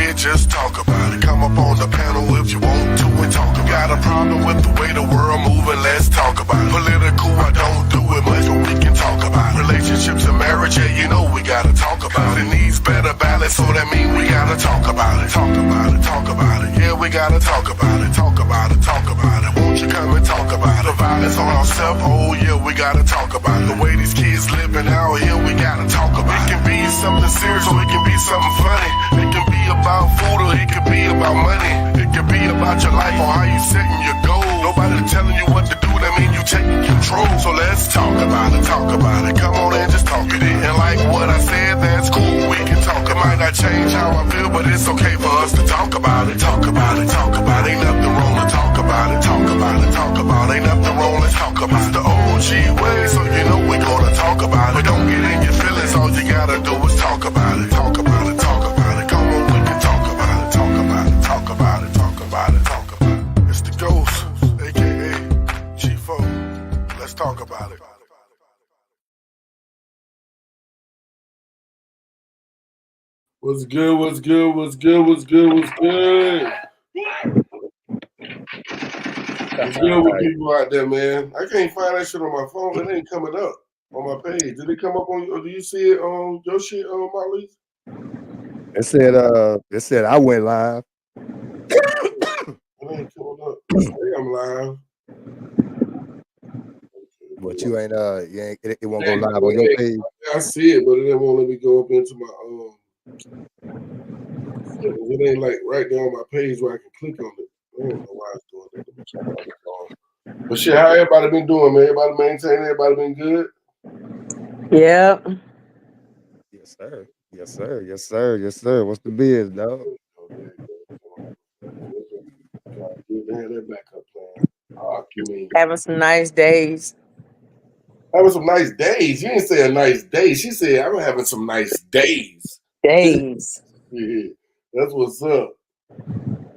scared, just talk about it. Come up on the panel if you want to and talk about it. Got a problem with the way the world moving, let's talk about it. Political, I don't do it much, but we can talk about it. Relationships and marriage, yeah, you know we gotta talk about it. It needs better balance, so that means we gotta talk about it. Talk about it, talk about it. Yeah, we gotta talk about it. Talk about it, talk about it. Won't you come and talk about it? The violence on ourselves, oh yeah, we gotta talk about it. The way these kids living out here, we gotta talk about it. It can be something serious or it can be something funny. It can be about food or it can be about money. It can be about your life or how you setting your goals. Nobody telling you what to do, that mean you taking control. So let's talk about it, talk about it. Come on and just talk. You didn't like what I said, that's cool, we can talk. It might not change how I feel, but it's okay for us to talk about it. Talk about it, talk about it. Ain't nothing wrong to talk about it. Talk about it, talk about it. Ain't nothing wrong, let's talk about it. It's the OG way, so you know we gonna talk about it. But don't get in your feelings, all you gotta do is talk about it. Talk about it, talk about it. Come on, we can talk about it. Talk about it, talk about it, talk about it, talk about it. It's the Ghost, aka Chiefo. Let's talk about it. What's good? What's good? What's good? What's good? What's good? What's good with people out there, man? I can't find that shit on my phone. It ain't coming up on my page. Did it come up on? Or do you see it on your shit, Molly? It said I went live. It ain't coming up. I think I'm live. But you ain't it won't go live on your page. I see it, but it didn't want to let me go up into my it ain't like right there on my page where I can click on it. I don't know why it's doing that. Let me check out the phone. But shit, how everybody been doing, man? Everybody maintaining? Everybody been good? Yep. Yes, sir. Yes, sir. Yes, sir. Yes, sir. What's the biz, dog? That backup plan. Oh, you mean Having some nice days. having some nice days. You didn't say a nice day. She said I'm having some nice days. Days. Yeah, that's what's up.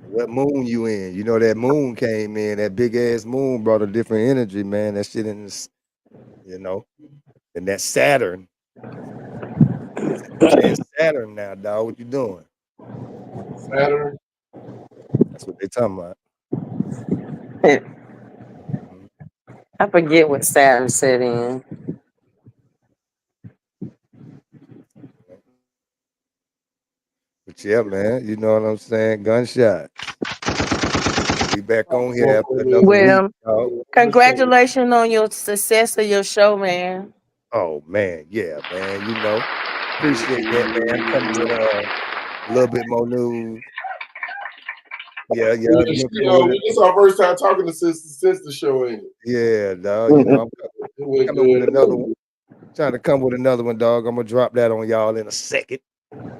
What moon you in? You know that moon came in. That big ass moon brought a different energy, man. That shit in this, you know, and that Saturn. It's Saturn now, dog. What you doing? Saturn. That's what they talking about. I forget what Saturn set in. But yeah, man, you know what I'm saying? Gunshots. We back on here after another Well, week, dog. congratulations on your success of your show, man. Oh man, yeah, man. You know, appreciate that, man. I'm coming with a little bit more news. Yeah. It's our first time talking to since the show, ain't it? Yeah, dog. You know, I'm coming with another one. Trying to come with another one, dog. I'm gonna drop that on y'all in a second.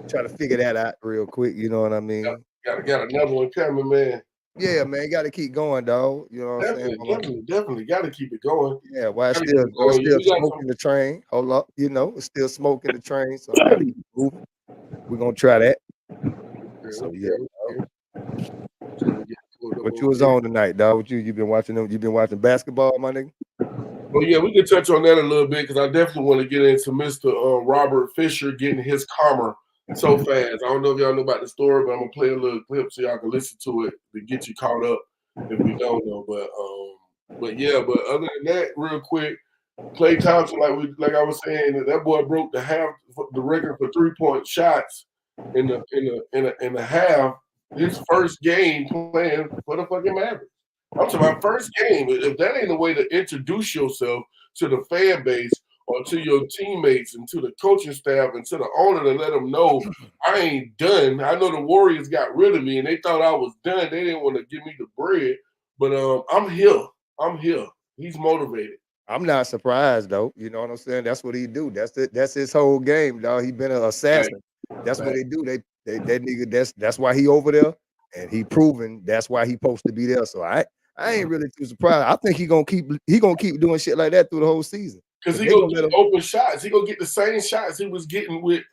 Try to figure that out real quick. You know what I mean? Got another one coming, man. Yeah, man. Got to keep going, dog. You know what I'm saying? Definitely got to keep it going. Yeah, why it's still smoking the train. Hold up, you know, it's still smoking the train, so I gotta keep moving. We're gonna try that. So yeah. What you was on tonight, dog? What you been watching them? You been watching basketball, my nigga? Well, yeah, we can touch on that a little bit because I definitely want to get into Mr. Robert Fisher getting his karma so fast. I don't know if y'all know about the story, but I'm gonna play a little clip so y'all can listen to it to get you caught up if we don't know. But yeah, but other than that, real quick, Klay Thompson, like I was saying, that boy broke the record for 3-point shots in the half. His first game playing for the fucking Mavericks. I'm talking about first game. If that ain't a way to introduce yourself to the fan base or to your teammates and to the coaching staff and to the owner to let them know I ain't done. I know the Warriors got rid of me and they thought I was done. They didn't want to give me the bread, but I'm here. I'm here. He's motivated. I'm not surprised though. You know what I'm saying? That's what he do. That's his whole game, dog. He been an assassin. That's what they do. That nigga. That's why he over there, and he proven that's why he supposed to be there. So I ain't really too surprised. I think he gonna keep doing shit like that through the whole season. Because he gonna get open shots. He gonna get the same shots he was getting with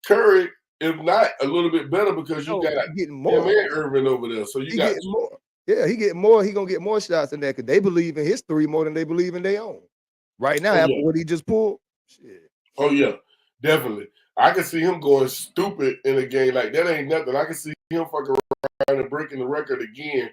Curry, if not a little bit better, because you got getting more and Irvin over there. So you got more. Yeah, he getting more. He gonna get more shots than that because they believe in his three more than they believe in their own. Right now, after what he just pulled. Shit. Oh yeah, definitely. I can see him going stupid in a game like that. Ain't nothing. I can see him fucking around and breaking the record again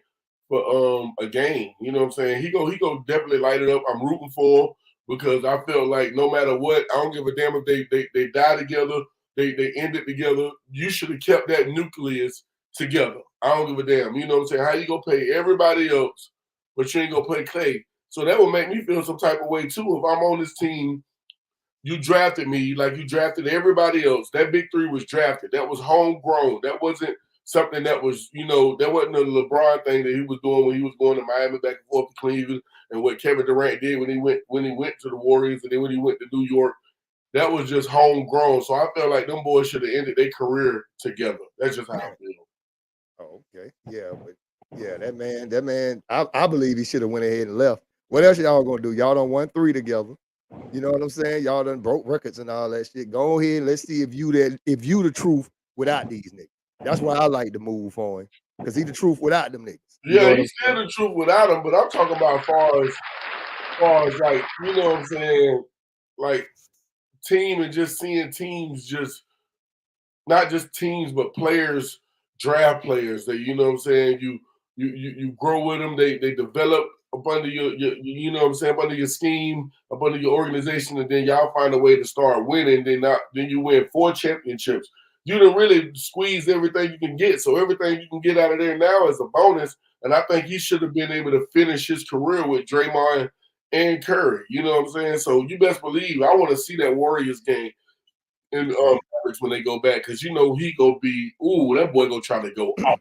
for a game. You know what I'm saying? He go definitely light it up. I'm rooting for him because I feel like no matter what, I don't give a damn if they die together, they end it together. You should have kept that nucleus together. I don't give a damn. You know what I'm saying? How you gonna pay everybody else, but you ain't gonna pay Clay? So that would make me feel some type of way too if I'm on this team. You drafted me like you drafted everybody else. That big three was drafted. That was homegrown. That wasn't something that was, that wasn't a LeBron thing that he was doing when he was going to Miami back and forth to Cleveland, and what Kevin Durant did when he went to the Warriors, and then when he went to New York. That was just homegrown. So I feel like them boys should have ended their career together. That's just how I feel. Oh, okay. Yeah, but yeah, that man, I believe he should have went ahead and left. What else y'all gonna do? Y'all done won 3 together. You know what I'm saying? Y'all done broke records and all that shit. Go ahead, let's see if you the truth without these niggas. That's why I like to move for him. Because he the truth without them niggas. Yeah, he's still the truth without him, but I'm talking about as far as like, you know what I'm saying, like team and just seeing teams just not just teams, but players, draft players that, you know what I'm saying, you grow with them, they develop up under your you know what I'm saying, up under your scheme, up under your organization, and then y'all find a way to start winning. Then you win 4 championships. You done really squeeze everything you can get. So everything you can get out of there now is a bonus. And I think he should have been able to finish his career with Draymond and Curry. You know what I'm saying? So you best believe I want to see that Warriors game in Mavericks when they go back, because he gonna be, that boy gonna try to go off.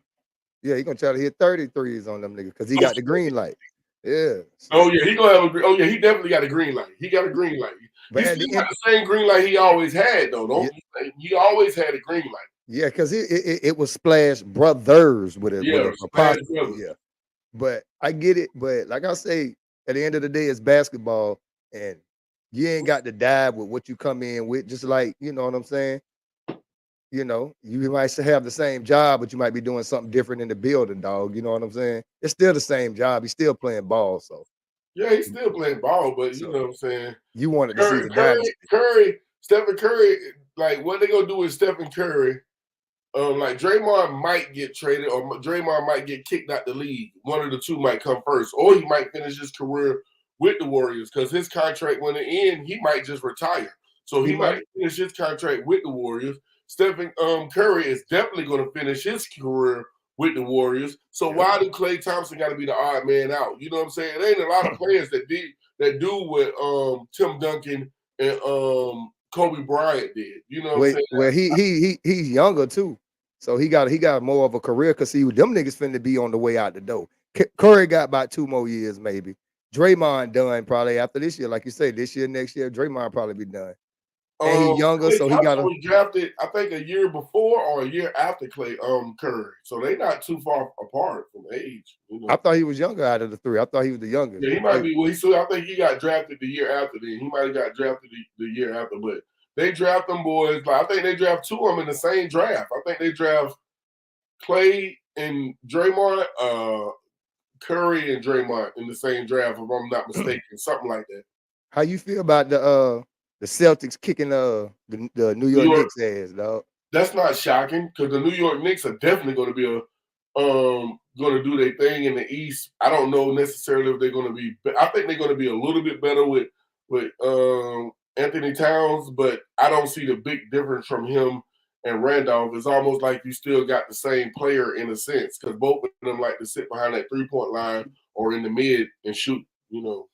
Yeah, he gonna try to hit 33s on them niggas because he got the green light. Yeah. Oh yeah, he gonna have he definitely got a green light. He got a green light. He's still got the same green light he always had though. He always had a green light. Yeah, because it was Splash Brothers with it. Yeah, Splash Brothers. Yeah. But I get it. But like I say, at the end of the day, it's basketball, and you ain't got to dive with what you come in with. Just like, you know what I'm saying? You know, you might have the same job, but you might be doing something different in the building, dog. You know what I'm saying? It's still the same job. He's still playing ball, so. Yeah, he's still playing ball, but you know what I'm saying? You wanted to see the Stephen Curry, like what they gonna do with Stephen Curry? Like Draymond might get traded, or Draymond might get kicked out the league. One of the two might come first, or he might finish his career with the Warriors because his contract when it ends, he might just retire. So he might finish his contract with the Warriors. Stephen Curry is definitely going to finish his career with the Warriors. So why do Klay Thompson got to be the odd man out? You know what I'm saying? There ain't a lot of players that do what Tim Duncan and Kobe Bryant did. You know what I'm saying? Well, he's younger too. So he got more of a career because them niggas finna be on the way out the door. Curry got about 2 more years maybe. Draymond done probably after this year, like you say, this year, next year, Draymond probably be done. And he's younger, so he got was drafted, I think, a year before or a year after Curry. So they not too far apart from age. You know? I thought he was younger out of the 3. I thought he was the youngest. Yeah, he might be. Well, I think he got drafted the year after. Then he might have got drafted the year after, but they draft them boys. Like I think they draft 2 of them in the same draft. I think they draft Klay and Draymond, Curry and Draymond in the same draft, if I'm not mistaken, something like that. How you feel about the Celtics kicking the New York Knicks ass, dog? That's not shocking because the New York Knicks are definitely going to be going to do their thing in the East. I don't know necessarily if they're going to be. I think they're going to be a little bit better with Anthony Towns, but I don't see the big difference from him and Randolph. It's almost like you still got the same player in a sense because both of them like to sit behind that 3-point line or in the mid and shoot. You know.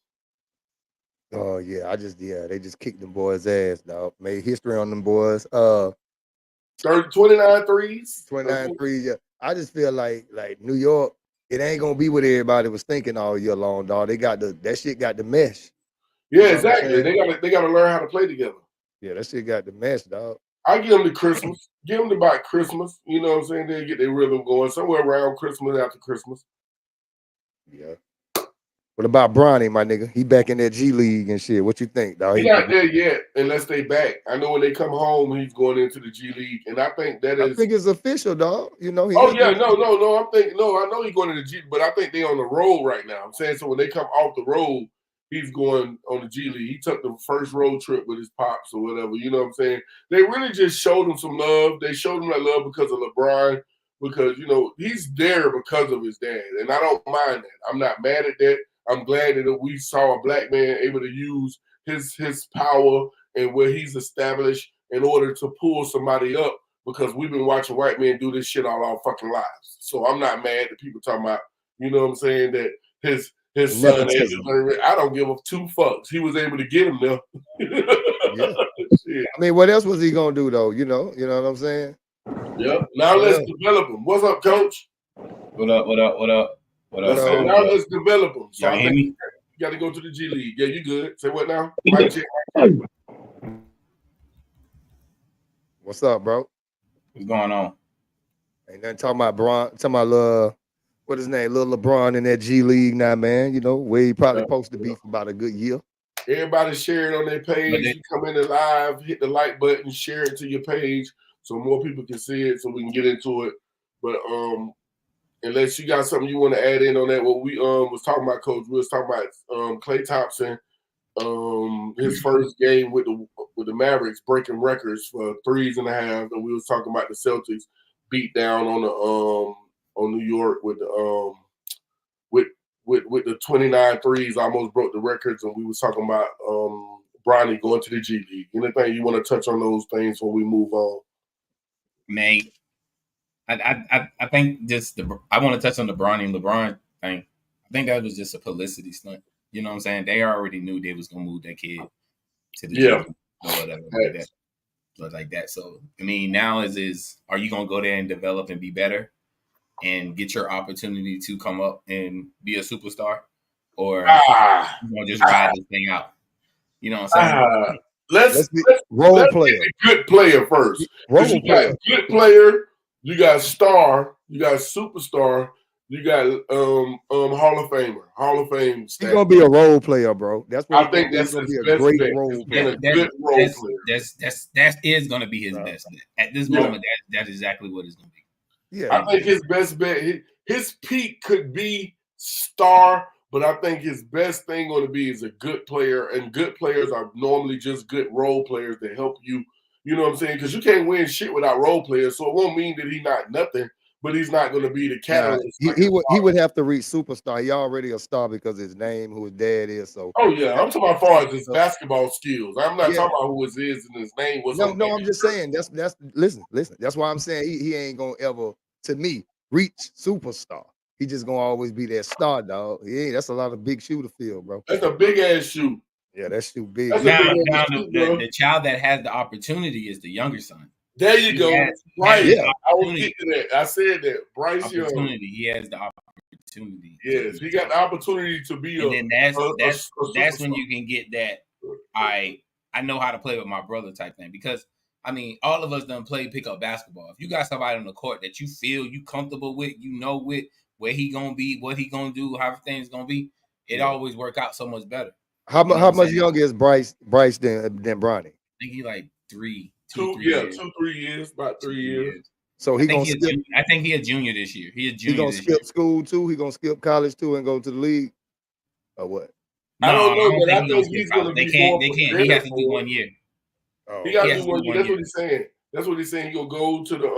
Oh yeah, they just kicked them boys' ass, dog. Made history on them boys. 29 threes. 29 threes. Yeah. I just feel like New York, it ain't gonna be what everybody was thinking all year long, dog. They got that shit got the mesh. Yeah, exactly. They gotta learn how to play together. Yeah, that shit got the mesh, dog. I give them to Christmas. Give them to about Christmas. You know what I'm saying? They get their rhythm going somewhere around Christmas, after Christmas. Yeah. What about Bronny, my nigga? He back in that G League and shit. What you think, dog? He not there yet, unless they back. I know when they come home, he's going into the G League, and I think I think it's official, dog. You know. No. I know he's going to the G, but I think they on the road right now. I'm saying so when they come off the road, he's going on the G League. He took the first road trip with his pops or whatever. You know what I'm saying? They really just showed him some love. They showed him that love because of LeBron, because, you know, he's there because of his dad. And I don't mind that. I'm not mad at that. I'm glad that we saw a black man able to use his power and where he's established in order to pull somebody up, because we've been watching white men do this shit all our fucking lives. So I'm not mad that people talking about, you know what I'm saying, that his son, I don't give a two fucks. He was able to get him there. Yeah. Shit. I mean, what else was he gonna do though? You know what I'm saying? Yep. Now let's develop him. What's up, coach? What up? Now let's develop him. So I think you got to go to the G League. Yeah, you good. Say what now? Mike check. What's up, bro? What's going on? Ain't nothing talking about what his name, little LeBron in that G League now, man. You know, where he probably supposed to be for about a good year. Everybody share it on their page. You come in live, hit the like button, share it to your page so more people can see it, so we can get into it. But unless you got something you want to add in on that, what we was talking about, Coach, we was talking about Klay Thompson, his first game with the Mavericks breaking records for 3.5, and we was talking about the Celtics beat down on New York with the with the 29 threes, almost broke the records, and we was talking about Bronny going to the G League. Anything you want to touch on those things before we move on? Nate, I think I want to touch on the Bronny and LeBron thing. I think that was just a publicity stunt. You know what I'm saying? They already knew they was gonna move that kid to the G League or whatever like that. So I mean, now is are you gonna go there and develop and be better and get your opportunity to come up and be a superstar, or you gonna just ride this thing out? You know what I'm saying? Let's role player. Good player first. You got good player, you got star, you got superstar, you got Hall of Famer, Hall of Fame. He's gonna be a role player, bro. That's what I think that's gonna be a great role player. Good role player. That is gonna be his best bet. At this moment, that's exactly what it's gonna be. Yeah, I think his best bet, his peak could be star, but I think his best thing going to be is a good player, and good players are normally just good role players that help you. You know what I'm saying? Because you can't win shit without role players, so it won't mean that he's not nothing, but he's not going to be the catalyst. He would have to reach superstar. He already a star because his name, who his dad is. So I'm talking about as far as his basketball skills. I'm not talking about who his is and his name was. No, I'm just saying that's listen. That's why I'm saying he ain't gonna ever, to me, reach superstar. He just gonna always be that star, dog. That's a lot of big shoe to fill, bro. That's a big ass shoe. Yeah, that's too big. The child that has the opportunity is the younger son. There you go. Right. Yeah. I was getting to that. I said that. Bryce Young. He has the opportunity. Yes, he got the opportunity to be and then that's when you can get that I know how to play with my brother type thing. Because I mean, all of us done play pickup basketball. If you got somebody on the court that you feel you comfortable with, you know with where he gonna be, what he gonna do, how everything's gonna be, it always work out so much better. How much younger is Bryce than Bronny? I think he like 3 years, about 3 years. So he gonna skip. I think he a junior this year. He gonna skip school too. He gonna skip college too and go to the league, or what? I don't know, but I think he's gonna be. They can't. He has to do 1 year. He got to do 1 year. That's what he's saying. That's what he's saying. He gonna go to the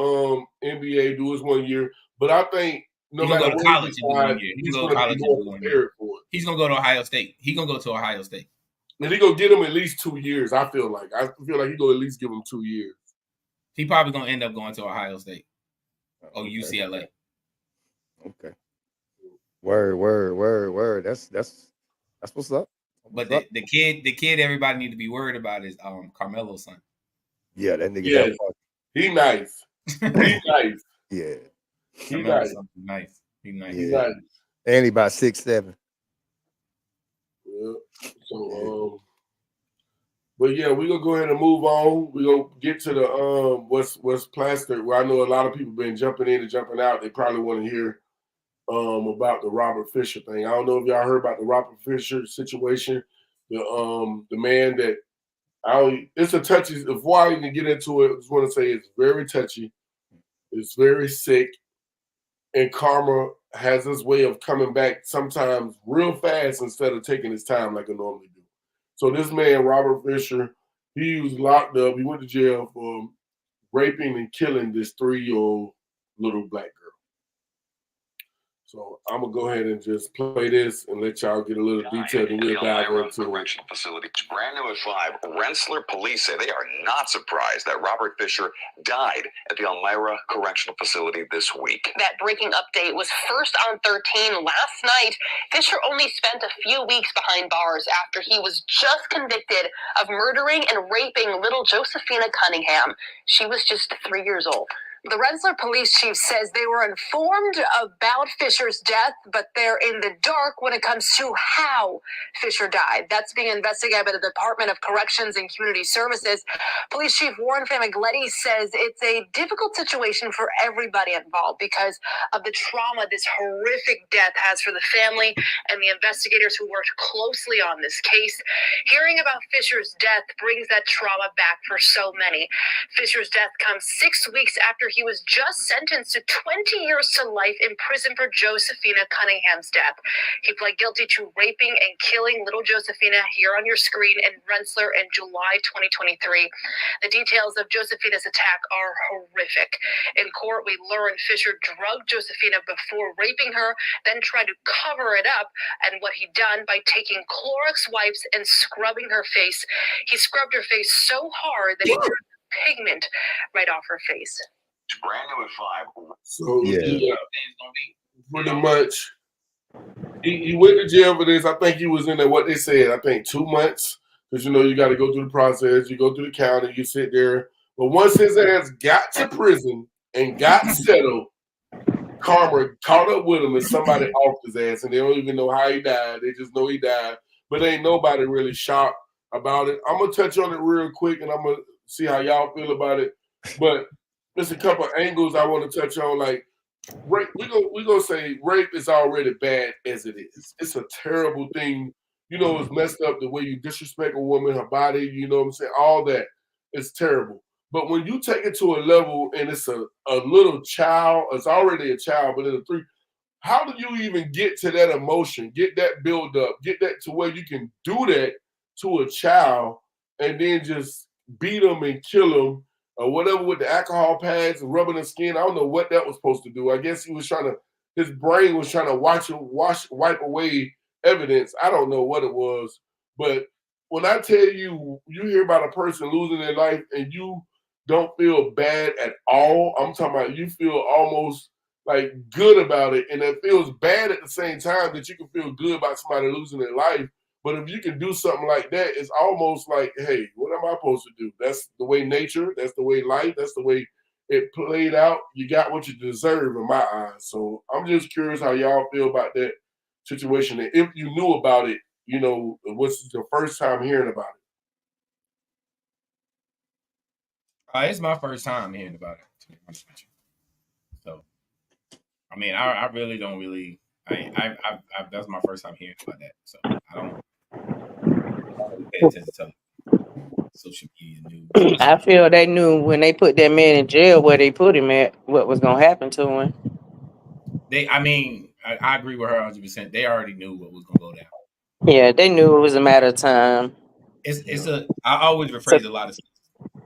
NBA, do his 1 year. But I think no matter what, college and do 1 year. He's gonna go to college and do 1 year. He's gonna go to Ohio State. He's gonna go to Ohio State. And he gonna get him at least 2 years. I feel like he gonna at least give him 2 years. He probably gonna end up going to Ohio State or UCLA. Okay. Word. That's what's up. But the kid everybody need to be worried about is Carmelo's son. Yeah, that nigga. Yes. He nice. He nice. Yeah. He nice. He nice. He's nice. And he about 6'7". Yeah. So but yeah, we're gonna go ahead and move on. We're gonna get to the what's plastered. Where I know a lot of people been jumping in and jumping out. They probably want to hear about the Robert Fisher thing. I don't know if y'all heard about the Robert Fisher situation. The man that it's a touchy. Before I even get into it, I just want to say it's very touchy. It's very sick, and karma has this way of coming back sometimes real fast instead of taking his time like I normally do. So this man, Robert Fisher, he was locked up. He went to jail for raping and killing this 3-year-old little black girl. So I'm gonna go ahead and just play this and let y'all get a little detail, and we'll dive into it. Correctional facility. It's brand new at 5. Rensselaer police say they are not surprised that Robert Fisher died at the Elmira Correctional Facility this week. That breaking update was first on 13 last night. Fisher only spent a few weeks behind bars after he was just convicted of murdering and raping little Josephina Cunningham. She was just 3 years old. The Rensselaer police chief says they were informed about Fisher's death, but they're in the dark when it comes to how Fisher died. That's being investigated by the Department of Corrections and Community Services. Police Chief Warren Famigletti says it's a difficult situation for everybody involved because of the trauma this horrific death has for the family and the investigators who worked closely on this case. Hearing about Fisher's death brings that trauma back for so many. Fisher's death comes 6 weeks after he was just sentenced to 20 years to life in prison for Josephina Cunningham's death. He pled guilty to raping and killing little Josephina here on your screen in Rensselaer in July 2023. The details of Josephina's attack are horrific. In court, we learned Fisher drugged Josephina before raping her, then tried to cover it up, and what he done by taking Clorox wipes and scrubbing her face. He scrubbed her face so hard that he turned the pigment right off her face. Brand new at 5. So Yeah. pretty much, he went to jail for this. I think he was in there. What they said, I think 2 months, because you got to go through the process. You go through the county, you sit there. But once his ass got to prison and got settled, karma caught up with him and somebody off his ass, and they don't even know how he died. They just know he died, but ain't nobody really shocked about it. I'm gonna touch on it real quick, and I'm gonna see how y'all feel about it. But there's a couple of angles I want to touch on. Like rape, we gonna say rape is already bad as it is. It's a terrible thing. It's messed up the way you disrespect a woman, her body. You know what I'm saying? All that is terrible. But when you take it to a level and it's a little child, it's already a child, but it's a 3. How do you even get to that emotion? Get that build up? Get that to where you can do that to a child and then just beat them and kill them? Or whatever with the alcohol pads and rubbing the skin. I don't know what that was supposed to do. I guess his brain was trying to wipe away evidence. I don't know what it was. But when I tell you, you hear about a person losing their life and you don't feel bad at all. I'm talking about you feel almost like good about it. And it feels bad at the same time that you can feel good about somebody losing their life. But if you can do something like that, it's almost like, hey, what am I supposed to do? That's the way nature, that's the way life, that's the way it played out. You got what you deserve in my eyes. So I'm just curious how y'all feel about that situation. And if you knew about it, what's the first time hearing about it? It's my first time hearing about it, to be honest with you. So, I mean, I really don't really. That's my first time hearing about that. So I don't pay attention to social media news. I feel they knew when they put that man in jail where they put him at, what was gonna happen to him. I agree with her 100%. They already knew what was gonna go down. Yeah, they knew it was a matter of time. I always rephrase a lot of stuff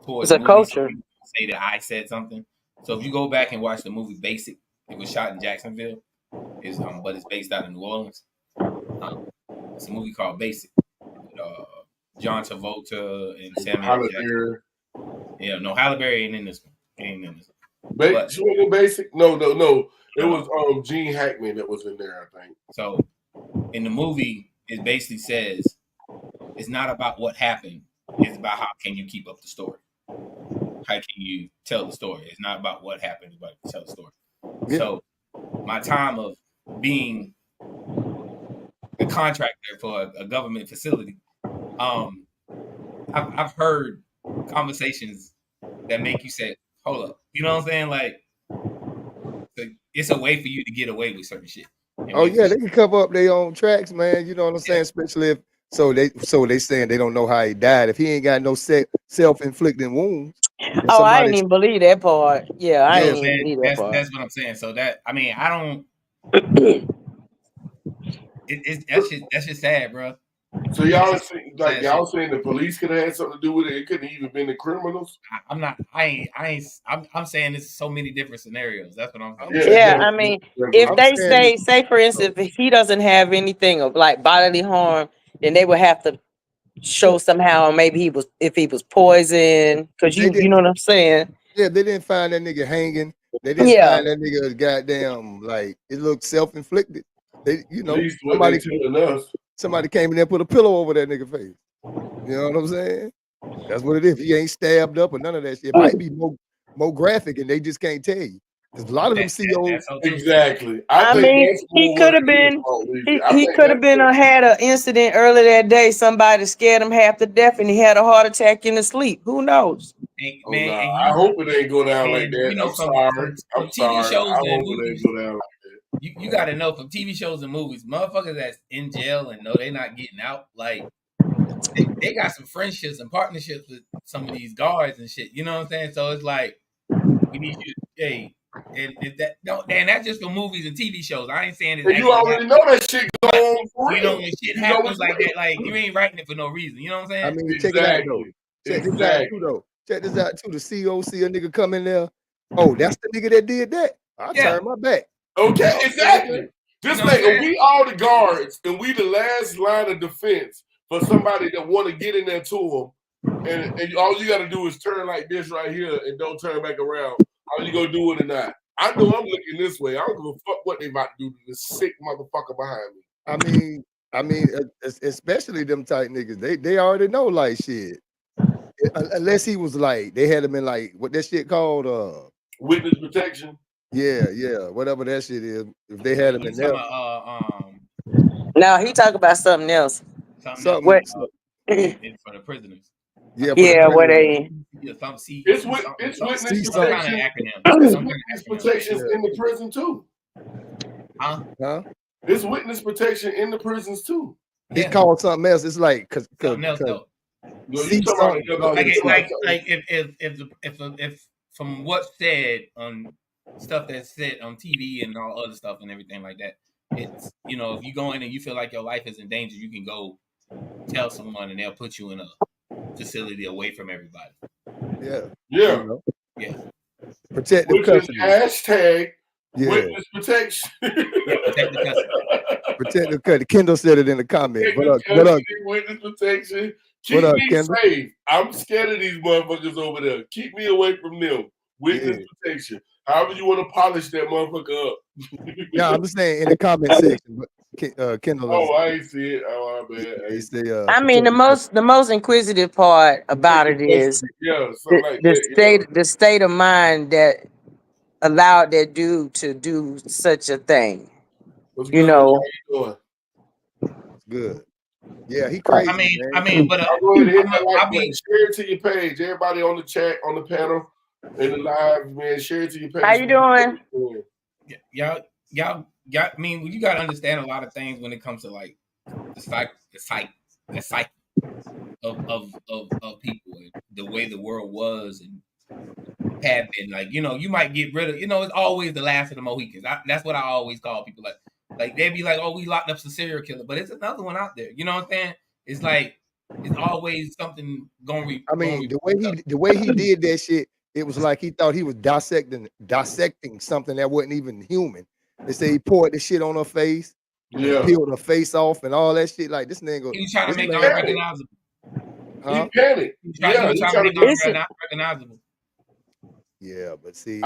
towards it's a culture. Say that I said something. So if you go back and watch the movie Basic, it was shot in Jacksonville. But it's based out of New Orleans. It's a movie called Basic with John Travolta and Samuel Jackson. Yeah, no, Halle Berry ain't in this one. Basic? No. It was Gene Hackman that was in there, I think. So in the movie, it basically says it's not about what happened. It's about how can you keep up the story. How can you tell the story? It's not about what happened, it's about tell the story. Yeah. So my time of being a contractor for a government facility, I've heard conversations that make you say, hold up. You know what I'm saying? Like, it's a way for you to get away with certain shit. Oh yeah, they can cover up their own tracks, man. You know what I'm saying? Especially if they saying they don't know how he died. If he ain't got no self-inflicting wounds. Oh, I didn't even believe that part. Yeah, I didn't even believe that part. That's what I'm saying. So that, I mean, I don't That's just sad, bro. So y'all saying the police could have had something to do with it? It couldn't even been the criminals. I'm saying there's so many different scenarios. That's what I'm saying. Yeah, I mean, if I'm they saying say for instance, if he doesn't have anything of like bodily harm, then they would have to show somehow maybe if he was poisoned, because they you didn't. know what I'm saying. Yeah, they didn't find that nigga hanging. They didn't Yeah, find that nigga goddamn like it looked self-inflicted. They, you At know, least what they telling us. somebody came in there and put a pillow over that nigga face. You know what I'm saying? That's what it is. He ain't stabbed up or none of that shit. It might be more graphic, and they just can't tell you. Because a lot of them COs, That's so true. Exactly. I think mean, that's he more could have what it is, been. Paul Levy. He, I he think could have been had an incident earlier that day. Somebody scared him half to death, and he had a heart attack in his sleep. Who knows? Oh, Man, nah, and I hope it ain't go down like and that. you know, I'm sorry. I'm TV sorry. shows I and hope it movies, ain't go down like that. you got to know from TV shows and movies, motherfuckers that's in jail and know they're not getting out, like they got some friendships and partnerships with some of these guards and shit. You know what I'm saying? So it's like we need you, hey, and that's just for movies and TV shows. I ain't saying it's And you actually already happening. know that shit going on for You real. know when shit You know happens what's like real. that, like you ain't writing it for no reason. You know what I'm saying? I mean, check it out though. Check this out Exactly. too though. Check this out too. The CO see a nigga come in there. Oh, that's the nigga that did that. I turn my back. Okay, You know, exactly. Just you know what like I'm if we all the guards and we the last line of defense for somebody that want to get in there to them, and all you got to do is turn like this right here and don't turn back around. Are you gonna do it or not? I know I'm looking this way. I don't give a fuck what they about to do to this sick motherfucker behind me. I mean, especially them tight niggas. They already know like shit. Unless he was like they had him in like what that shit called Witness protection. Yeah, whatever that shit is. If they had him in there, Now he talk about something else. something What? for the prisoners. Yeah, Yeah, what they? It's witness some kind of protection. acronym. It's Some kind witness of acronym. protections in the prison too. Huh? There's witness protection in the prisons too. It's called something else. It's like something else though. Like if from what's said on stuff that's said on TV and all other stuff and everything like that, it's if you go in and you feel like your life is in danger, you can go tell someone and they'll put you in a facility away from everybody. Yeah. Protective custody. Hashtag witness protection. Protective custody. Protective custody. Kendall said it in the comments. Witness protection. What Keep up, me Kendall? safe. I'm scared of these motherfuckers over there. Keep me away from them. Witness protection. However you want to polish that motherfucker up. Yeah, I'm just saying in the comment section. But Kendall. I ain't see it. Oh, my bad. They say, I mean, the most inquisitive part about it is the state of mind that allowed that dude to do such a thing. What's good? How you doing? Good. Yeah, he crazy. I mean, but I'll go ahead and hit that like button. Share it to your page. Everybody on the chat, on the panel, in the live, man. Share it to your page. How you doing? Y'all. I mean, you gotta understand a lot of things when it comes to like the psyche of people and the way the world was and have been. Like, you might get rid of. It's always the last of the Mohicans. That's what I always call people. Like they'd be like, "Oh, we locked up some serial killer," but it's another one out there. You know what I'm saying? It's like it's always something going. The way he did that shit, it was like he thought he was dissecting something that wasn't even human. They say he poured the shit on her face, peeled her face off, and all that shit. Like this nigga, he was trying to make her unrecognizable. He panicked. He was trying to make her unrecognizable. Yeah, but see,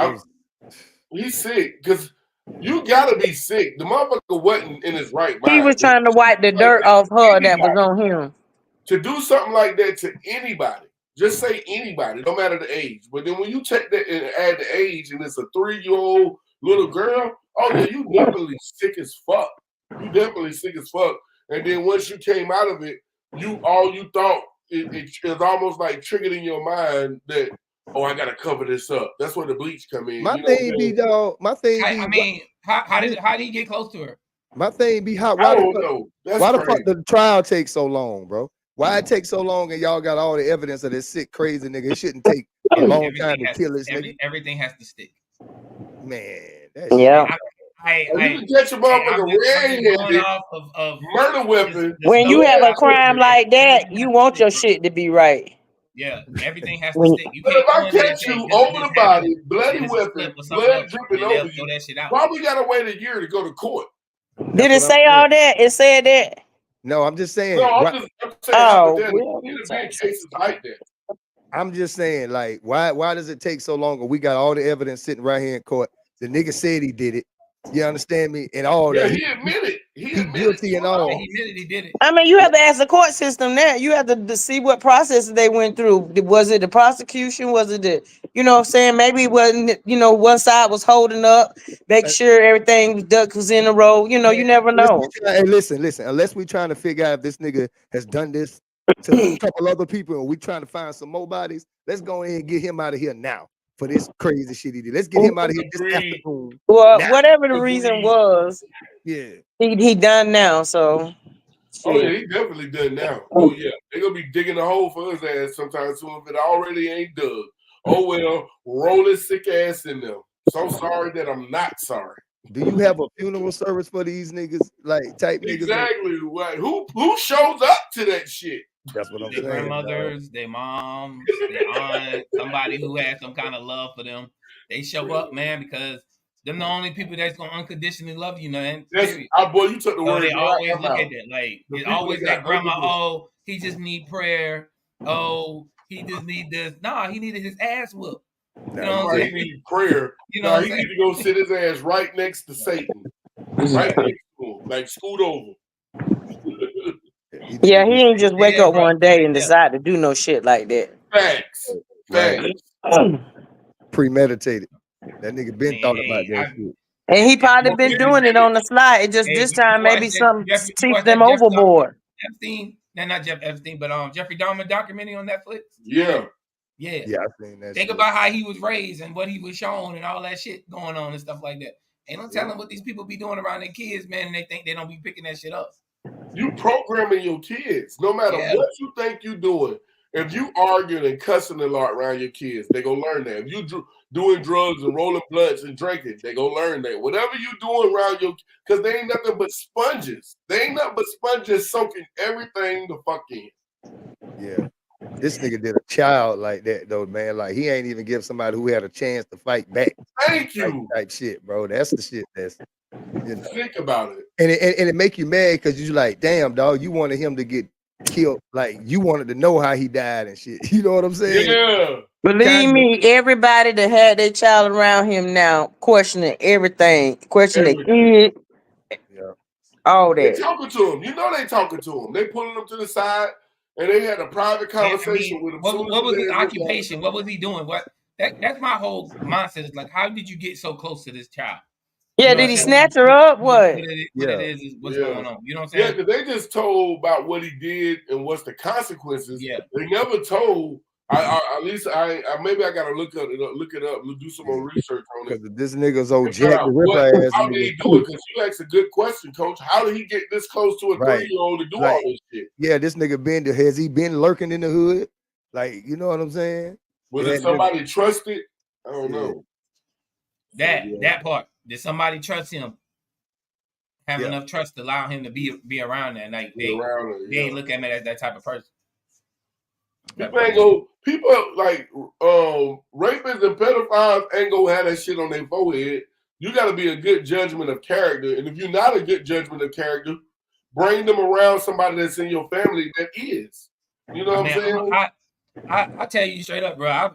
he's sick because you gotta be sick. The motherfucker wasn't in his right mind. He was trying to wipe the dirt off her that was on him. To do something like that to anybody, just say anybody, no matter the age. But then when you take that and add the age, and it's a 3-year-old little girl, oh yeah, you definitely sick as fuck. You definitely sick as fuck. And then once you came out of it, you thought it's almost like triggered in your mind that, oh, I gotta cover this up. That's where the bleach come in. My thing be, dog. My thing be. I mean, how did he get close to her? My thing be hot. I don't know. Why the fuck the trial take so long, bro? Why it take so long and y'all got all the evidence of this sick, crazy nigga? It shouldn't take a long time to kill this nigga. Everything has to stick. Man, yeah. You can catch a motherfucker red-handed, murder weapon. When you have a crime like that, you want your shit to be right. Yeah, everything has to stick. You But can't if I go in there and catch say you this over the body, bloody weapon, blood dripping over you, throw that shit out. probably gotta wait a year to go to court. Did it say all that? It said that. No, I'm just saying. No, I'm saying hypothetically, it'll be cases like that. I'm just saying, like, why does it take so long? We got all the evidence sitting right here in court. The nigga said he did it. You understand me? And all that. He admitted. He guilty and all. He admitted he did it. I mean, you have to ask the court system there. You have to see what process they went through. Was it the prosecution? Was it the, you know what I'm saying? Maybe it wasn't, you know, one side was holding up, make sure everything was in a row. You know, you never know. Hey, listen. Unless we trying to figure out if this nigga has done this to a couple other people and we trying to find some more bodies, let's go ahead and get him out of here now for this crazy shit he did. Let's get him out of here this afternoon. Well, whatever the reason was, yeah, he done now. So, oh yeah, he definitely done now. Oh yeah, they gonna be digging a hole for his ass sometime soon if it already ain't dug. Oh well, roll his sick ass in there. So sorry that I'm not sorry. Do you have a funeral service for these niggas, like type niggas? Exactly. Right. Who shows up to that shit? That's what I'm saying. Their grandmothers, their moms, their aunt, somebody who has some kind of love for them. They show up, man, because they're the only people that's gonna unconditionally love you, man. Boy, you took the word. They always look at that. Like it's always that grandma. Oh, he just need prayer. Oh, he just need this. Nah, he needed his ass whooped. You know what I'm saying? He need prayer. You know, he need to go sit his ass right next to Satan, right next to him, like scoot over. Yeah, he ain't just wake up one day and decide to do no shit like that. Facts. Premeditated. That nigga been thought about that shit. And he probably been doing it on the slide. It just this time maybe something tipped them overboard. Epstein, not Jeff Epstein, but Jeffrey Dahmer documentary on Netflix. Yeah. Yeah, I seen that. Think about how he was raised and what he was shown and all that shit going on and stuff like that. Ain't no telling what these people be doing around their kids, man, and they think they don't be picking that shit up. You programming your kids, no matter what you think you doing. If you arguing and cussing a lot around your kids, they gonna learn that. If you doing drugs and rolling blunts and drinking, they gonna learn that. Whatever you doing around your, because they ain't nothing but sponges. They ain't nothing but sponges soaking everything the fuck in. Yeah. This nigga did a child like that though, man. Like he ain't even give somebody who had a chance to fight back. Thank you. Type shit, bro. That's the shit. That's think about it. And it make you mad because you like, damn, dog. You wanted him to get killed. Like you wanted to know how he died and shit. You know what I'm saying? Yeah. Believe me, everybody that had their child around him now questioning everything, questioning the kid. Yeah. All that. They talking to him. You know they talking to him. They pulling him to the side. And they had a private conversation with him. What was his occupation? What was he doing? That's my whole mindset. Is like, how did you get so close to this child? Yeah, did he snatch her up? What? What it is what's going on. You know what I'm saying? Yeah, because they just told about what he did and what's the consequences. Yeah. They never told. At least maybe I gotta look it up, do some more research on it. Because this nigga's old Jack the Ripper ass. How did he do it? Because you asked a good question, Coach. How did he get this close to a 3-year-old to do all this shit? Yeah, this nigga has he been lurking in the hood? Like, you know what I'm saying? Was it somebody trusted? I don't know. That part. Did somebody trust him? Have enough trust to allow him to be around that? Like they ain't look at me as that type of person. People like rapists and pedophiles ain't gonna have that shit on their forehead. You got to be a good judgment of character, and if you're not a good judgment of character, bring them around somebody that's in your family that is. You know what I'm saying? I tell you straight up, bro.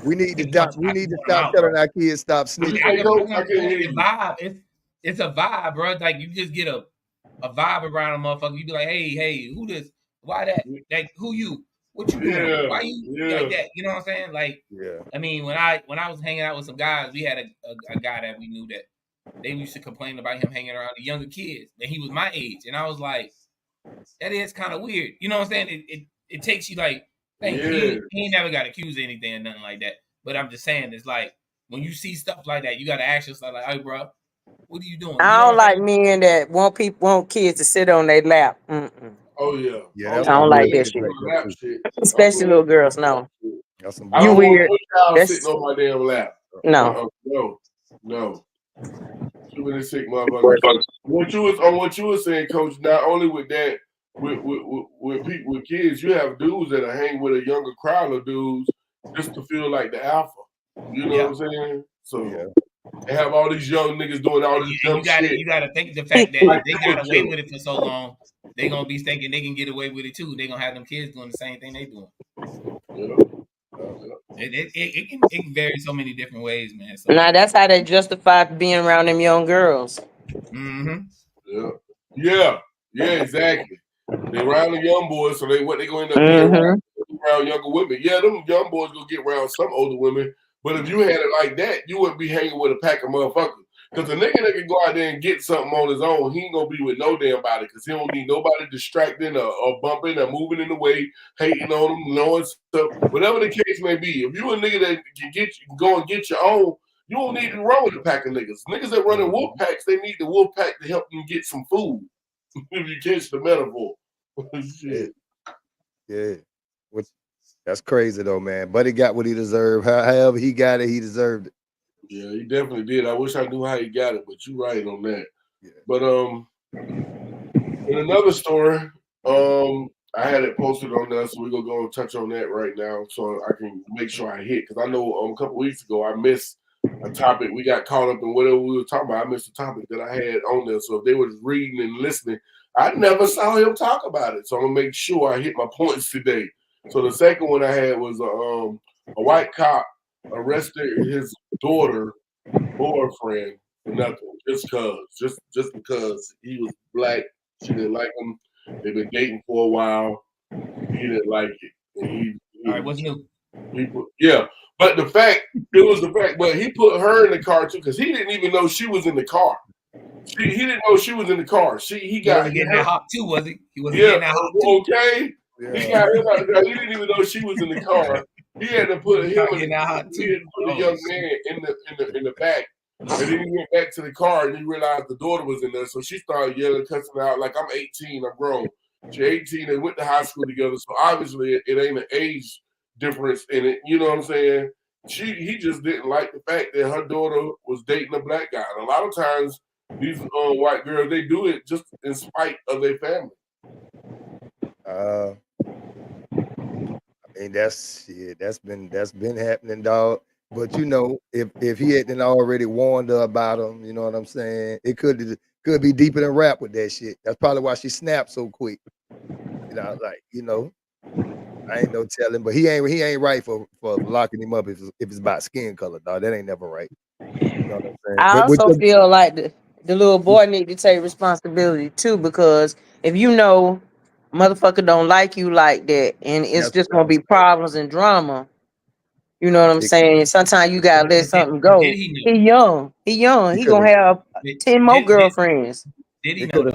We need to stop telling our kids stop snitching. It's a vibe, bro. Like you just get a vibe around a motherfucker. You be like, hey, who this? Why that? Like, who you? What you doing? Why you like that? You know what I'm saying? Like, I mean, when I was hanging out with some guys, we had a guy that we knew that they used to complain about him hanging around the younger kids, and he was my age, and I was like, that is kind of weird. You know what I'm saying? It takes you like, he ain't never got accused of anything or nothing like that. But I'm just saying, it's like when you see stuff like that, you got to ask yourself, like, hey, bro, what are you doing? I don't like men that want kids to sit on their lap. Mm-mm. Oh yeah, I don't like that shit. Especially little girls. No, you weird. That's sitting on my damn lap. No. No. Too many sick motherfuckers. What you were saying, Coach, not only with that, with people with kids, you have dudes that are hang with a younger crowd of dudes just to feel like the alpha. You know what I'm saying? So they have all these young niggas doing all this dumb shit. You gotta think the fact that if they got away with it for so long, they gonna be thinking they can get away with it too. They gonna have them kids doing the same thing they doing. It can vary so many different ways, man. So, now that's how they justify being around them young girls. Yeah, exactly. They around the young boys, so they gonna end up being around younger women. Yeah, them young boys gonna get around some older women, but if you had it like that, you wouldn't be hanging with a pack of motherfuckers. Because the nigga that can go out there and get something on his own, he ain't gonna be with no damn body because he don't need nobody distracting or bumping or moving in the way, hating on him, knowing stuff, whatever the case may be. If you a nigga that can go and get your own, you don't need to run with a pack of niggas. Niggas that running wolf packs, they need the wolf pack to help them get some food. If you catch the metaphor. Shit. Yeah. That's crazy though, man. But he got what he deserved. However he got it, he deserved it. Yeah, he definitely did. I wish I knew how he got it, but you're right on that. Yeah. But in another story, I had it posted on there, so we're gonna go and touch on that right now, so I can make sure I hit. Because I know a couple weeks ago I missed a topic. We got caught up in whatever we were talking about. I missed a topic that I had on there. So if they were reading and listening, I never saw him talk about it. So I'm gonna make sure I hit my points today. So the second one I had was a white cop arrested his daughter boyfriend for nothing, just because he was black. She didn't like him. They've been dating for a while. He didn't like it. And all right, what's new? But but he put her in the car too, because he didn't even know she was in the car. He didn't know she was in the car. He got getting that hot too, was he? He wasn't getting that hot too. Okay. Yeah. He got him out of the car. He didn't even know she was in the car. He had to put him in the young man in the back. And then he went back to the car and he realized the daughter was in there. So she started yelling, cussing out like, I'm 18, I'm grown. She's 18, they went to high school together. So obviously it ain't an age difference in it. You know what I'm saying? He just didn't like the fact that her daughter was dating a black guy. And a lot of times these white girls, they do it just in spite of their family. I mean that's been happening, dog. But you know, if he hadn't already warned her about him, you know what I'm saying? It could be deeper than rap with that shit. That's probably why she snapped so quick. You know, like, you know, I ain't no telling, but he ain't right for locking him up if it's about skin color, dog. That ain't never right. You know what I'm saying? I also feel like the little boy need to take responsibility too, because if you know motherfucker don't like you like that, and it's just gonna be problems and drama. You know what I'm saying? Sometimes you gotta let something go. He young. He gonna have 10 more girlfriends. Did he know?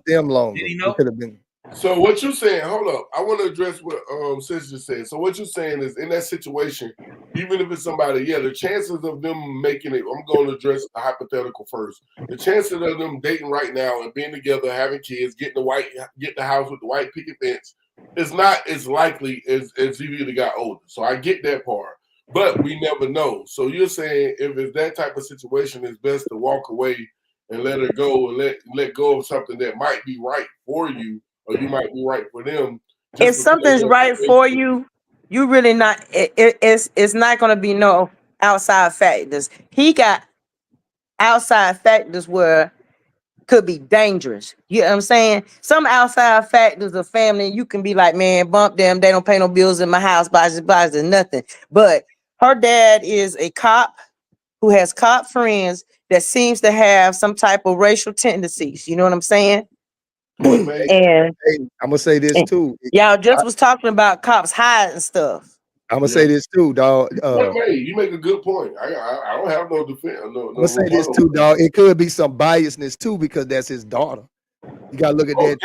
Them longer. Did he know? It could have been. So what you saying? Hold up. I want to address what Sis just said. So what you're saying is, in that situation, even if it's somebody, the chances of them making it. I'm going to address the hypothetical first. The chances of them dating right now and being together, having kids, get the house with the white picket fence, is not as likely as if you either got older. So I get that part, but we never know. So you're saying if it's that type of situation, it's best to walk away and let her go and let go of something that might be right for you. Or you might be right for them. If something's right for you, you really not. It's not going to be no outside factors. He got outside factors where could be dangerous. You know what I'm saying? Some outside factors of family, you can be like, man, bump them. They don't pay no bills in my house. Buys nothing. But her dad is a cop who has cop friends that seems to have some type of racial tendencies. You know what I'm saying? And I'm gonna say this too. Y'all just was talking about cops hiding stuff. I'm gonna say this too, dog. You make a good point. I don't have no defense. I'm gonna say this too, dog. It could be some biasness too because that's his daughter. You gotta look at that.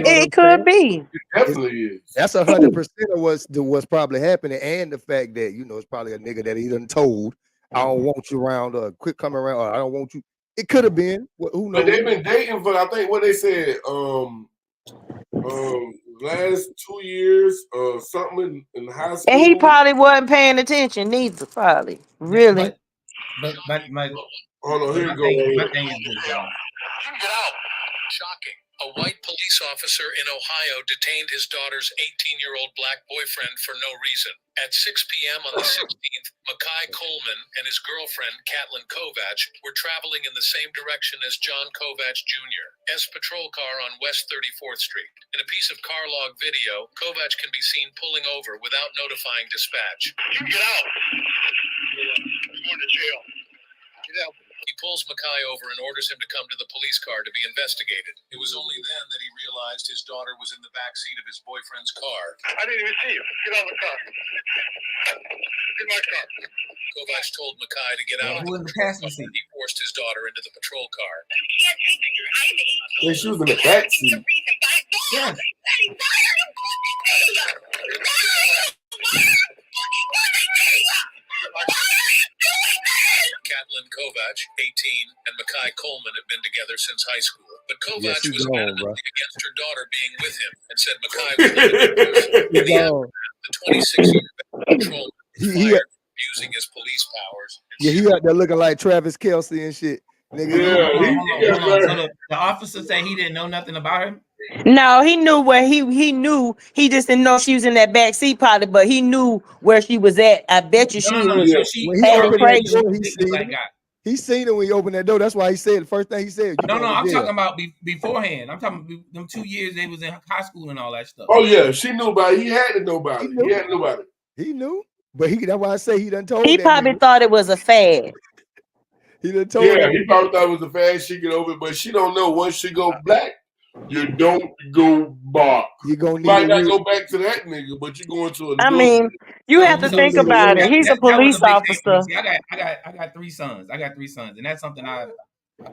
It could be. It definitely is. That's 100% of what's probably happening, and the fact that it's probably a nigga that he done told, I don't want you around, or quit coming around, or I don't want you. It could have been. Who knows? But they've been dating for, I think, what they said, last 2 years, something in high school. And he probably wasn't paying attention neither, probably. Really? But my Hold on, here my you go. thing is this. Get out. Shocking. A white police officer in Ohio detained his daughter's 18-year-old black boyfriend for no reason. At 6 p.m. on the 16th, Makai Coleman and his girlfriend, Catlin Kovach, were traveling in the same direction as John Kovach Jr.'s patrol car on West 34th Street. In a piece of car log video, Kovach can be seen pulling over without notifying dispatch. Get out. You're going to jail. Get out. He pulls Makai over and orders him to come to the police car to be investigated. It was only then that he realized his daughter was in the back seat of his boyfriend's car. I didn't even see you. Get out of the car. Get my car. Kovach told Makai to get out of Who the in the patrol passenger car. seat? He forced his daughter into the patrol car. You can't take me. I'm 18. Yeah, she was in the back seat. Yeah. Why are you calling me? Catlin Kovach, 18, and Makai Coleman have been together since high school. But Yeah, Kovach she's was gone, adamantly bro. against her daughter being with him and said Makai was not in She's the gone. The 26-year patrolman was He fired for using his police powers. And Yeah, he out there looking like Travis Kelce and shit. Nigga, Yeah, Hold on. So the officer said he didn't know nothing about her. No, he knew where he knew. He just didn't know she was in that back seat probably, but he knew where she was at. I bet you she No. was. So she when he Acting opened crazy. that door, he the seen black him. guy. He seen it when he opened that door. That's why he said the first thing he said. You No, going to I'm jail. talking about beforehand. I'm talking them 2 years they was in high school and all that stuff. Oh yeah, she knew about it. He had to know about it. He had to know about it. He knew, but that's why I say he done told. He that probably nigga. thought it was a fad. He done told. Yeah, that he nigga. probably thought it was a fast. She get over it, but she don't know. Once she go black, you don't go back. You gonna You need might a not real- go back to that nigga, but you going to a I new mean, you have to So- think so about it. He's a that was police big thing for me. officer. See, I got 3 sons. I got 3 sons, and that's something I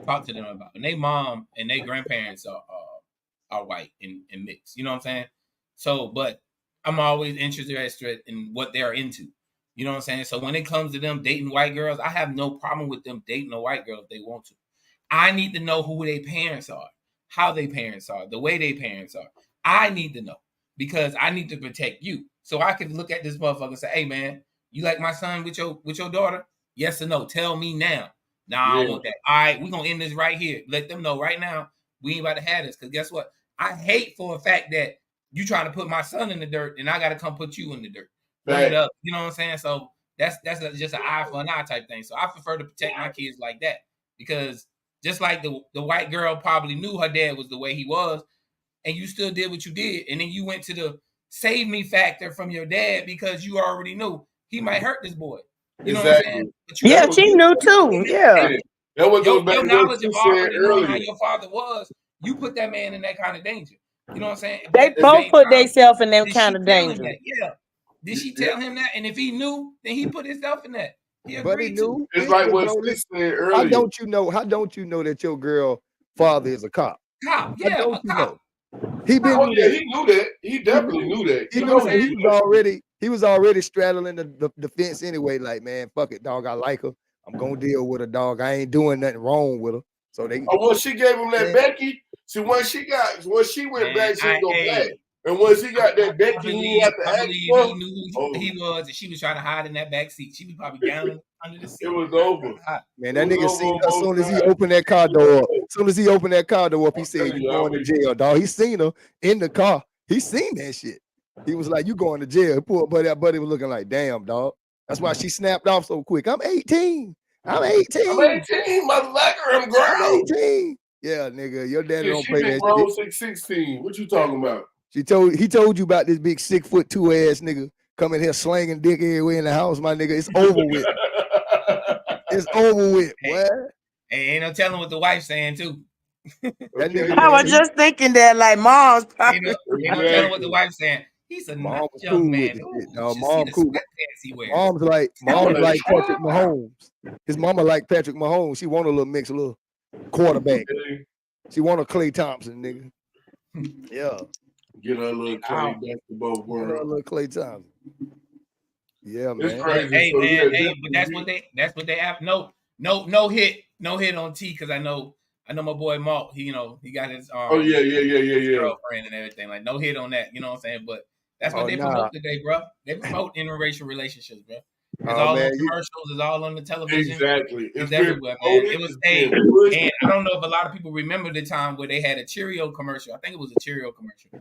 talked to them about. And they mom and they grandparents are white and mixed. You know what I'm saying? So, but I'm always interested in what they're into. You know what I'm saying? So when it comes to them dating white girls, I have no problem with them dating a white girl if they want to. I need to know who their parents are, how their parents are, the way their parents are. I need to know because I need to protect you. So I can look at this motherfucker and say, "Hey man, you like my son with your daughter? Yes or no? Tell me now." Nah, I don't want that. All right, we're gonna end this right here. Let them know right now we ain't about to have this. Cause guess what? I hate for a fact that you trying to put my son in the dirt and I gotta come put you in the dirt. One or the other. You know what I'm saying? So that's just an eye for an eye type thing. So I prefer to protect my kids like that because just like the white girl probably knew her dad was the way he was, and you still did what you did, and then you went to the save me factor from your dad because you already knew he might hurt this boy. You know what I'm saying? But you Yeah, she knew too. Yeah. That what goes back your to knowledge what you of said already knowing how earlier. your father was, you put that man in that kind of danger. You know what I'm saying? But They at the both same put time, themselves in that did kind she of tell him danger. that? Yeah. Did she tell him that? And if he knew, then he put himself in that. He But he agreed to. knew. It's like what Bro, Steve listen, said how earlier. don't you know? How don't you know that your girl father is a cop? Cop, How yeah, don't a you cop. know? He been Oh knew yeah, that. he knew that. He definitely knew that. He You knew know that. He was already straddling the fence anyway. Like, man, fuck it, dog. I like her. I'm gonna deal with her, dog. I ain't doing nothing wrong with her. So they. Oh, well, she gave him that Yeah. Becky. See, once she went Man, back, she I- go hey, back. And once he got that Becky, he believe, had to I ask believe for. he knew who he was, and she was trying to hide in that back seat. She was probably down under the seat. It was over. Man, that It was nigga over seen on her as both soon as he sides. opened that car door up. As soon as he opened that car door up, he I'm said, telling "You you, going to jail, dog." He seen her in the car. He seen that shit. He was like, "You going to jail?" Poor buddy, that buddy was looking like, "Damn, dog." That's why she snapped off so quick. I'm 18. I'm 18. I'm 18, motherfucker. I'm grown. I'm 18. Yeah, nigga, your daddy Yeah, don't she play been that grown shit. since 16. What you talking about? He told you about this big 6'2" ass nigga coming here slanging dick everywhere in the house, my nigga. It's over with. It's over with. What? Hey, ain't no telling what the wife's saying too. That Okay. nigga, I man, was just thinking that, like, mom's Ain't no telling what the wife's saying. He's a Mom nice was young cool man. with the Ooh, shit, you dog. should see Mom the cool. sweatpants he wears. Mom's like wanna Patrick try. Mahomes. His mama like Patrick Mahomes. She want a little mix, a little quarterback. Okay. She want a Klay Thompson, nigga. Yeah, Get her a little clay basketball want a world. little Klay Thompson. Yeah, It's man. crazy. Hey So, man, yeah, hey, but that's what they have. No hit on T because I know my boy Mark. He got his Oh yeah. girlfriend and everything. Like no hit on that. You know what I'm saying? But that's what Oh, they nah. promote today, bro. They promote interracial relationships, bro. It's Oh, all man, on commercials. It's all on the television. Exactly. It's been everywhere, man. promoted, It was it's been pushed. and I don't know if a lot of people remember the time where they had a Cheerio commercial. I think it was a Cheerio commercial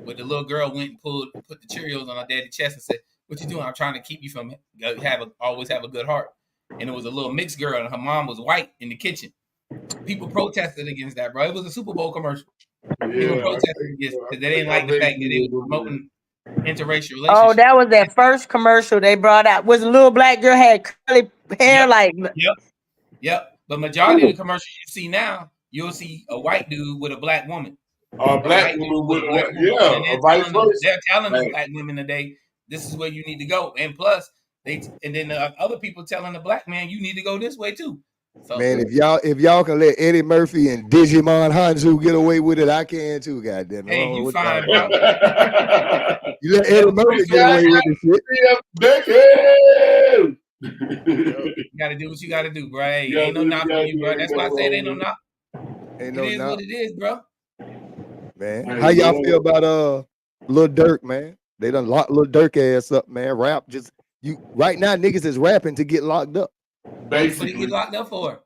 where the little girl went and put the Cheerios on her daddy's chest and said, "What you doing? I'm trying to keep you from always have a good heart." And it was a little mixed girl, and her mom was white in the kitchen. People protested against that, bro. It was a Super Bowl commercial. People Yeah, protested against because they didn't like the fact that they were promoting interracial relationships. Oh, that was that first commercial they brought out. Was a little black girl had curly hair like. Yep. But majority of the commercials you see now, you'll see a white dude with a black woman. A black woman with a black woman. Yeah, And they're telling the black women today, this is where you need to go. And plus, then other people telling the black man, you need to go this way too. So, man, if y'all can let Eddie Murphy and Digimon Hanzo get away with it, I can too. Goddamn. Hey, you fine, bro. You let Eddie Murphy get away with this shit. You gotta do what you gotta do, bro. Hey, ain't no knock on you, bro. That's why I said ain't no knock. It is what it is, bro. Man, how y'all feel about Lil Durk, man? They done locked Lil Durk ass up, man. Rap just right now, niggas is rapping to get locked up. Basically, what do you get locked up for?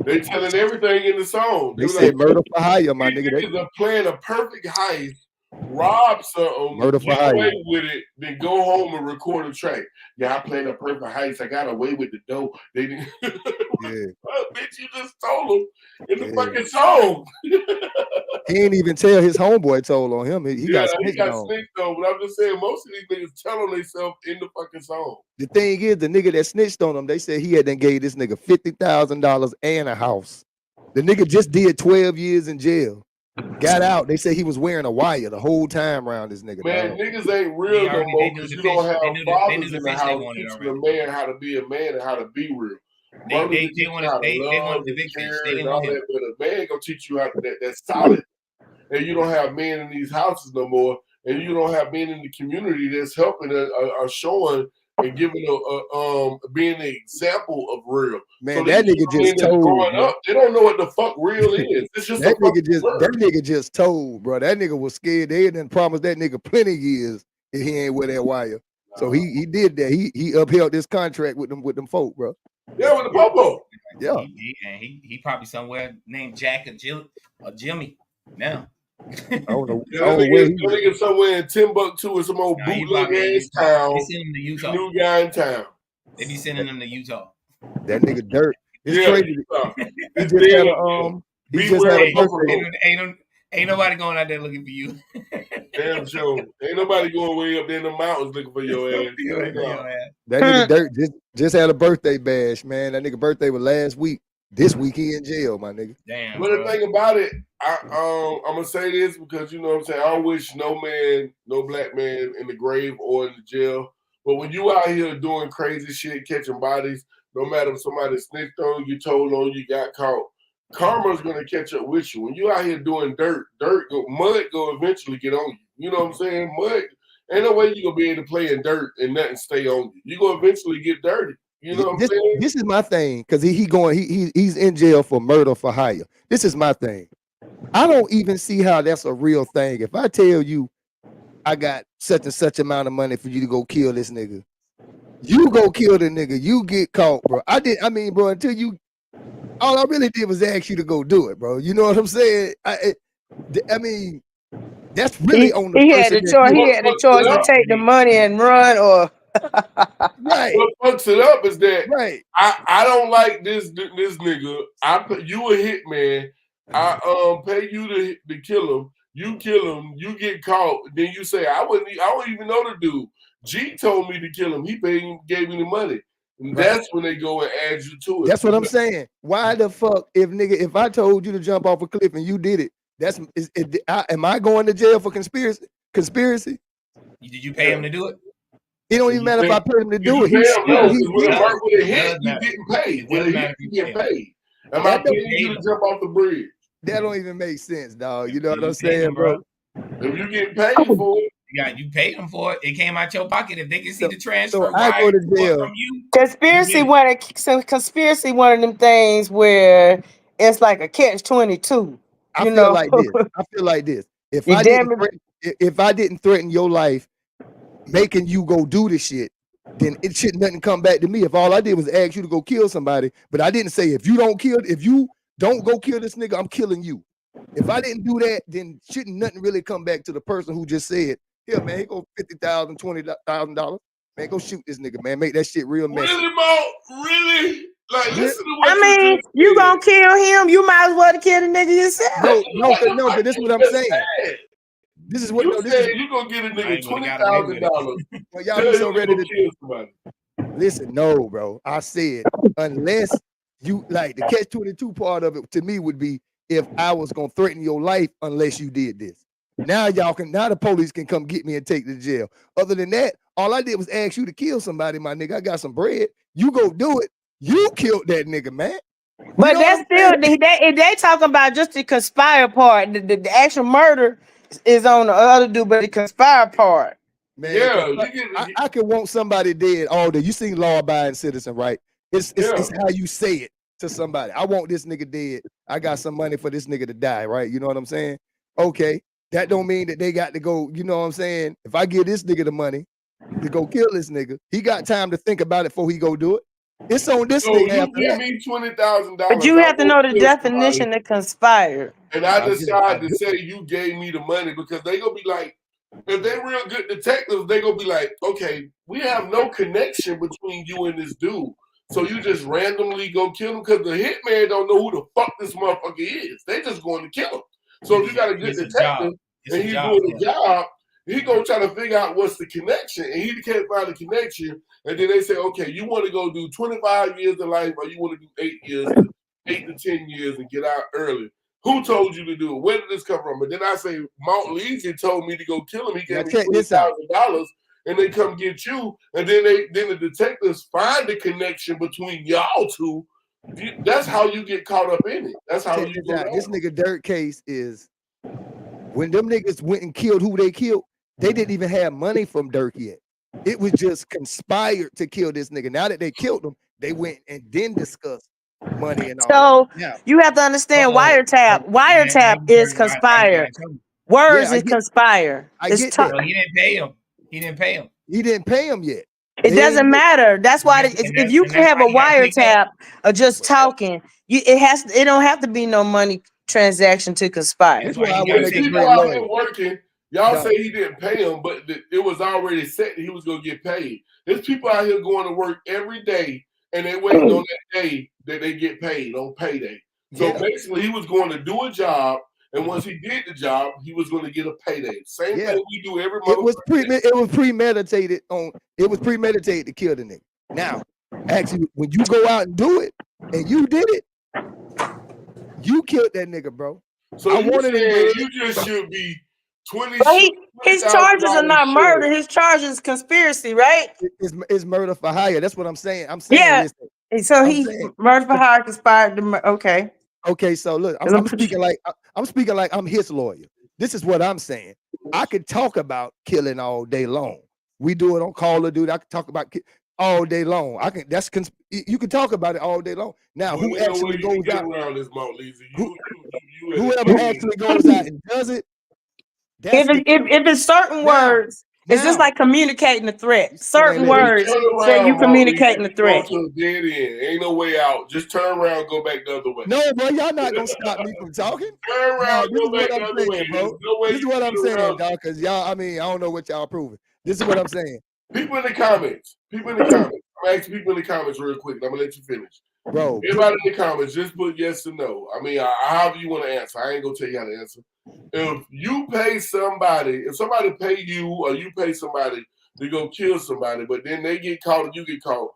They telling everything in the song. They said murder for hire, my nigga. Niggas are playing a perfect heist, rob something, murder for get hire. away with it, then go home and record a track. Yeah, I played a perfect heist. I got away with the dough. They didn't. Yeah. Well, bitch, you just told him in the fucking song. He ain't even tell his homeboy told on him. He got snitched on. But I'm just saying, most of these niggas tell on themselves in the fucking song. The thing is, the nigga that snitched on him, they said he had then gave this nigga $50,000 and a house. The nigga just did 12 years in jail. Got out. They say he was wearing a wire the whole time around this nigga. Man, niggas ain't real no more because you don't have fathers in the house teaching a man how to be a man and how to be real. They want the big fish. They didn't want him. But a man gonna teach you how to that's solid. And you don't have men in these houses no more, and you don't have men in the community that's helping showing and giving being an example of real. Man, so that nigga just told. Growing up, they don't know what the fuck real is. It's just that nigga just told, bro. That nigga was scared. They didn't promise that nigga plenty years if he ain't with that wire. So he did that. He upheld this contract with them folk, bro. Yeah, with the popo. Yeah. He probably somewhere named Jack or Jimmy now. I don't know. Nigga somewhere in Timbuktu or some old bootleg ass town. They send him to Utah. New guy in town. They be sending him to Utah. That nigga Dirt. It's crazy. He just had a birthday. Ain't nobody going out there looking for you. Damn sure. Ain't nobody going way up there in the mountains looking for your ass. That nigga Dirt just had a birthday bash, man. That nigga birthday was last week. This week he in jail, my nigga. Damn. But the thing about it, I'm gonna say this because you know what I'm saying. I don't wish no black man in the grave or in the jail. But when you out here doing crazy shit, catching bodies, no matter if somebody snitched on you, told on you, got caught, karma's gonna catch up with you. When you out here doing mud go eventually get on you. You know what I'm saying? Mud, ain't no way you gonna be able to play in dirt and nothing stay on you. You gonna eventually get dirty. You know what I'm saying? This is my thing, because he's in jail for murder for hire. This is my thing. I don't even see how that's a real thing. If I tell you I got such and such amount of money for you to go kill this nigga, you go kill the nigga, you get caught, bro. Bro, until you, all I really did was ask you to go do it, bro. You know what I'm saying? I mean, that's really on the He had the choice. He had the choice to take the money and run, or right. What fucks it up is that I don't like this nigga. You a hitman. I pay you to kill him. You kill him. You get caught. Then you say I don't even know the dude. G told me to kill him. He gave me the money. And that's when they go and add you to it. That's what I'm saying. Why the fuck if I told you to jump off a cliff and you did it? Am I going to jail for conspiracy? Did you pay him to do it? It don't even matter if I paid him to do it. When it hit, you getting paid. When it hit, you get paid. Am I paying you to jump off the bridge? That don't even make sense, dog. You know what I'm saying, bro? If you get paid for it, you paid them for it. It came out your pocket. If they can see the transfer, so I go to jail. From you. Conspiracy one of them things where it's like a catch-22. I feel like this. If I didn't threaten your life, making you go do the shit, then it should nothing come back to me. If all I did was ask you to go kill somebody, but I didn't say if you don't go kill this nigga, I'm killing you. If I didn't do that, then shouldn't nothing really come back to the person who just said, here, man, here go $50,000, $20,000. Man, go shoot this nigga, man. Make that shit real messy. Really, Mo? Really? Like, listen to what I mean, you gonna kill him? You might as well kill the nigga yourself. No, but this is what I'm saying. This is what you said you gonna get a nigga $20,000. Well, y'all be so ready to kill somebody. Listen, no, bro. I said unless you like the catch-22 part of it to me would be if I was gonna threaten your life unless you did this. Now the police can come get me and take to jail. Other than that, all I did was ask you to kill somebody, my nigga. I got some bread. You go do it. You killed that nigga, man. But that's still if they talking about just the conspire part, the actual murder is on the other dude, but the conspire part. Man, yeah, I could want somebody dead all day. You seen Law Abiding Citizen, right? It's how you say it to somebody. I want this nigga dead. I got some money for this nigga to die, right? You know what I'm saying? Okay, that don't mean that they got to go. You know what I'm saying? If I give this nigga the money to go kill this nigga, he got time to think about it before he go do it. It's on this nigga. You give me $20,000. But you have to know the definition of conspire. And I decide to say you gave me the money because they gonna be like, if they real good detectives, they gonna be like, okay, we have no connection between you and this dude. So you just randomly go kill him because the hitman don't know who the fuck this motherfucker is. They just going to kill him. So if you got a good detective and he's doing the job, he gonna try to figure out what's the connection, and he can't find the connection. And then they say, okay, you want to go do 25 years of life, or you want to do 8 to 10 years and get out early. Who told you to do it? Where did this come from? But then I say, Mount Legion told me to go kill him. He gave me $20,000, and they come get you. And then the detectives find the connection between y'all two. That's how you get caught up in it. That's how you go. This nigga Dirt case is when them niggas went and killed who they killed. They didn't even have money from Dirk yet. It was just conspired to kill this nigga. Now that they killed him, they went and then discussed money and all. So you have to understand wiretap. Wiretap is conspire. Words is conspire. He didn't pay him. He didn't pay him yet. It doesn't matter. That's why if you can have a wiretap or just talking, it don't have to be no money transaction to conspire. That's why I want to people out here working. Y'all say he didn't pay him, but it was already set that he was gonna get paid. There's people out here going to work every day, and they waiting on that day that they get paid on payday. So basically, he was going to do a job, and once he did the job, he was going to get a payday. Same thing we do every month. It was premeditated to kill the nigga. Now, actually, when you go out and do it, and you did it, you killed that nigga, bro. So you just should be 20. His charges are not murder. His charges is conspiracy, right? It's murder for hire. That's what I'm saying. I'm saying this. So he murder for hire conspired to okay. Okay, so look, I'm speaking like I'm his lawyer. This is what I'm saying. I could talk about killing all day long. We do it on Call of Duty. I can talk about all day long. You can talk about it all day long. Now, who actually goes out? Whoever actually goes out and does it. If it's certain words, it's just like communicating the threat. Certain words say you communicating the threat. Dead end. Ain't no way out. Just turn around, go back the other way. No, bro, y'all not gonna stop me from talking. Turn around, go back the other way, bro. This is what I'm saying, dog. Because y'all, I don't know what y'all proving. This is what I'm saying. People in the comments. I'm gonna ask people in the comments real quick. I'm gonna let you finish. Bro, everybody in the comments, just put yes or no. However you want to answer. I ain't gonna tell you how to answer. If you pay somebody, if somebody pay you or you pay somebody to go kill somebody, but then they get caught and you get caught,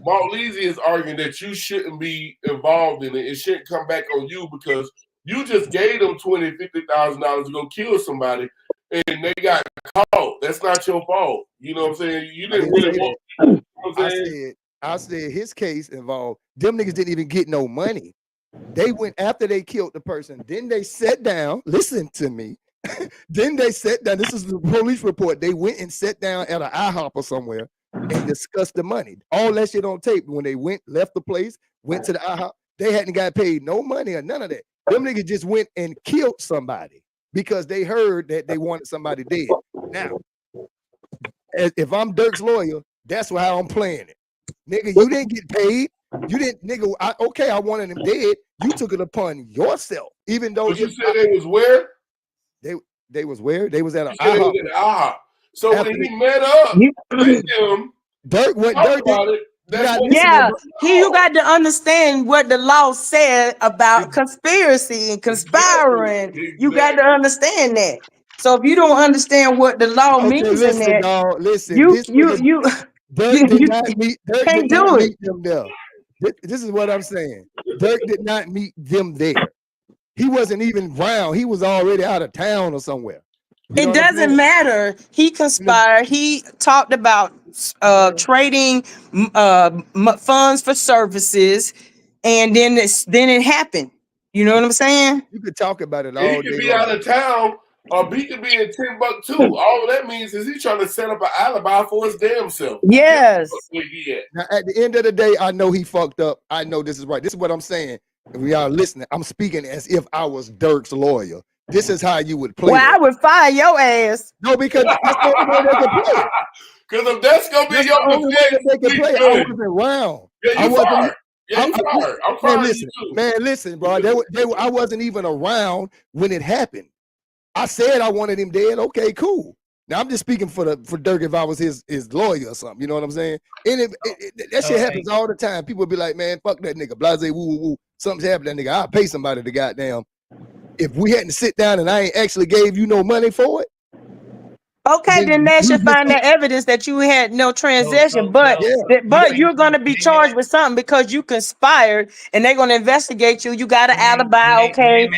Mark Leasy is arguing that you shouldn't be involved in it. It shouldn't come back on you because you just gave them $20,000, $50,000 to go kill somebody, and they got caught. That's not your fault. You know what I'm saying? You didn't really want. You know what I'm saying? I said his case involved them niggas didn't even get no money. They went after they killed the person. Then they sat down. Listen to me. Then they sat down. This is the police report. They went and sat down at an IHOP or somewhere and discussed the money. All that shit on tape. When they left the place, went to the IHOP, they hadn't got paid no money or none of that. Them niggas just went and killed somebody because they heard that they wanted somebody dead. Now, if I'm Dirk's lawyer, That's how I'm playing it. Nigga, you didn't get paid. You didn't, nigga. I wanted him dead. You took it upon yourself, even though But you said they was where? They was where? They was at You an said they IHOP. was at IHOP. So After when he met up with them, Dirk talk about it. You're That's not what listening, Yeah, bro. you got to understand what the law said about conspiracy and conspiring. You got to Exactly. understand that. So if you don't understand what the law Okay, means in listen, that, dog. Listen, you this you nigga you Dirk you, did you not meet. Dirk did can't not do it. meet them there. This is what I'm saying. Dirk did not meet them there. He wasn't even round. He was already out of town or somewhere. You know It what I'm doesn't saying? matter. He conspired. He talked about trading funds for services, and then it happened. You know what I'm saying? You could talk about it And he all could day be out long. of town, or he could be in Timbuktu. All that means is he's trying to set up an alibi for his damn self. Yes. Where he at. Now, at the end of the day, I know he fucked up. I know this is right. This is what I'm saying. If we are listening, I'm speaking as if I was Dirk's lawyer. This is how you would play Well, I that. would fire your ass. No, because that's the only way they can play it. Because if that's gonna be That's your the only way that defense, they can we play it. I good. wasn't around. Yeah, I you wasn't. fired. Yeah, you fired. I'm firing you too. Man, listen, bro. I wasn't even around when it happened. I said I wanted him dead. Okay, cool. Now I'm just speaking for Dirk if I was his lawyer or something. You know what I'm saying? And that shit happens all the time. People be like, man, fuck that nigga. Blase, woo, woo, woo. Something's happened to that nigga. I'll pay somebody to goddamn. If we hadn't sit down and I ain't actually gave you no money for it. Okay, then they should find the evidence that you had no transaction, but you're gonna be charged with something because you conspired, and they're gonna investigate you. You got an alibi, okay?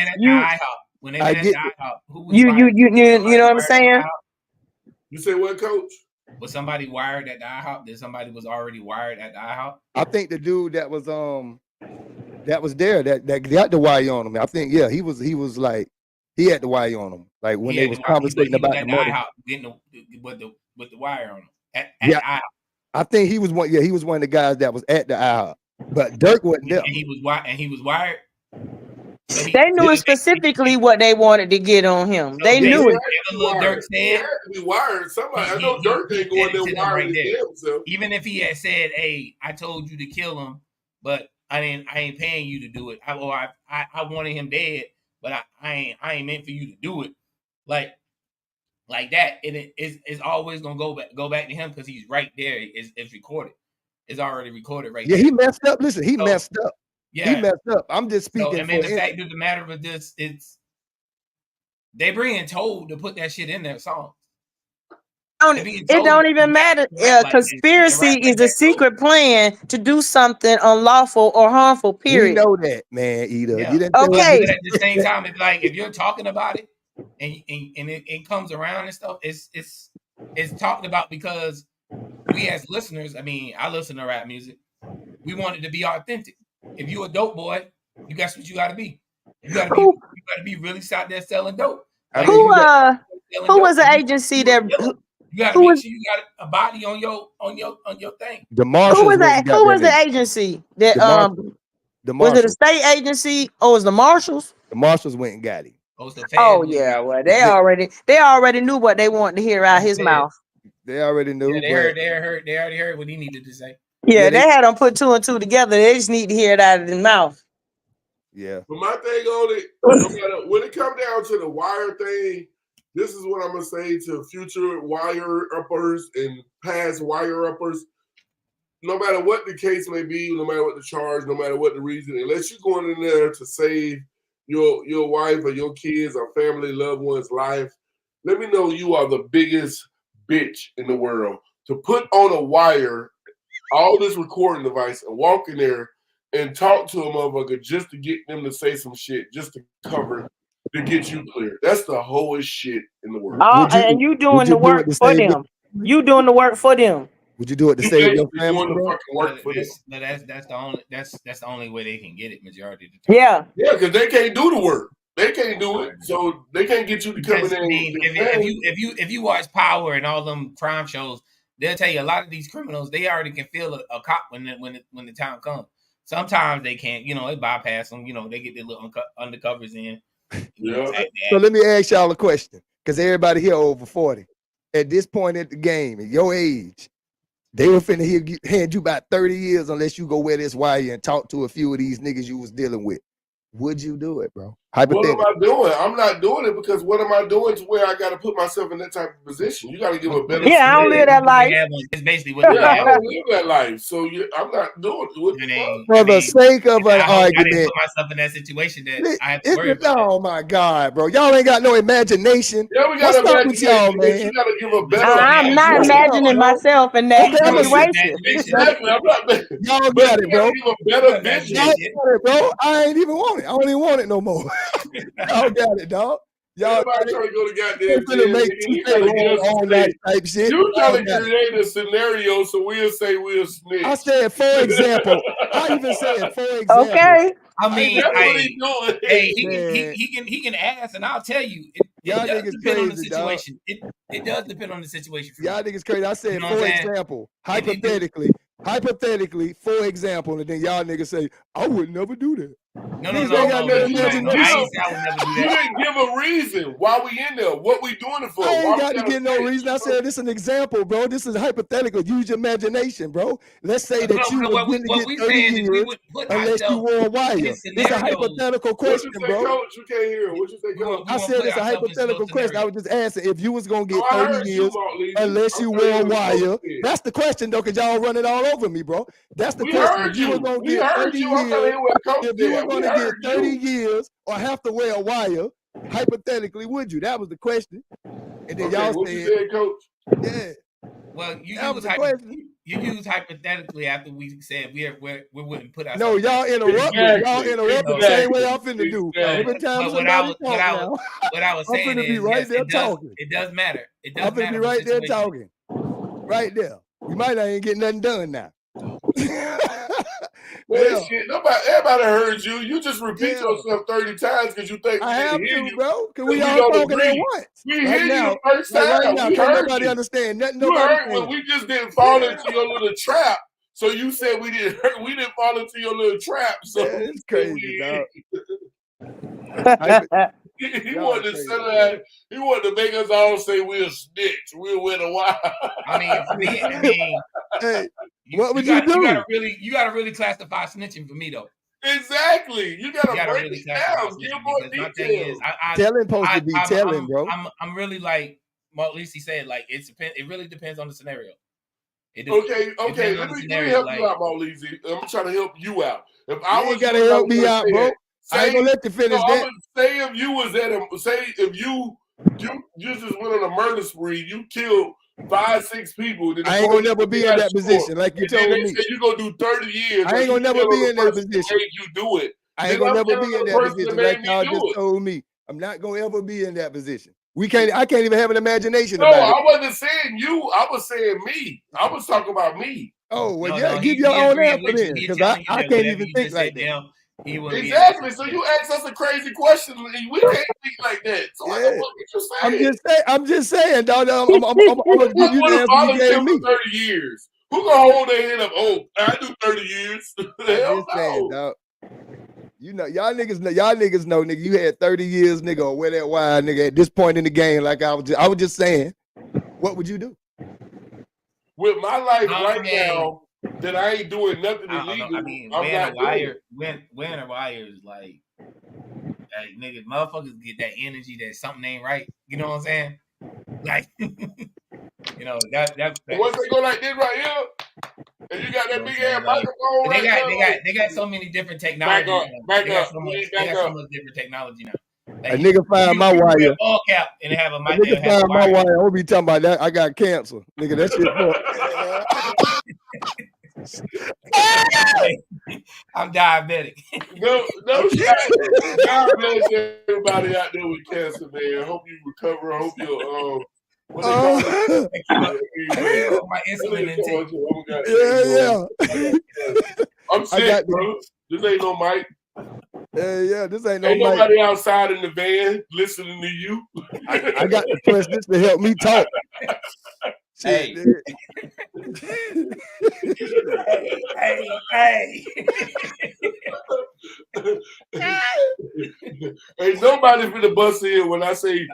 When they met at the IHOP, who was You wired? know what I'm saying? You say what, coach? Was somebody wired at the IHOP? Did somebody was already wired at the IHOP? I think the dude that was there that got the WaY on him. I think he was like he had the WaY on him. Like when they was conversating about the money. IHOP getting with the wire on him at IHOP. I think he was one. Yeah, he was one of the guys that was at the IHOP. But Dirk wasn't there. And he was wired. So they knew specifically what they wanted to get on him. They knew it. Dirk said he wired somebody. I know Dirk ain't going there wiring his damn self. Even if he had said, "Hey, I told you to kill him, but I ain't paying you to do it. I wanted him dead, but I ain't meant for you to do it." Like that, and it's always gonna go back to him because he's right there. It's recorded. It's already recorded right there. Yeah, he messed up. Listen, he messed up. Yeah, he messed up. I'm just speaking. So, I mean, the fact of the matter of this, it's they bringing Told to put that shit in their song. It don't even matter. Conspiracy is a secret plan to do something unlawful or harmful. Period. We know that, man. Either yeah. You didn't okay. But at the same time, it's like if you're talking about it and it comes around and stuff, it's talked about because we as listeners, I mean, I listen to rap music. We want it to be authentic. If you a dope boy, you got what you got to be. You got to be really out there selling dope. Like, who was the agency that? You got to make sure you got a body on your thing. The Marshals. Who was the agency that the was it a state agency or was the Marshals? The Marshals went and got him. Oh yeah, well they already knew what they wanted to hear out his mouth. They already knew. Yeah, they already heard what he needed to say. Yeah, they had them put 2 and 2 together. They just need to hear it out of his mouth. Yeah. But my thing on it, no matter, when it comes down to the wire thing, this is what I'm gonna say to future wire uppers and past wire uppers. No matter what the case may be, no matter what the charge, no matter what the reason, unless you're going in there to save your wife or your kids or family, loved one's life, let me know you are the biggest bitch in the world to put on a wire all this recording device and walk in there and talk to a motherfucker just to get them to say some shit, just to cover, to get you clear. That's the wholest shit in the world. And you doing the work for them. You doing the work for them. Would you do it to save your family? That's the only way they can get it. Majority of the time. Yeah, because they can't do the work. They can't do it, so they can't get you to come in. I mean, if you watch Power and all them crime shows, they'll tell you a lot of these criminals they already can feel a cop when the time comes. Sometimes they can't, they bypass them. They get their little undercovers in. So let me ask y'all a question, because everybody here over 40. At this point at the game, at your age, They were finna hand you about 30 years unless you go wear this wire and talk to a few of these niggas you was dealing with. Would you do it, bro? What am I doing? I'm not doing it because what am I doing to where I got to put myself in that type of position? You got to give a better. Yeah, I don't live that life. It's basically what I don't live that life, so I'm not doing it. For the sake of an I didn't argument. put myself in that situation that I have to worry It's, about. oh my God, bro. Y'all ain't got no imagination. Yeah, we got What's up with y'all, imagination, but man? you got to give a better. I'm not imagining myself in that situation. Exactly. I'm not. Y'all But got you it, bro. gotta give a better vision. Y'all got it, bro. I ain't even want it. I don't even want it no more. Y'all got it, dog. Y'all Everybody trying to go to goddamn gonna jail. make You trying to get us all to that say, type shit. you trying to Y'all got it. create a scenario so we'll say we'll snitch. I said, for example. I even said, for example. Okay. I mean, that's what he doing. Hey, Man. he can ask, and I'll tell you, it Y'all does niggas depend on the crazy, dog. situation. It does depend on the situation. For Y'all me. niggas crazy. I said, You know for what I'm saying? example, hypothetically, for example, and then y'all niggas say, I would never do that. No, Niggas no, ain't got no imagination. I ain't say I would never do You that. didn't give a reason why we in there. What we doing it for? I Why ain't we got to gotta get no snitch? reason. I said this is an example, bro. This is hypothetical. Use your imagination, bro. Let's say that you What would we get 30 saying is we years would put unless you ourselves wore a wire. in It's a scenarios. hypothetical What question, you say, bro. coach? You can't hear. What you say, coach? I said it's a hypothetical question. I was just asking if you was gonna get I 30 heard you, years Mark Levy. unless I'm you telling wore a you what the wire. coach said. That's the question, though, because y'all running all over me, bro. That's the We question. heard If you were you. gonna We get heard 30 you. I'm trying to years, hear what coach if you were said. We gonna get heard 30 you. years or have to wear a wire, hypothetically, would you? That was the question. And then Okay, y'all what said, you said, coach? yeah. Well, you use hypothetically after we said we wouldn't put ourselves. No, y'all interrupt me. Y'all interrupt the same way I'm finna do. Every time somebody talk now, what I was I'm saying finna be is, right yes, there talking. it does matter. It does I'm finna matter. be right there talking. Right there. You might not even get nothing done now. Man, shit, everybody heard you. You just repeat Yeah. yourself 30 times because you think I have hear to, you. bro. Because We we all don't talking at agree. once. We Right hear now, you the first time. right now, We can't heard nobody you. understand nothing. You Nobody heard when saying. we just didn't fall into your little trap. So you said we didn't fall into your little trap. So Man, it's crazy, dog. He wanted to settle that. He wanted to make us all say we'll snitch. We'll win a while. I mean, for me, hey, what would you do? You gotta really classify snitching for me though. Exactly. You gotta break really it down. Give more details. My thing is, telling supposed to be telling, bro. I'm really like Mark Lisi said, like it really depends on the scenario. Okay. Let me help you out, Mark Lisi. I'm trying to help you out. If I was gotta help me out, bro. I ain't gonna let you finish that. Say if you was if you just went on a murder spree, you killed 5-6 people. Then I ain't gonna never be in that position, like you told me. Say you gonna do 30 years. I ain't gonna never be in that position. Made you do it. I ain't gonna never be in that position, like y'all just told me. I'm not gonna ever be in that position. I can't even have an imagination about it. No, I wasn't saying you. I was saying me. I was talking about me. Oh, well, give your own answer then, because I can't even think like that. Exactly. So you ask us a crazy question, and we can't think like that. So what the fuck you saying? I'm just saying, dog. I'm gonna give you the answer you gave me. 30 years. Who gonna hold their head up? Oh, I do 30 years. Hell no. Dog. You know, y'all niggas know, nigga. You had 30 years, nigga, or wear that wire, nigga. At this point in the game, like I was just saying, what would you do with my life now? That I ain't doing nothing illegal. I mean, wearing a wire is like nigga, motherfuckers get that energy that something ain't right. You know what I'm saying? Like, you know that. Once they go like this right here, and you got that big ass microphone right there. They got so many different technologies. Back up. So much different technology now. Like, a nigga find my wire. All cap and have a mic. A nigga find my wire. I will be talking about that. I got cancer, nigga. That shit. I'm diabetic. No shot. God bless everybody out there with cancer, man. Hope you recover. Hope you what they call it? My insulin intake. Yeah. I'm sick, bro. This ain't no mic. Yeah, this ain't no mic. Ain't mic. Nobody outside in the van listening to you. I got to press this to help me talk. Hey. Ain't nobody finna bust in when I say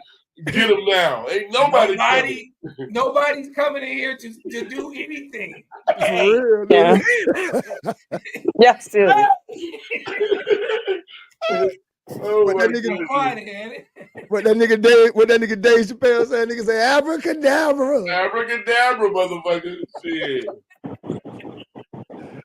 Get him now. Ain't nobody coming. Nobody's coming in here to do anything. For Hey, real, Yeah. nigga. Yeah, still. Oh What my that nigga, goodness. quiet, Annie. what that nigga Dave Chappelle said, nigga say abracadabra. Abracadabra, motherfucker. Shit.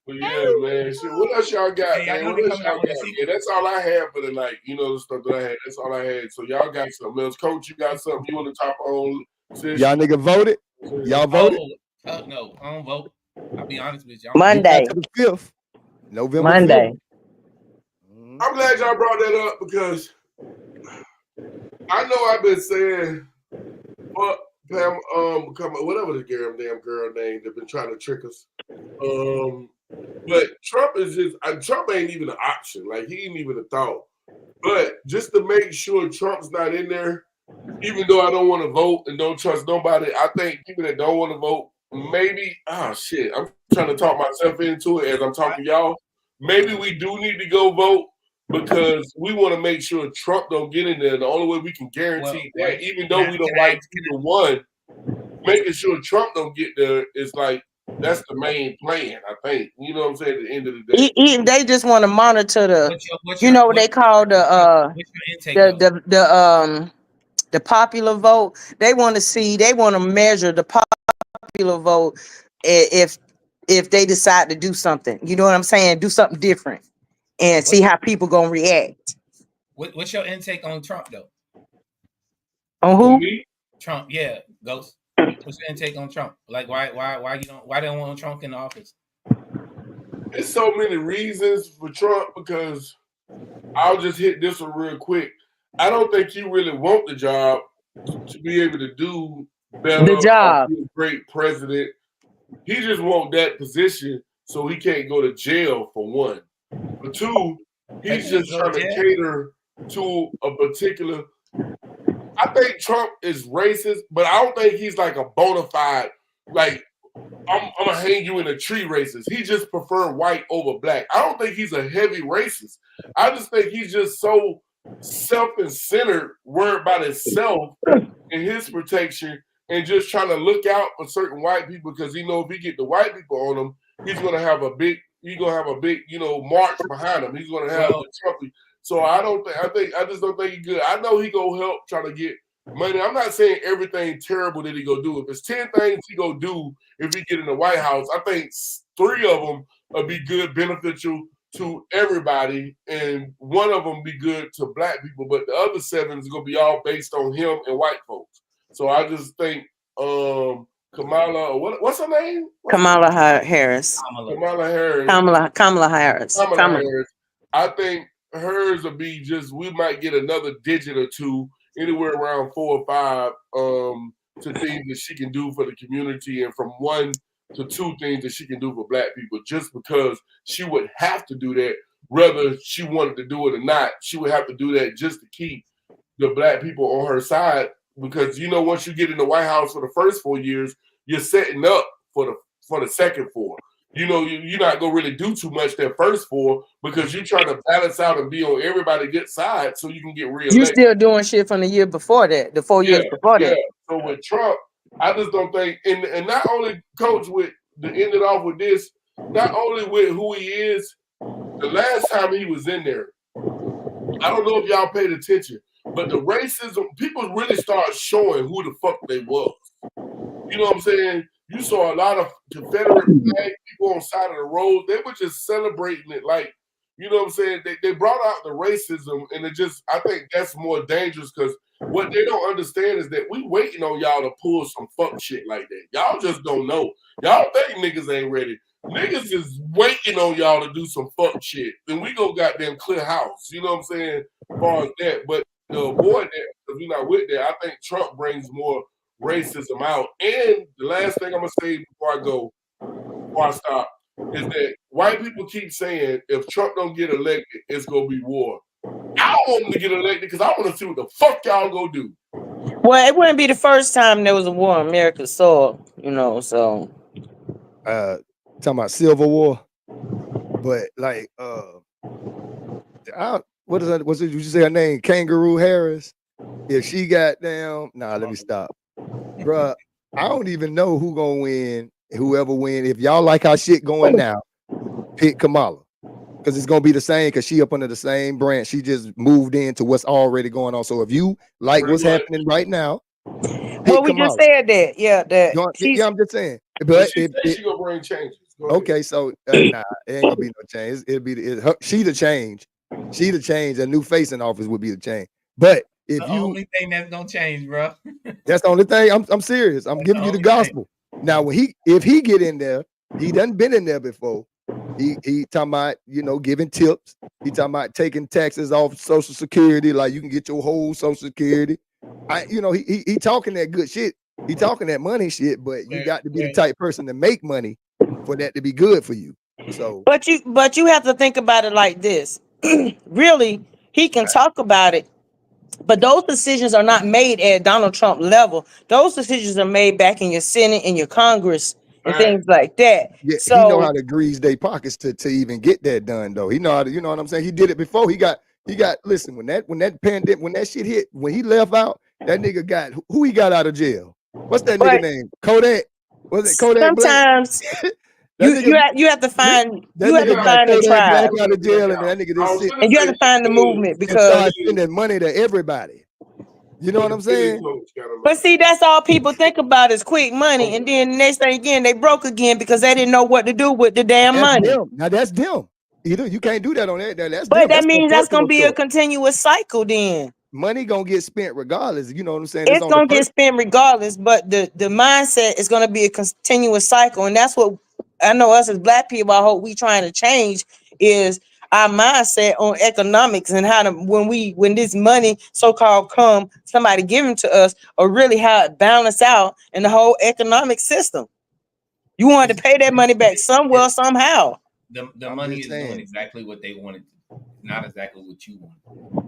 But yeah, man. Shit. What else y'all got, Hey, I man? know What they else coming y'all out with got? a Yeah, sequel. that's all I had for the night. You know the stuff that I had. That's all I had. So y'all got something else. Coach, you got something you want to top on? Sis? Y'all nigga voted. Y'all voted. Oh, no, I don't vote. I'll be honest with y'all. Monday. To the 5th, November Monday. 5th. Mhm. I'm glad y'all brought that up because I know I've been saying, fuck Pam, whatever the damn girl name that been trying to trick us. But Trump is just Trump ain't even an option. Like he ain't even a thought. But just to make sure Trump's not in there, even though I don't want to vote and don't trust nobody, I think people that don't want to vote, maybe I'm trying to talk myself into it as I'm talking to y'all. Maybe we do need to go vote because we want to make sure Trump don't get in there. The only way we can guarantee that, even though we don't like either one, making sure Trump don't get there is like that's the main plan, I think. You know what I'm saying? At the end of the day. They just want to monitor the, What's you know what they call what's your intake of? the popular vote. They want to measure the popular vote if they decide to do something. You know what I'm saying? Do something different and see how people gonna react. What's your intake on Trump though? On For who? me, Trump, yeah, Ghost. What's your intake on Trump? Like why they don't want Trump in the office? there's so many reasons for Trump because I'll just hit this one real quick. I don't think he really want the job to be able to do better The or job. be a great president. He just want that position so he can't go to jail for one. For two, he's just trying to cater to a particular. I think Trump is racist, but I don't think he's like a bona fide, like, I'm gonna hang you in a tree racist. He just prefer white over black. I don't think he's a heavy racist. I just think he's just so self-centered, worried about himself and his protection, and just trying to look out for certain white people because he know if he get the white people on him, he's gonna have a big, march behind him. He's gonna have the Trump. So I just don't think he's good. I know he gonna help try to get money. I'm not saying everything terrible that he go do. If it's 10 things he go do if he get in the White House, I think 3 of them will be good, beneficial to everybody, and 1 of them be good to black people. But the other 7 is gonna be all based on him and white folks. So I just think Kamala, what's her name? Kamala Harris. Kamala Harris. Kamala Harris. Kamala Harris. I think hers will be just, we might get another digit or 2, anywhere around 4 or 5 to things that she can do for the community, and from 1 to 2 things that she can do for black people, just because she would have to do that whether she wanted to do it or not. She would have to do that just to keep the black people on her side, because once you get in the White House for the first 4 years, you're setting up for the second 4. You're not gonna really do too much that first 4 because you're trying to balance out and be on everybody's good side so you can get reelected. You still doing shit from the year before that, the 4 years before that. So with Trump, I just don't think, and not only Coach, with to end it off with this, not only with who he is, the last time he was in there, I don't know if y'all paid attention, but the racism, people really started showing who the fuck they was. You know what I'm saying? You saw a lot of Confederate flag people on the side of the road. They were just celebrating it like, you know what I'm saying? They brought out the racism, and I think that's more dangerous because what they don't understand is that we waiting on y'all to pull some fuck shit like that. Y'all just don't know. Y'all think niggas ain't ready. Niggas is waiting on y'all to do some fuck shit. Then we go goddamn clear house. You know what I'm saying? As far as that. But to avoid that, because we're not with that, I think Trump brings more racism out. And the last thing I'm gonna say before I stop, is that white people keep saying if Trump don't get elected, it's gonna be war. I don't want him to get elected because I want to see what the fuck y'all gonna do. Well, it wouldn't be the first time there was a war on America's soil, so talking about Civil War, but like what is that? Did you say her name? Kangaroo Harris? if she got down, nah, let me stop. Bruh, I don't even know who gonna win, whoever win. If y'all like how shit going now, pick Kamala. Because it's gonna be the same, because she up under the same branch. She just moved into what's already going on. So if you like what's happening right now, well, we just said that. Yeah, that yeah, I'm just saying. But But she said she gonna bring changes. okay, so nah, it ain't gonna be no change. It'll be she the change. She the change. A new face in office would be the change. But if the only thing that's gonna change, bro. That's the only thing. I'm serious. I'm giving you the gospel. Now, if he get in there, he done been in there before. He talking about, giving tips. He talking about taking taxes off Social Security, like you can get your whole Social Security. He talking that good shit. He talking that money shit, but you got to be the type person to make money for that to be good for you. So, but you have to think about it like this. Really, he can talk about it, but those decisions are not made at Donald Trump level. Those decisions are made back in your Senate and your Congress and things like that. Yeah, so he know how to grease their pockets to even get that done, though. He know how to, you know what I'm saying? He did it before. He got listen, when that pandemic, when that shit hit, when he left out, that nigga got who he got out of jail. What's that nigga name? Kodak. Was it Kodak Black? Sometimes you have to find and try. Out of jail, and that nigga just sit. And you have to find the movement because start sending money to everybody. You know what I'm saying? But see, that's all people think about is quick money, and then the next thing again, they broke again because they didn't know what to do with the damn money. Them. Now that's them. You can't do that on that. That's but them. that means that's gonna be a continuous cycle then. Money gonna get spent regardless. You know what I'm saying? It's gonna get spent regardless, but the mindset is gonna be a continuous cycle, and that's what I know us as Black people. I hope we trying to change is our mindset on economics and how to when this money so-called come somebody giving to us, or really how it balance out in the whole economic system. You want to pay that money back somewhere, somehow. The money is doing exactly what they wanted to, not exactly what you want.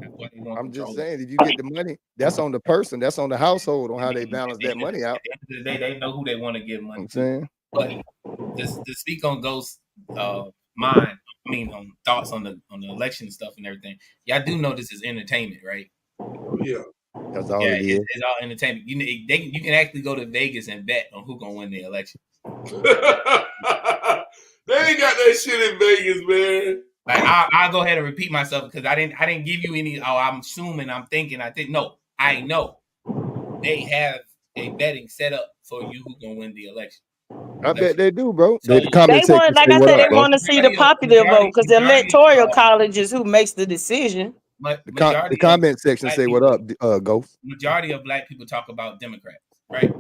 That's what they want. I'm just saying, if you get the money, that's on the person, that's on the household, on how they balance that money out. At the end of the day, they know who they want to give money to. Saying. But to speak on Ghost thoughts on the election stuff and everything. Y'all do know this is entertainment, right? Yeah. That's all it is. It's all entertainment. You can actually go to Vegas and bet on who's gonna win the election. They ain't got that shit in Vegas, man. Like I'll go ahead and repeat myself because I didn't give you any. Oh, I'm assuming, I'm thinking, I think. No, I know they have a betting set up for you who's gonna win the election. I bet they do, bro. So they want, like I said, they want to see the popular vote because the electoral college is who makes the decision. The comment section say what up, Ghost. Majority of Black people talk about Democrats, right?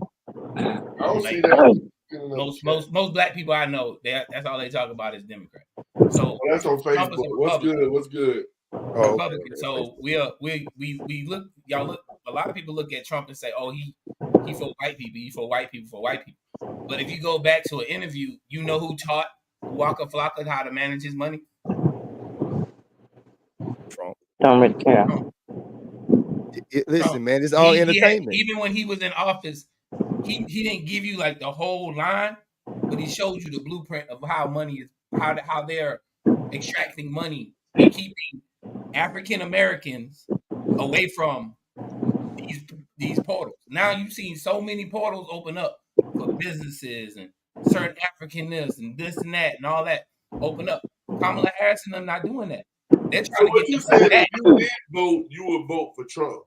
I don't see that. Most Black people I know, that's all they talk about is Democrats. So that's on Facebook. What's good? Oh, okay. So we look, y'all look. A lot of people look at Trump and say, "Oh, he for white people. He for white people. For white people." But if you go back to an interview, you know who taught Waka Flocka how to manage his money? Trump. Don't really care. Listen, Trump. Man, it's all entertainment. Even when he was in office, he didn't give you like the whole line, but he showed you the blueprint of how money is, how they're extracting money and keeping African Americans away from these portals. Now you've seen so many portals open up for businesses and certain Africanness and this and that and all that open up. Kamala Harris and them not doing that. They're trying to get you said if you did vote, you would vote for Trump.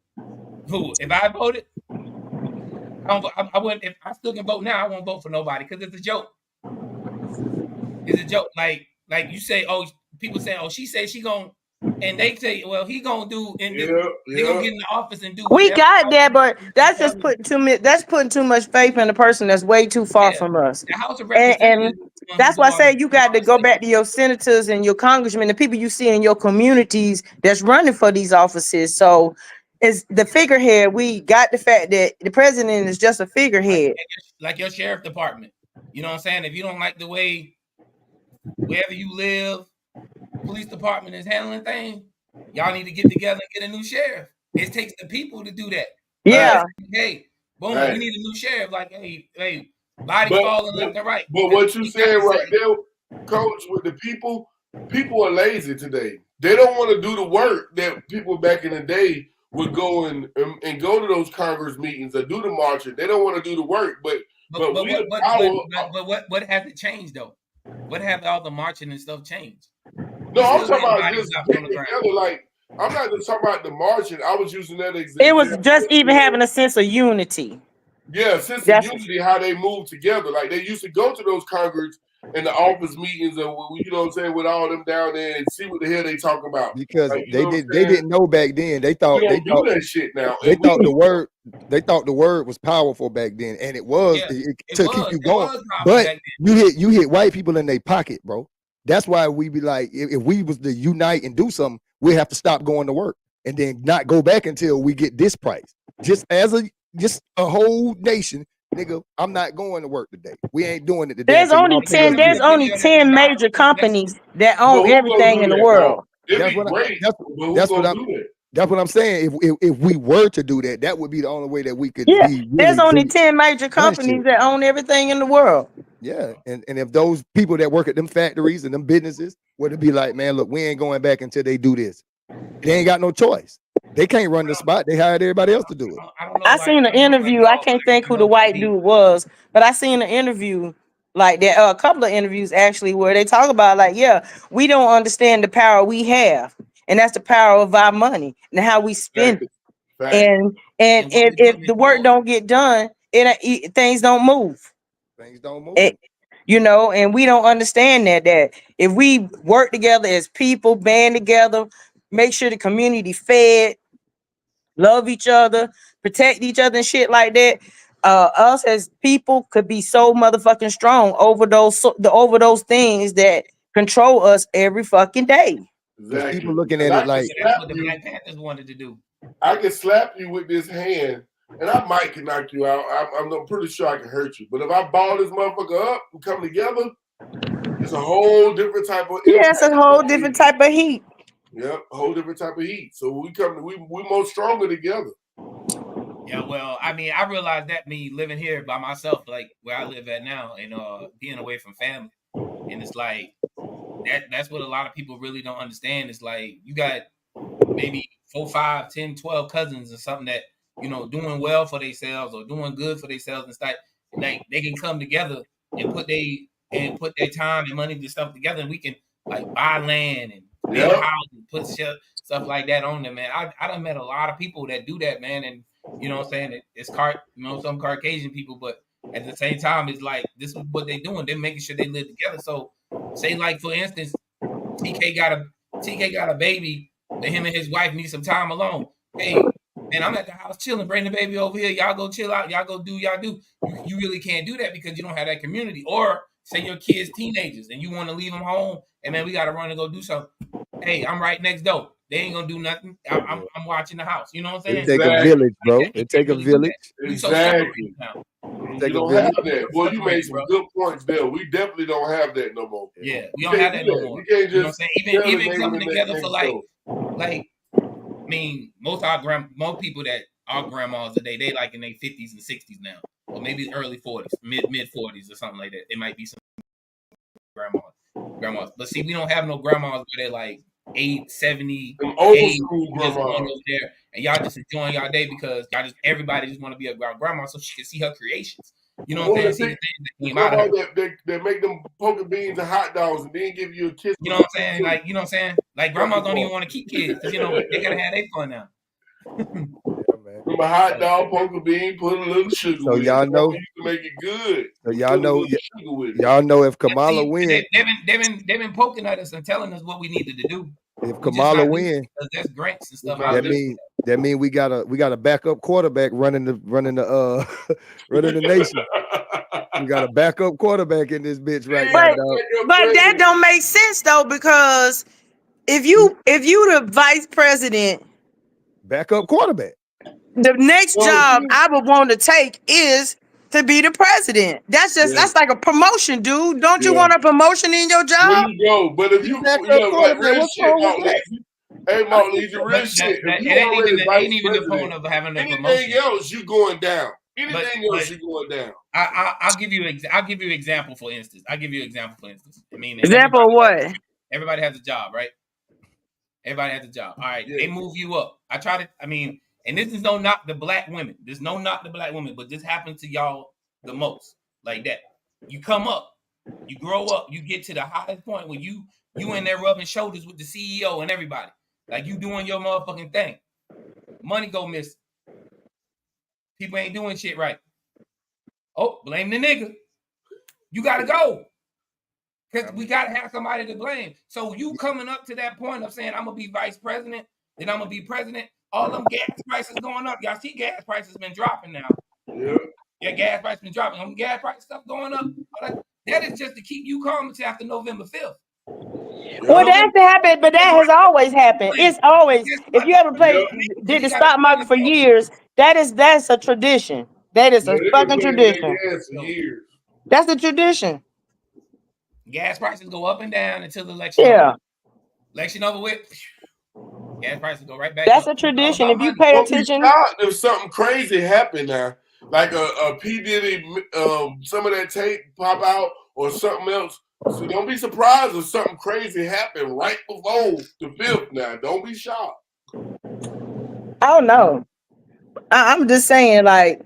Who? If I voted, I wouldn't. If I still can vote now, I won't vote for nobody because it's a joke. It's a joke. Like you say, oh, people say, oh, she said she gonna. And they say, well, he gonna do, and they gonna get in the office and do. We got that, but that's just putting too much faith in a person that's way too far from us. The House of Representatives, and that's why I say you got to go back to your senators and your congressmen, the people you see in your communities that's running for these offices. So, it's the figurehead. We got the fact that the president is just a figurehead, like your sheriff department. You know what I'm saying? If you don't like the way wherever you live, police department is handling things, y'all need to get together and get a new sheriff. It takes the people to do that. Yeah. Hey, boom, we need a new sheriff. Like, hey, body falling left and right. But what you saying right there, Coach, with the people are lazy today. They don't want to do the work that people back in the day would go and go to those Congress meetings and do the marching. They don't want to do the work, but what has it changed though? What have all the marching and stuff changed? No, I'm talking about just getting together. Like, I'm not just talking about the marching. I was using that example. It was just even having a sense of unity. Yeah, sense of unity, how they move together. Like, they used to go to those Congress and the office meetings, and you know what I'm saying, with all them down there and see what the hell they talk about. Because like, they didn't know back then. They thought we don't do that shit now. They thought the word was powerful back then, and it was to keep you going. But you hit white people in their pocket, bro. That's why we be like, if we was to unite and do something, we have to stop going to work and then not go back until we get this price. Just a whole nation, nigga. I'm not going to work today. We ain't doing it today. There's only 10. There's only 10 major companies that own everything in the world. That's what I'm saying. If we were to do that, that would be the only way that we could. Yeah, be really there's only 10 major companies that own everything in the world. Yeah, and if those people that work at them factories and them businesses were to be like, man, look, we ain't going back until they do this. They ain't got no choice. They can't run the spot. They hired everybody else to do it. I seen an interview. I can't think who the white dude was, but I seen an interview like that, a couple of interviews actually, where they talk about like, yeah, we don't understand the power we have, and that's the power of our money and how we spend it. And if the work don't get done, things don't move. Things don't move. You know, and we don't understand that if we work together as people, band together, make sure the community fed, love each other, protect each other and shit like that, us as people could be so motherfucking strong over those things that control us every fucking day. Exactly. People looking at it like that's what the Black Panthers wanted to do. I can slap you with this hand, and I might can knock you out. I'm pretty sure I can hurt you. But if I ball this motherfucker up and come together, it's a whole different type of impact. It's a whole different type of heat. Yep, a whole different type of heat. So we more stronger together. Yeah, well, I mean, I realized that me living here by myself, like where I live at now, and being away from family, and it's like that's what a lot of people really don't understand. It's like you got maybe 4, 5, 10, 12 cousins or something that, you know, doing well for themselves or doing good for themselves, and stuff. Like they can come together and put their time and money to stuff together, and we can like buy land and build a house and put stuff like that on them, man. I done met a lot of people that do that, man, and you know what I'm saying? It's some Caucasian people, but at the same time, it's like this is what they're doing. They're making sure they live together. So, say like for instance, TK got a baby, but him and his wife need some time alone. Hey, man, I'm at the house chilling. Bring the baby over here. Y'all go chill out. Y'all go do y'all do. You really can't do that because you don't have that community. Or say your kids teenagers and you want to leave them home, and man, we got to run and go do something. Hey, I'm right next door. They ain't gonna do nothing. I'm watching the house. You know what I'm saying? It take a village, bro. It take a village. Exactly. You don't have that. Well, you made some good points there. We definitely don't have that no more. Yeah, we don't have that no more. You can't just, you know what I'm saying? Even coming together for like, I mean, most people that are grandmas today, they like in their 50s and 60s now, or maybe early 40s, mid 40s or something like that. It might be some grandmas. But see, we don't have no grandmas where they're like 8, 70, just going over there, and y'all just enjoying y'all day because everybody just want to be around grandma so she can see her creations. You know what I'm saying? See the things that came out of her. They make them poker beans and hot dogs and then give you a kiss. You know what I'm saying? Like, you know what I'm saying? Like grandmas don't even want to keep kids because, you know, they gotta have their fun now. From a hot dog, poker bean, put a little sugar. So y'all know, you can make it good. So y'all know if Kamala win, they've been poking at us and telling us what we needed to do. If Kamala win, because there's grants and stuff. That mean we got a backup quarterback running the nation. We got a backup quarterback in this bitch right now. But that don't make sense though, because if you the vice president, backup quarterback, the next job I would want to take is to be the president. That's like a promotion, dude. Don't you want a promotion in your job? There you go. But if you like real shit, hey, Mark, real shit. It ain't even the point of having a promotion. Anything else, you going down. You going down. I'll give you example for instance. I mean, example of what? Everybody has a job, right? Everybody has a job. All right, they move you up. and this is no knock the black women. There's no knock the black women, but this happens to y'all the most. Like that. You come up, you grow up, you get to the highest point where you in there rubbing shoulders with the CEO and everybody. Like you doing your motherfucking thing. Money go missing. People ain't doing shit right. Oh, blame the nigga. You gotta go. Because we gotta have somebody to blame. So you coming up to that point of saying I'm gonna be vice president, then I'm gonna be president. All them gas prices going up. Y'all see gas prices been dropping now. Yeah, gas prices been dropping. Them gas price stuff going up. That is just to keep you calm until after November 5th. Well, that's happened, but that has always happened. It's always, if you ever did the stock market for years, that's a tradition. That is a fucking tradition. That's a tradition. Gas prices go up and down until the election. Yeah. Election over with. Gas prices go right back. That's up. a tradition. If you pay attention, if something crazy happened now, like a P Diddy, some of that tape pop out or something else. So don't be surprised if something crazy happened right before the 5th. Now, don't be shocked. I don't know. I'm just saying, like,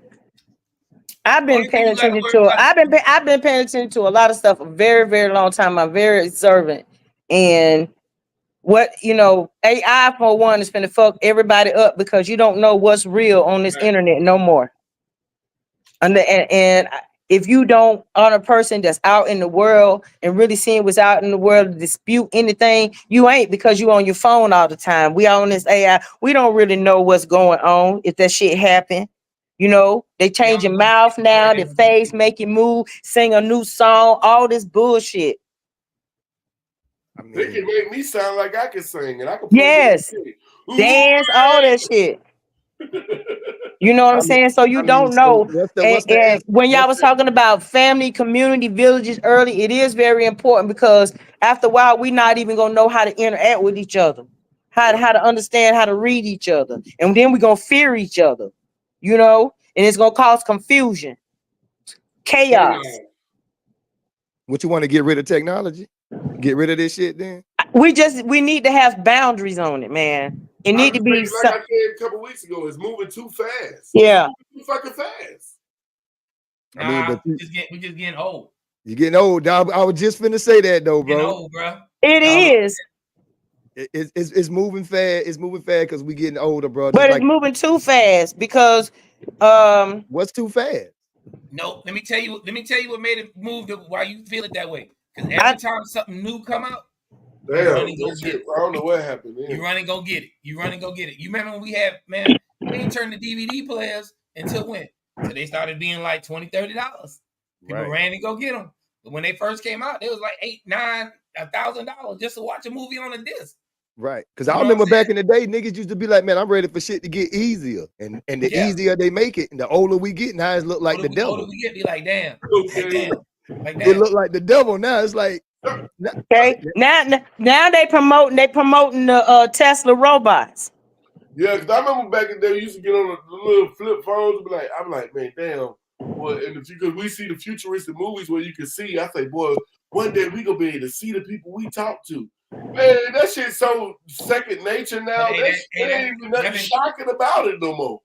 I've been paying attention to it. I've been paying attention to a lot of stuff a very, very long time. I'm very observant, and what AI for one is going to fuck everybody up because you don't know what's real on this internet no more. And if you don't on a person that's out in the world and really seeing what's out in the world to dispute anything, you ain't, because you on your phone all the time. We on this AI. We don't really know what's going on if that shit happen. They change your mouth now, the face, make you move, sing a new song, all this bullshit. I mean, they can make me sound like I can sing, and I can dance, all that shit. You know what I'm saying? So you don't know. And when y'all was talking about family, community, villages early, it is very important because after a while, we're not even gonna know how to interact with each other, how to understand, how to read each other, and then we're gonna fear each other. And it's gonna cause confusion, chaos. What, you want to get rid of technology? Get rid of this shit then? We need to have boundaries on it, man. It need to be like I said a couple weeks ago, it's moving too fast. Yeah. It's too fucking fast. I mean, but we just getting old. You're getting old, dog. I was just finna say that though, bro. Getting old, bro. It is. It's moving fast. It's moving fast because we getting older, bro. But it's moving too fast because what's too fast? No, let me tell you what made it move to why you feel it that way. Because every time something new come out, I don't know what happened. You run and go get it. You remember when we ain't turned the DVD players until when? So they started being like $20, $30. People ran and go get them. But when they first came out, it was like $8,000, $9,000 $1,000 just to watch a movie on a disc. Right. Because I remember back in the day, niggas used to be like, man, I'm ready for shit to get easier. And the easier they make it, and the older we get, now it look like the devil. The older we get, be like, damn. It look like the devil now. It's like, okay. Now they promoting the Tesla robots. Yeah, because I remember back in the day, we used to get on the little flip phones and be like, I'm like, man, damn. Boy, and because we see the futuristic movies where you can see, I say, boy, one day we gonna be able to see the people we talk to. Man, that shit's so second nature now. There ain't even nothing shocking about it no more.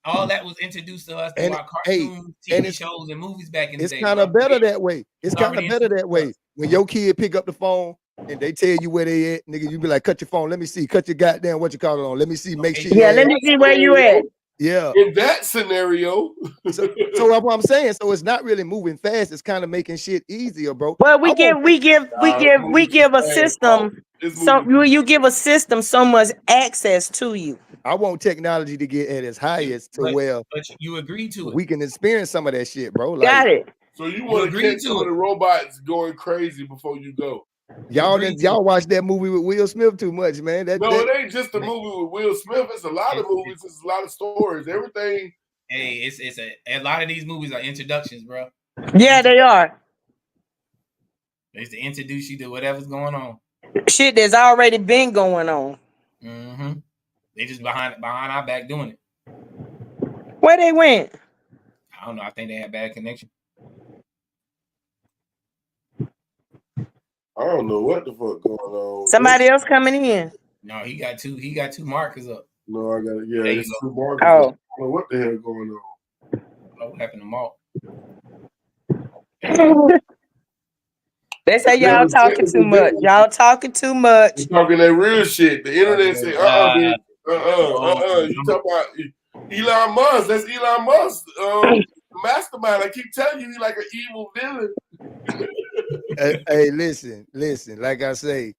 All that was introduced to us through our cartoons, TV shows, and movies back in the day. It's kind of better that way. It's kind of better that way. When your kid pick up the phone and they tell you where they at, nigga, you be like, cut your phone. Let me see. Cut your goddamn what you call it on. Let me see. Make sure. Yeah, let me see where you at. Yeah. In that scenario. so what I'm saying. So it's not really moving fast. It's kind of making shit easier, bro. Well, we give a system. So you give a system so much access to you. I want technology to get at its highest where you agree to it. We can experience some of that shit, bro. Got it. So you want to catch some of the robots going crazy before you go. Y'all watch that movie with Will Smith too much, man. It ain't just a movie with Will Smith. It's a lot of movies. It's a lot of stories. Everything. Hey, it's a lot of these movies are introductions, bro. Yeah, they are. It's to introduce you to whatever's going on. Shit that's already been going on. Mm-hmm. They just behind our back doing it. Where they went? I don't know. I think they had bad connection. I don't know what the fuck going on. Somebody else coming in. No, he got two markers up. No, I got it. Yeah, There you it's go. True Marcus. Oh. I don't know what the hell going on. What happened to Mark? They say y'all Never said talking that too they much. didn't. Y'all talking too much. You're talking that real shit. The internet say, bitch. no. You talk about Elon Musk. That's Elon Musk. Mastermind. I keep telling you, he's like an evil villain. Hey, listen. Like I say,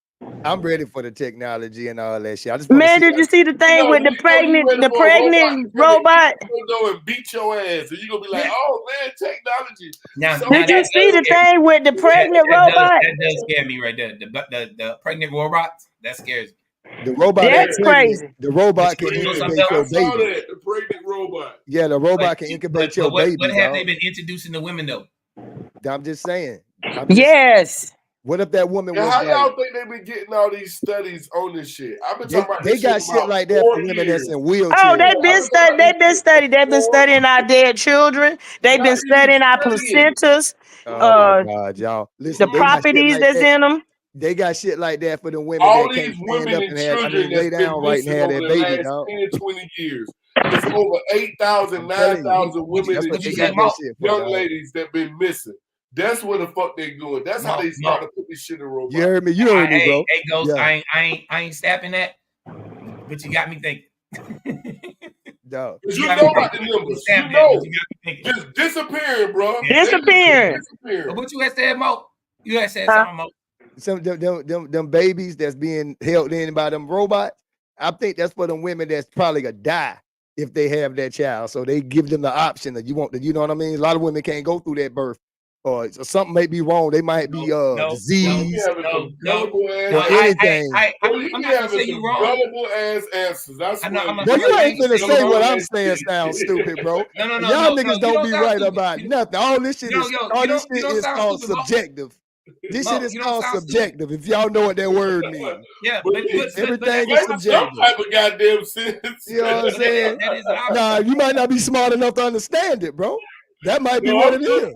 I'm ready for the technology and all that shit. I just want to Man, see. did you see the thing with the you ready pregnant for a robot? come and beat your ass, and you gonna be like, "Oh man, technology." Now Did you see the thing with the pregnant robot? That does scare me right there. The pregnant robots, that scares me. The robot That's crazy. The robot can You know something incubate your else? I saw baby. that the pregnant robot. Yeah, the robot can incubate your what baby, have they dog. been introducing to women though? I'm just saying. Yes. What if that woman Yeah, was how like? y'all think they been getting all these studies on this shit? I've been talking about They this shit got shit about like that 4 for women years. that's in Oh, wheelchairs. they've been studying. They've been studying our dead children. They've been studying our placentas. Oh my God, y'all! The Listen, they got shit properties like that's that. in them. They got shit like that for the women All that can't these stand women up and and have. I children mean, that's lay been down right and missing have over that the baby, last dog. 10, 20 years. It's over 8,000, I'm telling you, 9,000 women that's and what they children, got that shit for, young dog. ladies that been missing. That's what the fuck they doing. That's how they start to put this shit in robots. You heard me. You heard me, bro. Hey, Ghost, Yeah. I ain't snapping that, but you got me thinking. Dog. You know about the numbers. You know. Just disappearing, bro. Yeah. Disappearing. What you had said, Mo? You had said something, Mo. Some them babies that's being held in by them robots. I think that's for them women that's probably gonna die if they have that child. So they give them the option that you know what I mean? A lot of women can't go through that birth. Or something may be wrong. They might be disease or anything. I'm not gonna say you wrong. Gullible ass answers. I swear. Well, you ain't finna say what I'm saying sounds stupid, bro. Y'all niggas don't be right about nothing. All this shit is called subjective. This shit is called subjective. If y'all know what that word means. Yeah, everything is subjective. Some type of goddamn sense. You know what I'm saying? Nah, you might not be smart enough to understand it, bro. That might be what it is.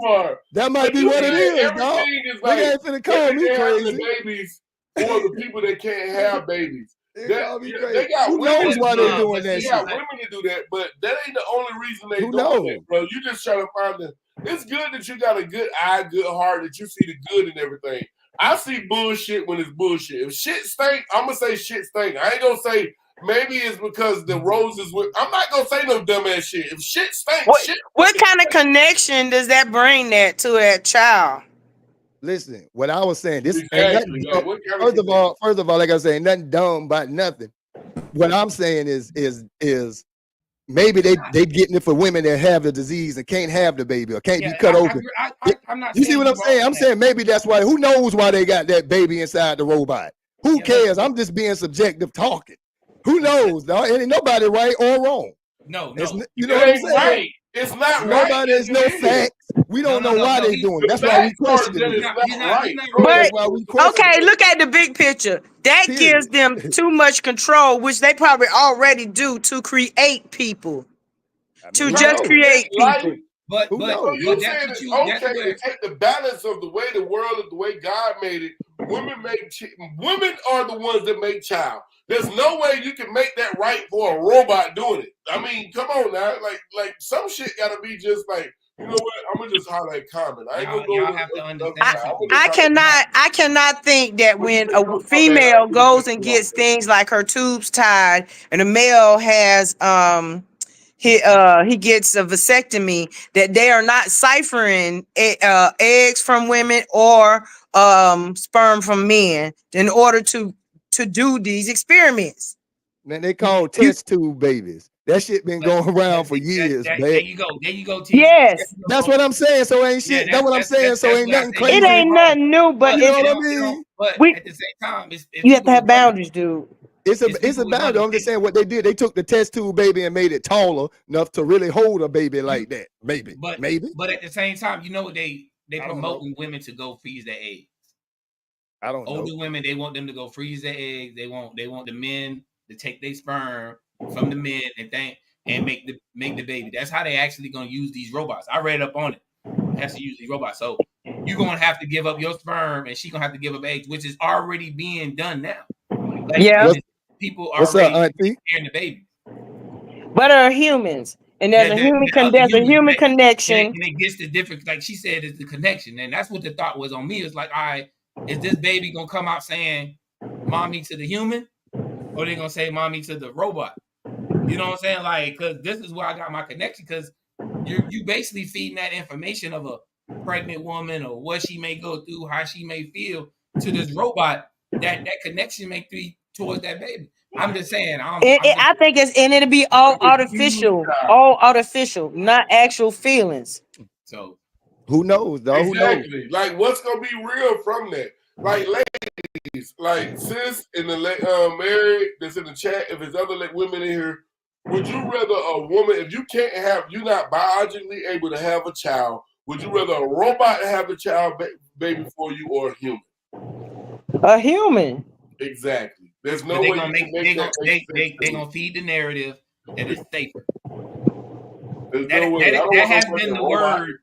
That might be what it is, dog. Nigga ain't finna call me crazy. The babies or the people that can't have babies. They got Who women knows why they doing that They shit? got women to do that, but that ain't the only reason they doing it, bro. You just trying to find the. It's good that you got a good eye, good heart, that you see the good in everything. I see bullshit when it's bullshit. If shit stink, I'm gonna say shit stink. I ain't gonna say maybe it's because the roses with. I'm not gonna say no dumbass shit. If shit stinks, what kind of connection does that bring that to that child? Listen, what I was saying, this ain't nothing dumb. First of all, like I say, ain't nothing dumb about nothing. What I'm saying is maybe they getting it for women that have the disease and can't have the baby or can't be cut open. I'm not. You see what I'm saying? I'm saying maybe that's why. Who knows why they got that baby inside the robot? Who cares? I'm just being subjective talking. Who knows? Dog? Ain't nobody right or wrong. No. You know what I'm saying? Right. It's not nobody. There's no facts. We don't know why they doing it. That's why we question it. But okay, look at the big picture. That gives them too much control, which they probably already do to create people. Create people. But you saying it's okay to take the balance of the way the world is, the way God made it. Women are the ones that make child. There's no way you can make that right for a robot doing it. I mean, come on now, like some shit gotta be just like, you know what? I'm gonna just highlight comment. I ain't gonna go. Y'all have to understand something. I cannot think that when a female goes and gets things like her tubes tied, and a male has he gets a vasectomy, that they are not ciphering eggs from women or sperm from men in order to do these experiments. Man, they call test tube babies. That shit been going around for years, man. There you go, T. Yes. That's what I'm saying. So ain't shit. That's what I'm saying. So ain't nothing crazy. It ain't nothing new, but you know what I mean? But at the same time, you have to have boundaries, dude. It's a boundary. I'm just saying what they did. They took the test tube baby and made it taller enough to really hold a baby like that. Maybe. But at the same time, you know what they promoting women to go freeze their eggs. I don't know. Older women, they want them to go freeze their eggs. They want the men to take their sperm from the men and make the baby. That's how they actually gonna use these robots. I read up on it. Has to use these robots. So you're gonna have to give up your sperm, and she's gonna have to give up eggs, which is already being done now. Like, yeah. People are What's up, Auntie? carrying the baby. but are humans, and there's The, a the, human the other there's a humans, human and connection. it gets the different, like she said, is the connection, and that's what the thought was on me. It's like, all right, is this baby gonna come out saying "mommy" to the human, or they gonna say "mommy" to the robot? You know what I'm saying? Like, because this is where I got my connection. Because you basically feeding that information of a pregnant woman or what she may go through, how she may feel to this robot. That connection may be towards that baby. I'm just saying. I think it'll be all artificial, not actual feelings. So who knows, though? Who knows? Exactly. Like, what's gonna be real from that? Like, ladies, like sis and the Mary that's in the chat. If there's other women in here, would you rather a woman, if you can't have, you're not biologically able to have a child, would you rather a robot have the child baby for you or a human? A human. Exactly. There's no they're way gonna you make can make that make sense. they gonna feed the narrative that it's safer. There's no way. I don't That want no has fucking been the robot. word.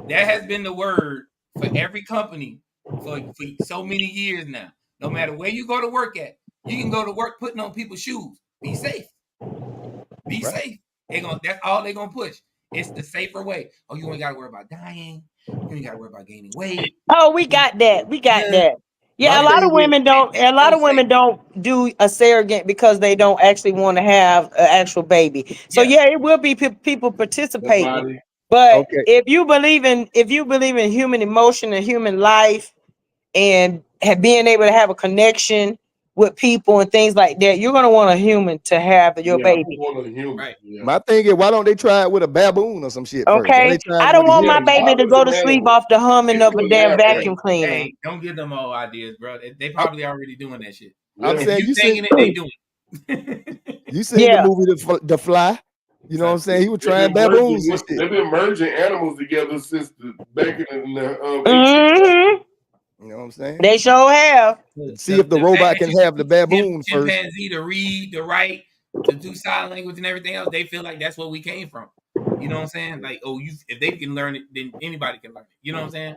That has been the word for every company for so many years now. No matter where you go to work at, you can go to work putting on people's shoes. Be safe. Be safe. That's all they're gonna push. It's the safer way. Oh, you ain't gotta worry about dying. You ain't gotta worry about gaining weight. Oh, we got that. We got that. Yeah, My a lot of thing is, women don't. A lot of women don't do a surrogate because they don't actually want to have an actual baby. So yeah, it will be people participating. But okay. if you believe in human emotion and human life and being able to have a connection with people and things like that, you're gonna want a human to have your baby. I want a human. Right. Yeah. My thing is, why don't they try it with a baboon or some shit first? Why Okay, they try I it don't with a want my human? baby to go to sleep off the humming of a damn vacuum cleaner. Hey, don't give them all ideas, bro. They probably already doing that shit. I'm If saying you you thinking seen it, they doing it. you seen the movie The Fly. You know what I'm saying? He was trying baboons and shit. They've been merging animals together since back in the 1800s. You know what I'm saying? They sure have. See if the robot can have the baboon first. Chimpanzee to read, to write, to do sign language and everything else. They feel like that's where we came from. You know what I'm saying? Like, if they can learn it, then anybody can learn it. You know what I'm saying?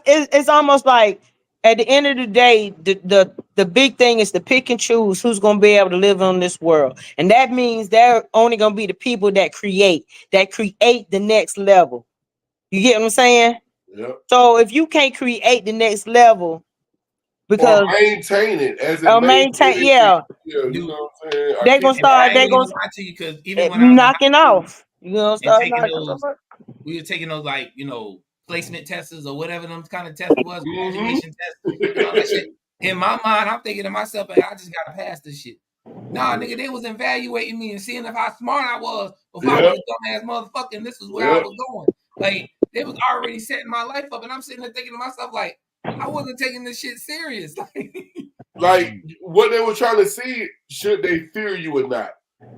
It's almost like at the end of the day, the big thing is to pick and choose who's gonna be able to live on this world, and that means they're only gonna be the people that create the next level. You get what I'm saying? Yep. So if you can't create the next level, because or maintain it as it maintain, yeah, you know what I'm saying? they're gonna start. They're gonna lie to you because even when I was knocking off. You know, start we were taking those placement tests or whatever them kind of tests was, graduation tests, and all that shit. In my mind, I'm thinking to myself, like, I just gotta pass this shit. Nah, nigga, they was evaluating me and seeing if how smart I was before I was a dumbass motherfucker, and this is where I was going. Like, they was already setting my life up, and I'm sitting there thinking to myself, like, I wasn't taking this shit serious. Like, what they were trying to see, should they fear you or not?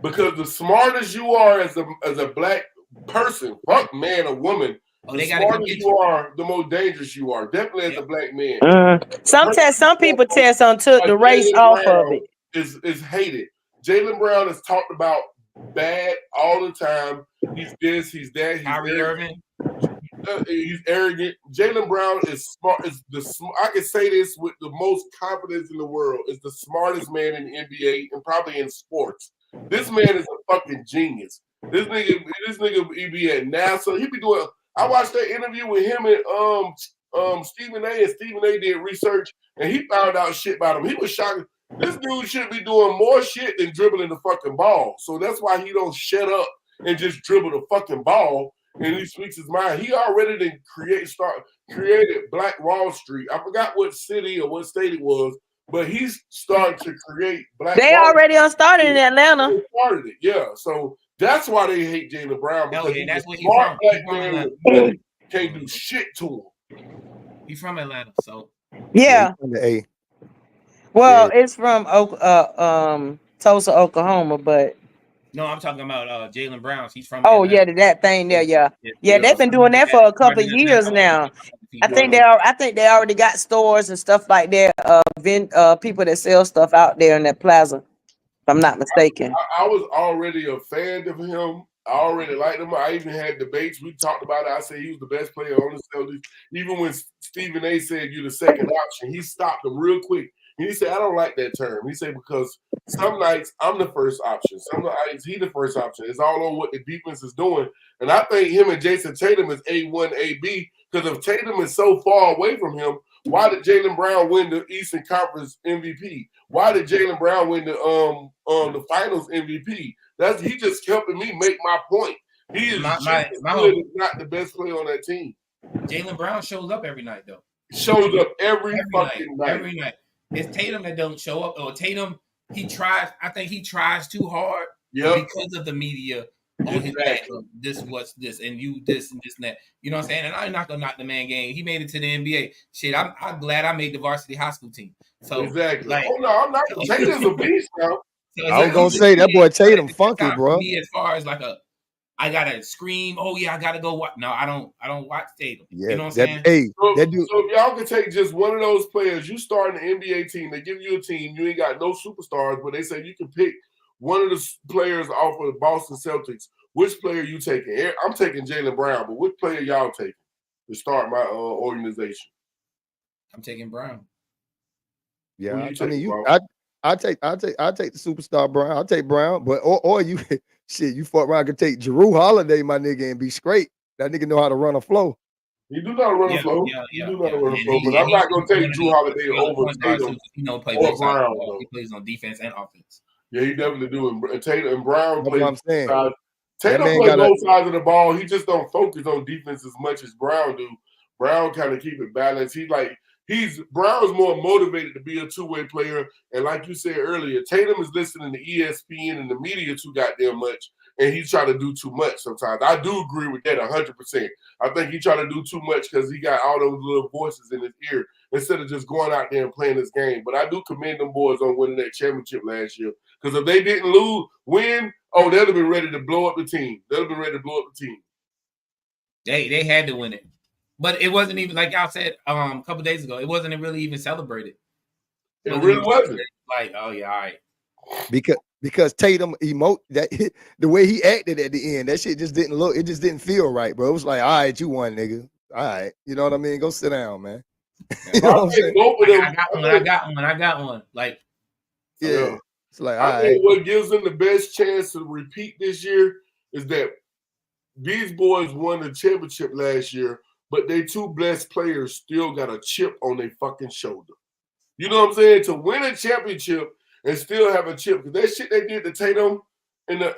Because the smartest you are as a black person, fuck man or woman, the smarter you are, the more dangerous you are. Definitely as a black man. Some people test on took the race off of it. Is hated. Jaylen Brown is talked about bad all the time. He's this, he's that. He's arrogant. Jaylen Brown is smart. I can say this with the most confidence in the world. Is the smartest man in the NBA and probably in sports. This man is a fucking genius. This nigga be at NASA. He be doing. I watched that interview with him and Stephen A. And Stephen A. did research and he found out shit about him. He was shocked. This dude should be doing more shit than dribbling the fucking ball. So that's why he don't shut up and just dribble the fucking ball. And he speaks his mind. He already created Black Wall Street. I forgot what city or what state it was, but he's started to create Black They Wall already started in Atlanta. They started it, yeah. So that's why they hate Jaylen Brown, because he's that's a where he's smart from. black man with money. Can't do shit to him. He's from Atlanta, so yeah. Well, it's from Tulsa, Oklahoma, but no, I'm talking about Jaylen Brown. He's from Atlanta. That thing there, yeah. They've been doing that for a couple of years now. I think they already got stores and stuff like that. People that sell stuff out there in that plaza, if I'm not mistaken. I was already a fan of him. I already liked him. I even had debates. We talked about it. I said he was the best player on the Celtics. Even when Stephen A. said you're the second option, he stopped him real quick. And he said, I don't like that term. He said, because some nights I'm the first option. Some nights he the first option. It's all on what the defense is doing. And I think him and Jason Tatum is A1, AB, because if Tatum is so far away from him, why did Jaylen Brown win the Eastern Conference MVP? Why did Jaylen Brown win the Finals MVP? He just helping me make my point. He is not the best player on that team. Jaylen Brown shows up every night though. Shows up every fucking night. Every night. It's Tatum that don't show up. Or Tatum, he tries. I think he tries too hard because of the media. On his back, this, what's this, and you this and this and that. You know what I'm saying? And I'm not gonna knock the man game. He made it to the NBA. Shit, I'm glad I made the varsity high school team. So exactly. Like, oh no, I'm not. Tatum's a beast now. So I was gonna say that boy Tatum funky, bro. Me as far as like I gotta scream. Oh yeah, I gotta go watch. No, I don't watch Tatum. Yeah, you know what I'm saying? Hey, so if y'all can take just one of those players, you start an NBA team. They give you a team. You ain't got no superstars, but they say you can pick one of the players off of the Boston Celtics. Which player you taking? I'm taking Jaylen Brown, but which player y'all taking to start my organization? I'm taking Brown. Yeah, I mean, I take the superstar Brown. I'll take Brown, but or you shit, you fuck around could take Jrue Holiday, my nigga, and be straight. That nigga know how to run a flow. He do know how to run a flow. He do know how to run a flow, but I'm not gonna take Jrue Holiday over Tatum or Brown. He plays on defense and offense. Yeah, he definitely do. And Tatum and Brown play. What I'm saying. Tatum plays both sides of the ball. He just don't focus on defense as much as Brown do. Brown kind of keep it balanced. Brown's more motivated to be a two-way player. And like you said earlier, Tatum is listening to ESPN and the media too goddamn much, and he's trying to do too much sometimes. I do agree with that 100%. I think he trying to do too much because he got all those little voices in his ear instead of just going out there and playing this game. But I do commend them boys on winning that championship last year, because if they didn't win, they'd have been ready to blow up the team. They had to win it. But it wasn't even, like y'all said a couple days ago, it wasn't really even celebrated. It really wasn't. Like, oh yeah, all right. Because Tatum the way he acted at the end, that shit just didn't look, it just didn't feel right, bro. It was like, all right, you won, nigga. All right. You know what I mean? Go sit down, man. You know what I'm saying? I got one. Like, yeah. It's like, I think what gives them the best chance to repeat this year is that these boys won the championship last year, but they two blessed players still got a chip on their fucking shoulder. You know what I'm saying? To win a championship and still have a chip, because that shit they did to Tatum in the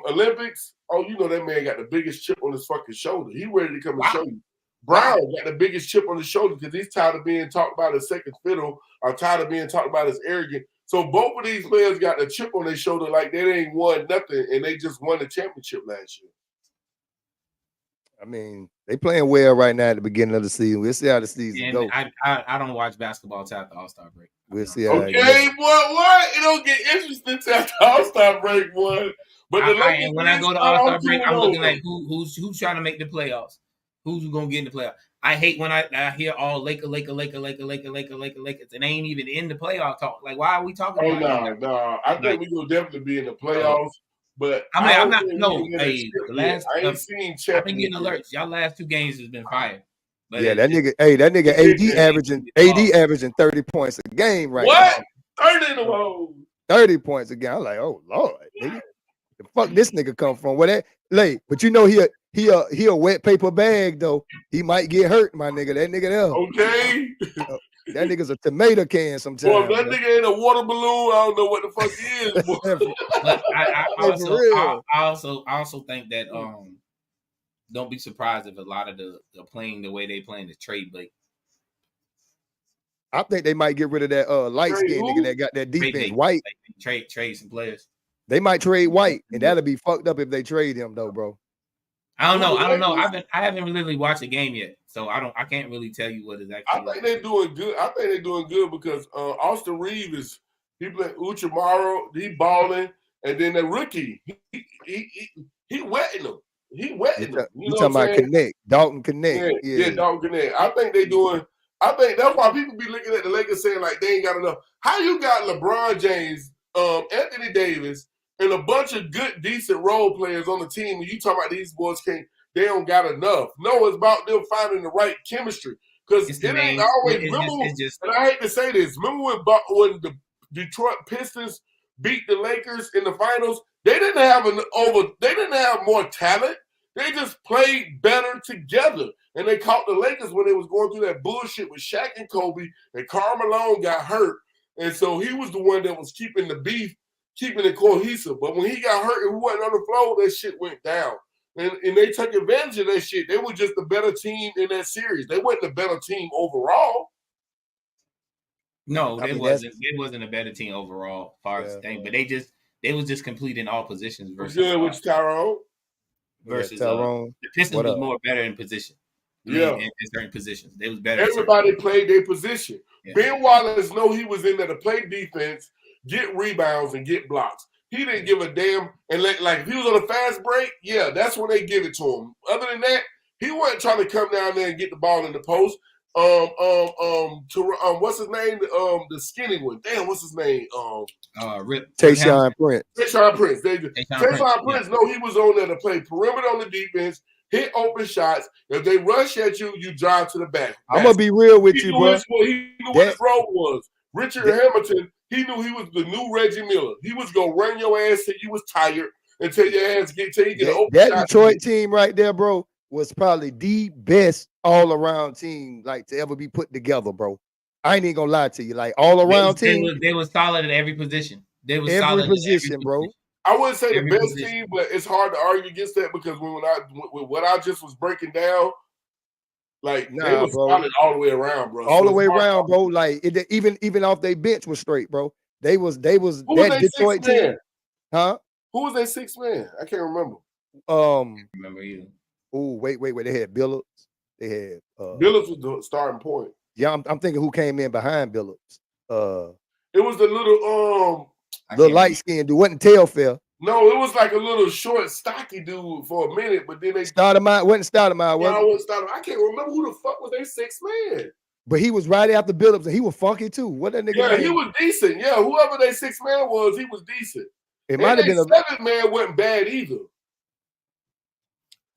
Olympics, you know that man got the biggest chip on his fucking shoulder. He ready to come and show you. Brown got the biggest chip on his shoulder because he's tired of being talked about as second fiddle, or tired of being talked about as arrogant. So both of these players got a chip on their shoulder like they ain't won nothing, and they just won the championship last year. I mean, they playing well right now at the beginning of the season. We'll see how the season goes. I don't watch basketball till after All-Star break. We'll see how it goes. Okay, boy, what? It don't get interesting till after All-Star break, boy. But when I go to All-Star break, I'm looking like who's trying to make the playoffs. Who's gonna get in the playoffs? I hate when I hear all Lakers, and they ain't even in the playoff talk. Like, why are we talking about? No. I think we will definitely be in the playoffs. But I'm not. No, hey, I ain't seen. I've been getting alerts. Y'all last two games has been fire. But yeah, that nigga AD averaging 30 points a game right now. What? 30 in a row. 30 points a game. I'm like, oh Lord, nigga. The fuck this nigga come from? Where that late? But you know he a wet paper bag though. He might get hurt, my nigga. That nigga there. Okay. That nigga's a tomato can sometimes. Well, if that nigga ain't a water balloon, I don't know what the fuck he is. But I also think that don't be surprised if a lot of the playing the way they playing is trade Blake. I think they might get rid of that light skin nigga that got that defense. White. Trade some players. They might trade White, and that'll be fucked up if they trade him though, bro. I don't know. I haven't really watched a game yet, so I can't really tell you what is actually. I think they're doing good. Because Austin Reeves he playing Uchimaro, he balling, and then the rookie he wetting them. He wetting them. You talking about Connect, Dalton Connect? Yeah, Dalton Connect. I think they doing. I think that's why people be looking at the Lakers saying like they ain't got enough. How you got LeBron James, Anthony Davis, and a bunch of good, decent role players on the team, and you talking about these boys they don't got enough. No, it's about them finding the right chemistry. Because It's it the ain't name. always. Remember, It's just and I hate to say this. Remember when the Detroit Pistons beat the Lakers in the finals? They didn't have They didn't have more talent. They just played better together, and they caught the Lakers when they was going through that bullshit with Shaq and Kobe, and Karl Malone got hurt, and so he was the one that was keeping the beef, keeping it cohesive. But when he got hurt and we wasn't on the floor, that shit went down. And they took advantage of that shit. They were just the better team in that series. They wasn't the better team overall. no, it wasn't a better team overall, far as thing. But they was just completing all positions versus Good with Tyrone. Versus Tyrone. The Pistons was more better in position. In certain positions, they was better. Everybody played their position. Yeah. Ben Wallace know he was in there to play defense, get rebounds, and get blocks. He didn't give a damn. And like if he was on a fast break, yeah, that's when they give it to him. Other than that, he wasn't trying to come down there and get the ball in the post. What's his name? The skinny one. Damn, what's his name? Tayshaun Prince. Tayshaun Prince. Tayshaun Prince know he was on there to play perimeter on the defense, hit open shots. If they rush at you, you drive to the back. I'm gonna be real with you, bro. He knew what his role was. Richard Hamilton, he knew he was the new Reggie Miller. He was gonna run your ass till you was tired until your ass till you get an open shot. That Detroit team right there, bro, was probably the best all-around team like to ever be put together, bro. I ain't even gonna lie to you. Like all-around team. They was solid at every position. They was every solid position, at every bro. Position. I wouldn't say the best team, but it's hard to argue against that because with what I just was breaking down, like they was solid all the way around, bro. All the way around, bro. Like even off their bench was straight, bro. They was Who was that Detroit team. Huh? Who was their sixth man? I can't remember. Remember either. Oh, wait. They had Billups. They had Billups was the starting point. Yeah, I'm thinking who came in behind Billups. It was the little light skinned dude. Wasn't Telfair. No, it was like a little short, stocky dude for a minute, but then they Stoudemire. Wasn't Stoudemire? I can't remember who the fuck was their sixth man. But he was right after Billups, and he was funky too. What that nigga? Yeah, he was decent. Yeah, whoever their sixth man was, he was decent. It might have been seventh man wasn't bad either.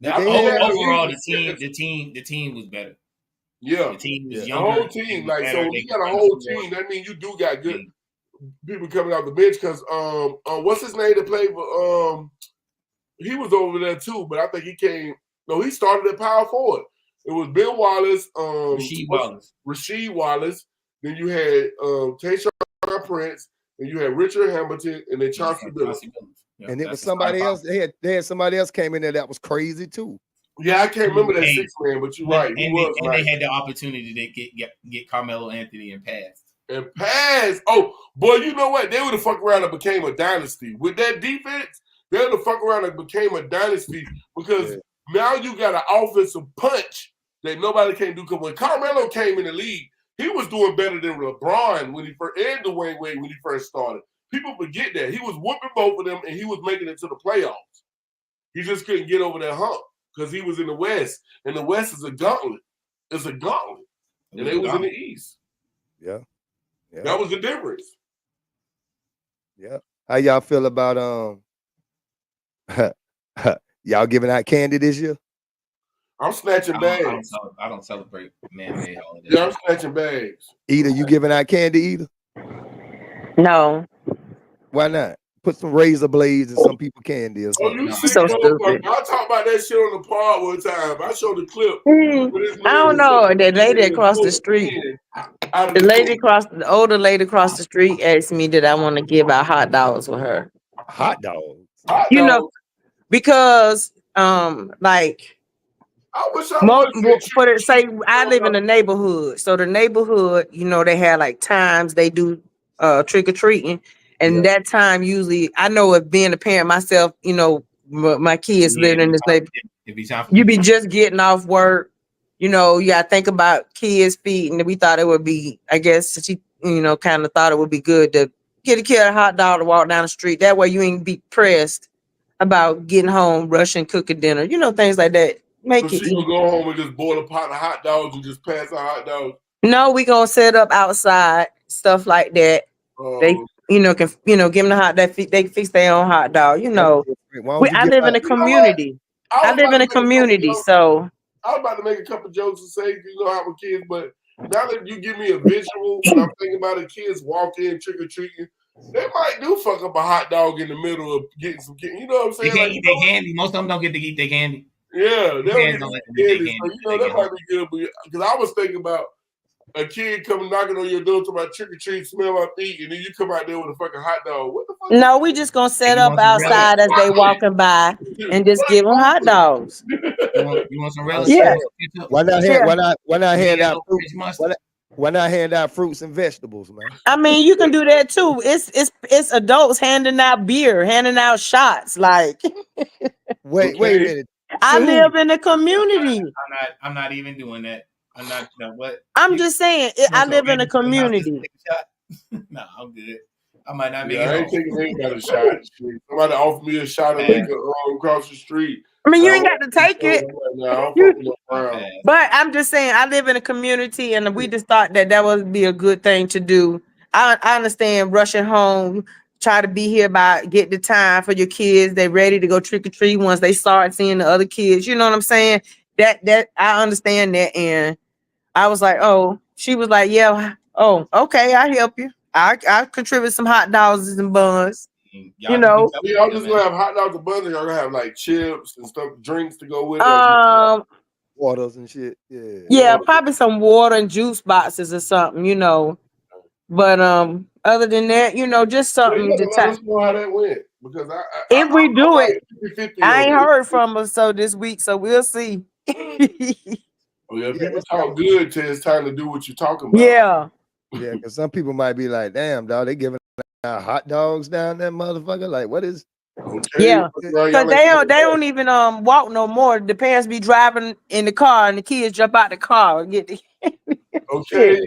Overall, the team was better. Yeah, the team was younger. The whole team, like so, when you got a whole team, that means you do got good people coming off the bench. Because what's his name to play for? He was over there too, but I think he came. No, he started at power forward. It was Ben Wallace, Rasheed Wallace. Then you had Tayshaun Prince. Then you had Richard Hamilton, and then Chauncey Billups. And it was somebody else. They had somebody else came in there that was crazy too. Yeah, I can't remember that sixth man, but you're right. They had the opportunity to get Carmelo Anthony and pass. Oh, boy, you know what? They would have fucked around and became a dynasty. With that defense, they would have fucked around and became a dynasty because now you got an offensive punch that nobody can do. Because when Carmelo came in the league, he was doing better than LeBron when he first and Dwayne Wade when he first started. People forget that. He was whooping both of them and he was making it to the playoffs. He just couldn't get over that hump because he was in the West. And the West is a gauntlet. It's a gauntlet. And they was in the East. Yeah. That was the difference. Yeah. How y'all feel about y'all giving out candy this year? I'm snatching bags. I don't celebrate man-made holidays. Yeah, I'm snatching bags. Either you giving out candy either? No. Why not? Put some razor blades and some people candy or something. You so stupid. I talked about that shit on the pod one time. I showed the clip. I don't know. The lady across the street. The older lady across the street asked me did I want to give out hot dogs with her. Hot dogs. You know, because like I wish I say I live in a neighborhood. So the neighborhood, you know, they have like times they do trick or treating. And that time usually, I know of being a parent myself, you know, my kids living in this neighborhood. You be just getting off work, you know, you gotta think about kids' feet. And we thought it would be, I guess she, you know, kind of thought it would be good to get a kid a hot dog to walk down the street. That way you ain't be pressed about getting home, rushing, cooking dinner, you know, things like that. So she would go home and just boil a pot of hot dogs and just pass out hot dogs? No, we gonna set up outside, stuff like that. They give them the hot that they fix their own hot dog. You know, I live in a community. I live in a community, so was about to make a couple jokes and say, you know how with kids, but now that you give me a visual and I'm thinking about the kids walk in trick or treating, they might do fuck up a hot dog in the middle of getting some candy. You know what I'm They saying? can't Like, eat their candy. Most of them don't get to eat their candy. yeah, they don't Parents get don't let to them eat their candy. candy So, that might be good. Because I was thinking about a kid coming knocking on your door talking about trick or treat, smell my feet, and then you come out there with a fucking hot dog. What the fuck? No, we just gonna set You up want some outside as they walking by and just give them hot dogs. You want some relish? Yeah. Why not Yeah. hand out fruits? Why not hand out fruits and vegetables, man? I mean, you can do that too. It's adults handing out beer, handing out shots. Like, Wait a minute. I live in a community. I'm not even doing that. I'm not. No, what? I'm just saying, I live in a community. No, I'm good. I might not make Yeah, I it ain't home. taking anybody a shot. Shit. Somebody offered me a shot of liquor across the street. I mean, you ain't got to take it. But I'm just saying, I live in a community, and we just thought that would be a good thing to do. I understand rushing home, try to be here by get the time for your kids. They ready to go trick or treat once they start seeing the other kids. You know what I'm saying? That I understand that, and I was like, oh, she was like, yeah, oh, okay, I help you. I contribute some hot dogs and buns. You know, y'all just gonna have hot dogs and buns, and y'all gonna have like chips and stuff, drinks to go with it. Waters and shit. Yeah, probably some water and juice boxes or something, you know. But other than that, you know, just something to let us know how that went, because if we do it, 50-50 I ain't on it. heard from us so this week, so we'll see. Oh yeah, people talk good till it's time to do what you're talking about. Yeah. Yeah, because some people might be like, damn, dog, they giving out hot dogs down there, motherfucker. Like, what is? Okay. Yeah, because they don't even walk no more. The parents be driving in the car, and the kids jump out the car and get the okay.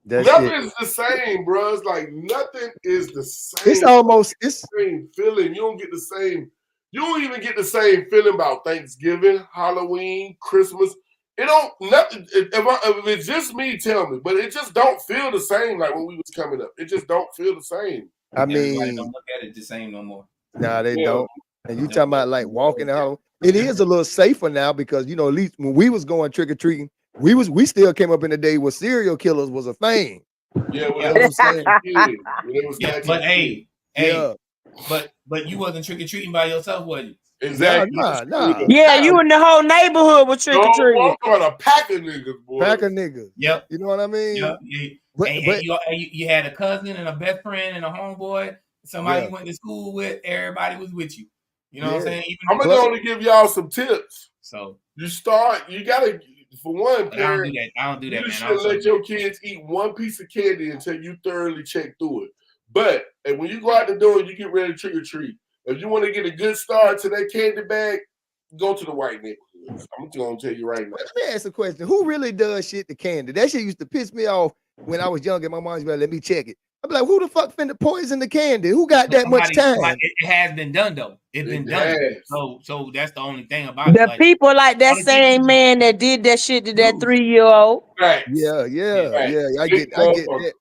That nothing shit. is the same, bro. It's like nothing is the same. It's almost it's same feeling. You don't get the same. You don't even get the same feeling about Thanksgiving, Halloween, Christmas. It don't nothing. If it's just me, tell me. But it just don't feel the same like when we was coming up. It just don't feel the same. I Everybody mean, don't look at it the same no more. nah, they don't. And you talking about like walking out? It is a little safer now because you know at least when we was going trick or treating, we still came up in the day where serial killers was a thing. Yeah, you know what I'm saying? But hey, yeah. But you wasn't trick or treating by yourself, was you? Exactly. Nah. Yeah, you in the whole neighborhood with trick or treating. I'm a pack of niggas, boy. Pack of niggas. Yep. You know what I mean? Yep. And you had a cousin and a best friend and a homeboy, somebody you went to school with. Everybody was with you. You know what I'm saying? I'm gonna only give y'all some tips. So you gotta, for one, parent, I don't do that, you man. should let your kids eat one piece of candy until you thoroughly check through it. But and when you go out the door, you get ready to trick or treat. If you want to get a good start to that candy bag, go to the white neighborhoods. I'm just gonna tell you right now. Let me ask a question: who really does shit to candy? That shit used to piss me off when I was younger. My mom's like, "Let me check it." I'm like, "Who the fuck finna poison the candy? Who got that much time?" It has been done though. It's been done. So that's the only thing about it. The people like that same man that did that shit to that 3-year-old. Right. Yeah. I get that.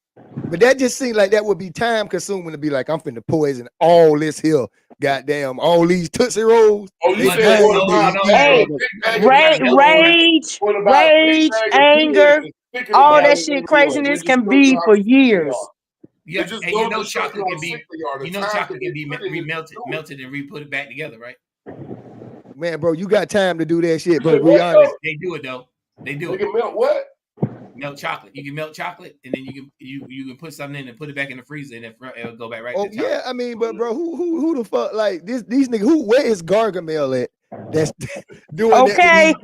But that just seemed like that would be time consuming to be like, I'm finna poison all this here, goddamn, all these Tootsie Rolls. Oh, you said rage, anger, all that shit craziness can be for years. Yeah, and you know chocolate can be melted and re-put it back together, right? Man, bro, you got time to do that shit, but be honest. They do it though. They do it. They can melt what? Melt chocolate. You can melt chocolate, and then you can put something in and put it back in the freezer, and it'll go back right. Oh yeah, I mean, but bro, who the fuck like these niggas? Where is Gargamel at? That's doing that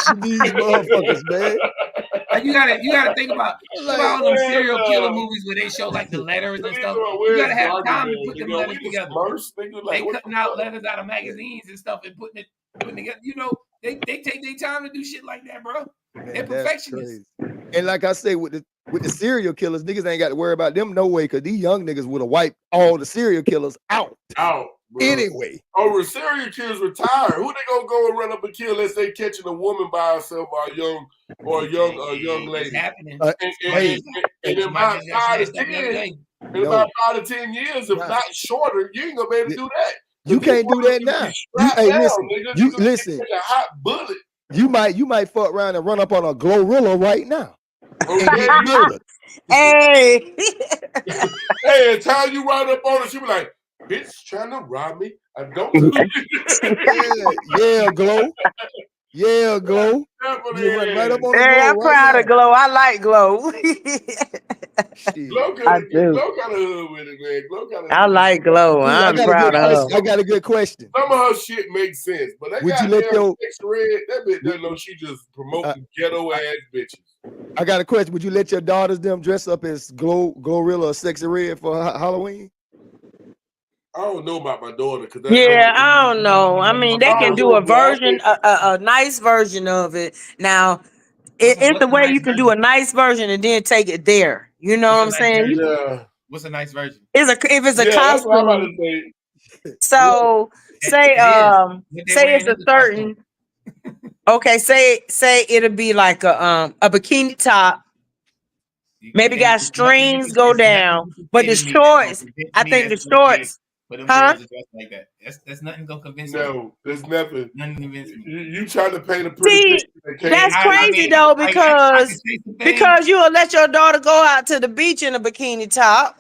to these motherfuckers, man. And you gotta think about all them serial killer movies where they show like the letters and stuff. You gotta have time to put them letters together. They cutting out letters out of magazines and stuff and putting together. You know, they take their time to do shit like that, bro. They're perfectionists. And like I say, with the serial killers, niggas ain't got to worry about them no way, because these young niggas would have wiped all the serial killers out. Bro. Anyway. Oh, serial killers retire. Who they gonna go and run up and kill unless they catching a woman by herself or a young lady? It's happening. And in about 5 to 10 years, if not shorter, you ain't gonna be able to do that. You can't do that now. You listen. A hot bullet. You might fuck around and run up on a Glorilla right now and Okay. get murdered. Hey. Hey, and time you run up on her, she be like, bitch trying to rob me. I don't do Yeah, Glow. Yeah, Glow. You run right up on the Hey, Glow I'm right proud now. of Glow. I like Glow. Shit. Glow I kind do. of hood with it, man. Glow kind of. I like Glow. Dude, I'm proud of her. I got a good question. Some of her shit makes sense, but that Would you let goddamn your Sex Red, that bitch doesn't know she just promoting ghetto ass bitches. I got a question. Would you let your daughters them dress up as Glorilla or Sexy Red for Halloween? I don't know about my daughter because Yeah, I don't know. I mean, they can do a version, What's a nice version of it. Now, it's what's the a way nice you can do a version? nice version and then take it there. You know What's what a I'm nice saying? version? Yeah, What's a nice version? If it's a that's what I'm about costume. to say. So say It is. What they say it's wearing a is a certain. costume. Okay, say it'll be like a bikini top. Maybe got strings go down, Nothing you but the say to me that's gonna shorts. convince I me think that's the okay shorts, for them huh? girls to dress like that. That's nothing gonna convince me. No, there's nothing. Nothing convince me. You trying to paint a pretty See, picture that that's can't I crazy mean, though I can say some things, because you'll let your daughter go out to the beach in a bikini top.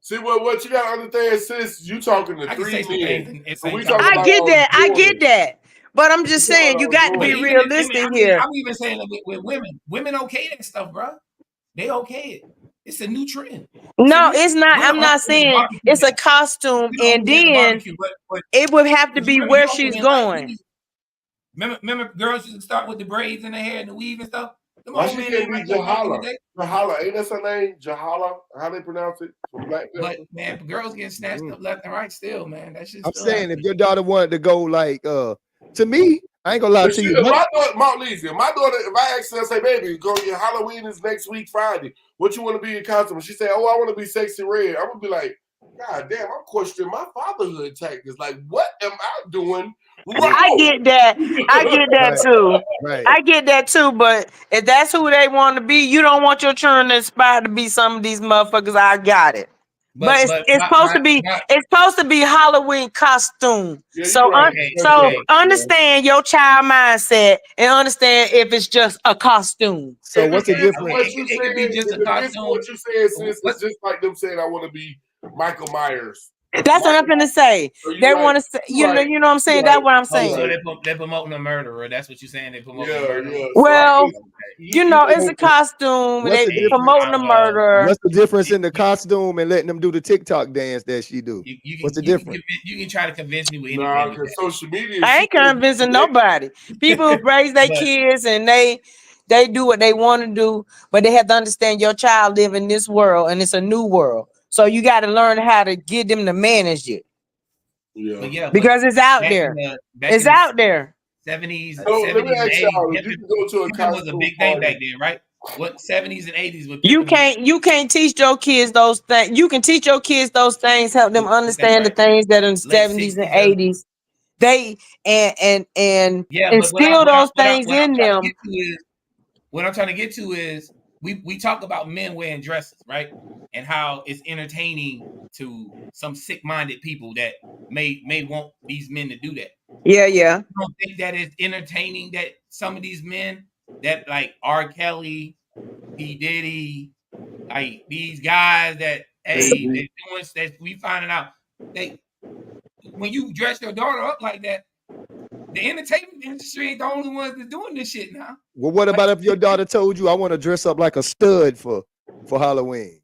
see what you gotta understand, sis. You talking to I can three say some things, men, and at the and same we time talking say I about nothing. get our that. I get daughters. that. But I'm We just talking saying about you our got to But be daughters. even in, realistic I mean, here. I'm even saying that with women. Women okay that stuff, bro. They okay it. It's a new trend. It's a No, new. it's not. Women I'm are not okay the saying barbecue it's a now. costume, We don't and okay the then barbecue, but it would have to if be you where ever she's been like going. these, remember girls used to start with the braids in their hair and the weave and stuff. Them Why old she men ain't can't be like that back in the Jahala? day. Jahala, ain't that her name? Jahala, how they pronounce it from Black But Panther? man, girls getting snatched up left and right still, man. That shit I'm still saying if happening. your daughter wanted to go like to me, I ain't gonna lie If to she, you. if my daughter, Mount Lisa, my daughter, if I ask her, I say, baby, go your Halloween is next week Friday. What you want to be in costume? She say, oh, I want to be Sexy Red. I'm gonna be like, God damn, I'm questioning my fatherhood tactics. Like, what am I doing wrong? I get that. I get that Right, too. right. I get that too. But if that's who they want to be, you don't want your children to aspire to be some of these motherfuckers. I got it. But But it's supposed to be my Halloween costume. Yeah, you're So right. That's so right. Yeah. understand your child mindset and understand if it's just a costume. So If what's it the is difference? what you it could be said, just if a it is what costume. you said, sis, What it's just like them saying I want to be Michael Myers. That's what I'm Michael, gonna say. so you They right. want to say, You right. you know what I'm You saying? right. That's what I'm You so saying. right. they're promoting a murderer. That's what you're saying. They're promoting a Yeah, murderer. yeah. So I Well, guess you you know, it's a know, costume. What's They the Hey, difference? promoting the well, murderer. What's the difference in the costume and letting them do the TikTok dance that she do? What's the difference? You can try to convince me with nah, anything with because that. social media, I she ain't can't convincing be nobody. People raise their But kids and they do what they want to do, but they have to understand your child live in this world and it's a new world. So you got to learn how to get them to manage it Yeah. but because it's out back in there. the It's out there. 70s, So let me 70s and ask 80s, y'all: if you can go to a pimping was a costume big thing back party, then, right? What 70s and 80s with You pimping was can't teach your kids those things. You can teach your kids those things, help a them big thing, understand the right? things that in the Late 70s and 60s, early 80s. They and yeah. But instill those things what I'm in trying to them. get to is what I'm trying to get to is we talk about men wearing dresses, right? And how it's entertaining to some sick-minded people that may want these men to do that. Yeah, yeah. I don't think that it's entertaining that some of these men that like R. Kelly, P. Diddy, like these guys that hey they doing that we finding out they when you dress your daughter up like that, the entertainment industry ain't the only ones that's doing this shit now. Well, what Like about if your daughter told you I want to dress up like a stud for Halloween?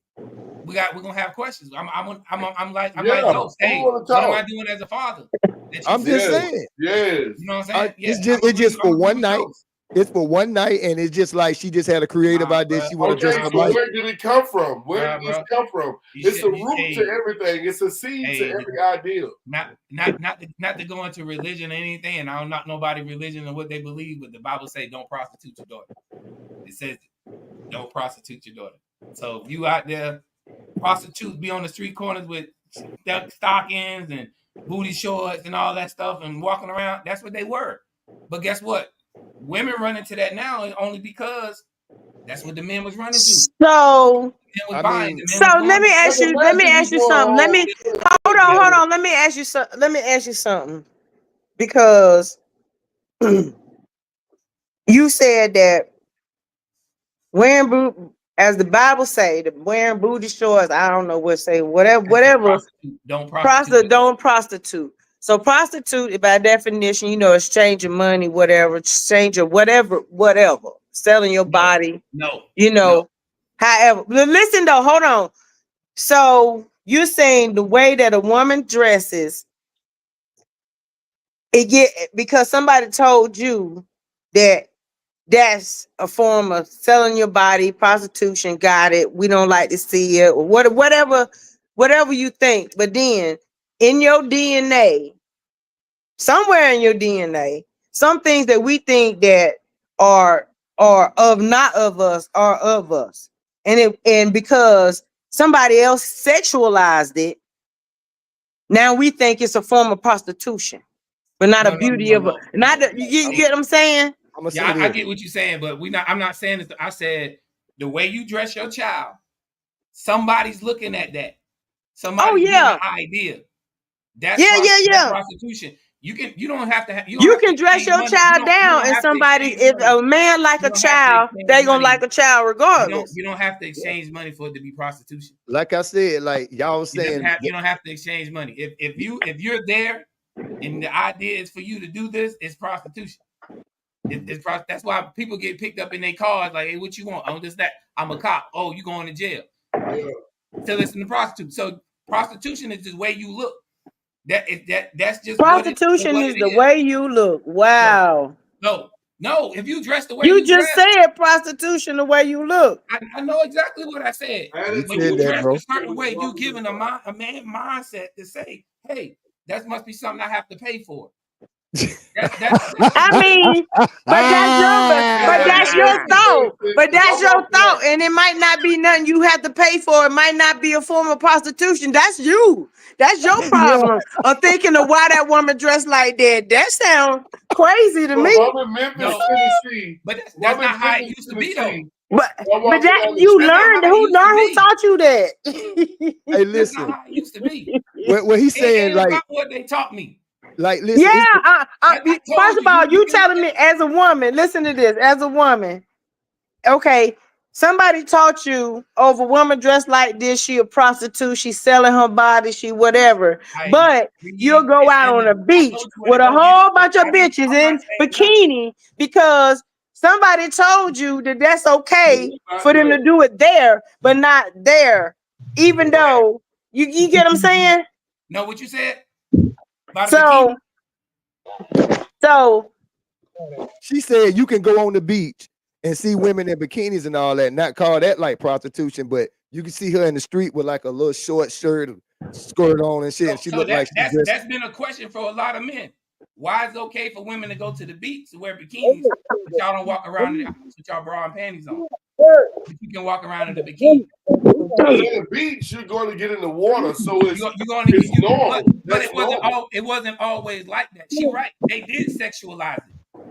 we're gonna have questions. I'm like yeah, Ghost. we Hey, want to what am I talk. doing as a father that you I'm see? just Yes, saying. yes. You know what I'm saying? Yeah, It's just I'm for agree one with night. Ghost. It's for one night, and it's just like she just had a creative Nah, idea. bro. She want to dress Okay, Nah, up so bro. like. where did it come from? Where Nah, did this bro. come from? You It's should. a You, root to hey, everything. It's a seed to hey, every idea. not to go into religion or anything. And I don't knock nobody religion or what they believe, but the Bible say don't prostitute your daughter. It says don't prostitute your daughter. So if you out there, prostitutes be on the street corners with stockings and booty shorts and all that stuff and walking around. That's what they were. But guess what? Women run into that now only because that's what the men was running to. So The men was I buying. mean, The men was let going. me Like ask you, imagine you going something. home. Hold on. Let me ask you something. Let me ask you something. Because You said that wearing boot, as the Bible say, the wearing booty shorts. I don't know what say whatever. Don't prostitute. Don't prostitute. So prostitute, by definition, you know, exchanging money, whatever, exchange of whatever, selling your body. No. You know, however. Listen though, hold on. So you're saying the way that a woman dresses, because somebody told you that that's a form of selling your body, prostitution. Got it. We don't like to see it, or whatever you think. But then in your DNA, somewhere in your DNA, some things that we think that are of not of us are of us, and because somebody else sexualized it, now we think it's a form of prostitution, but not a beauty of not. You get what I'm saying? I get what you're saying, but I'm not saying this. I said the way you dress your child, somebody's looking at that. Somebody's getting an idea. That's prostitution. You don't have to. You can dress your child down, and somebody, if a man like a child, they gonna like a child regardless. You don't have to exchange money for it to be prostitution. Like I said, like y'all saying, you don't have to exchange money. If you're there, and the idea is for you to do this, it's prostitution. That's why people get picked up in their cars. Like, hey, what you want? Oh, this, that. I'm a cop. Oh, you going to jail? To listen to prostitute. So prostitution is the way you look. That's just prostitution is the way you look. Wow. No. If you dress the way you just said, prostitution the way you look. I know exactly what I said. When you dress a certain way, you giving a man mindset to say, "Hey, that must be something I have to pay for." I mean, but that's your thought. But that's your thought, and it might not be nothing you have to pay for. It might not be a form of prostitution. That's you. That's your problem of thinking of why that woman dressed like that. That sounds crazy to me. I'm in Memphis, Tennessee. But that's not how it used to be, though. But that you learned. Who taught you that? Hey, listen. That's not how it used to be. What he's saying, like about what they taught me. Like, listen. Yeah. First of all, you telling me as a woman. Listen to this. As a woman, okay. Somebody taught you, oh, if a woman dressed like this, she a prostitute, she's selling her body, she whatever. But you'll go out on a beach with a whole bunch of bitches in bikini because somebody told you that that's okay for them to do it there, but not there. Even though you get what I'm saying? No, what you said? So she said you can go on the beach and see women in bikinis and all that, not call that like prostitution, but you can see her in the street with like a little short shirt, skirt on and shit. And she looked like that's been a question for a lot of men. Why is it okay for women to go to the beach to wear bikinis, but y'all don't walk around in the house with y'all bra and panties on? But you can walk around in the bikini. In the beach, you're going to get in the water, so it's normal. But it wasn't always like that. She's right. They did sexualize it.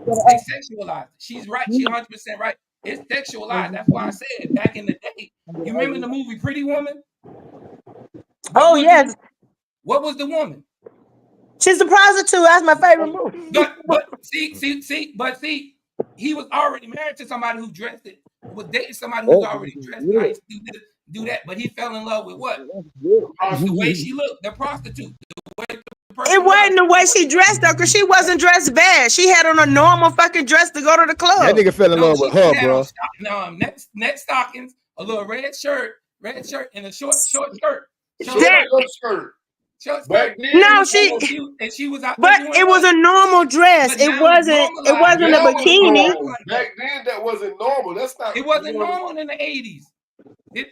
They sexualized it. She's right. She's 100% right. It's sexualized. That's why I said back in the day. You remember the movie Pretty Woman? Yes. What was the woman? She's a prostitute. That's my favorite movie. But see, he was already married to somebody who dressed it. Was dating somebody who's already dressed nice, do that, but he fell in love with what? The way she looked, the prostitute. It wasn't the way she dressed though, because she wasn't dressed bad. She had on a normal fucking dress to go to the club. That nigga fell in love with her, bro. Neck stockings, a little red shirt, and a short skirt. No, she was out. But it was a normal dress. It wasn't a bikini. Back then, that wasn't normal. That's not. It wasn't normal in the 80s.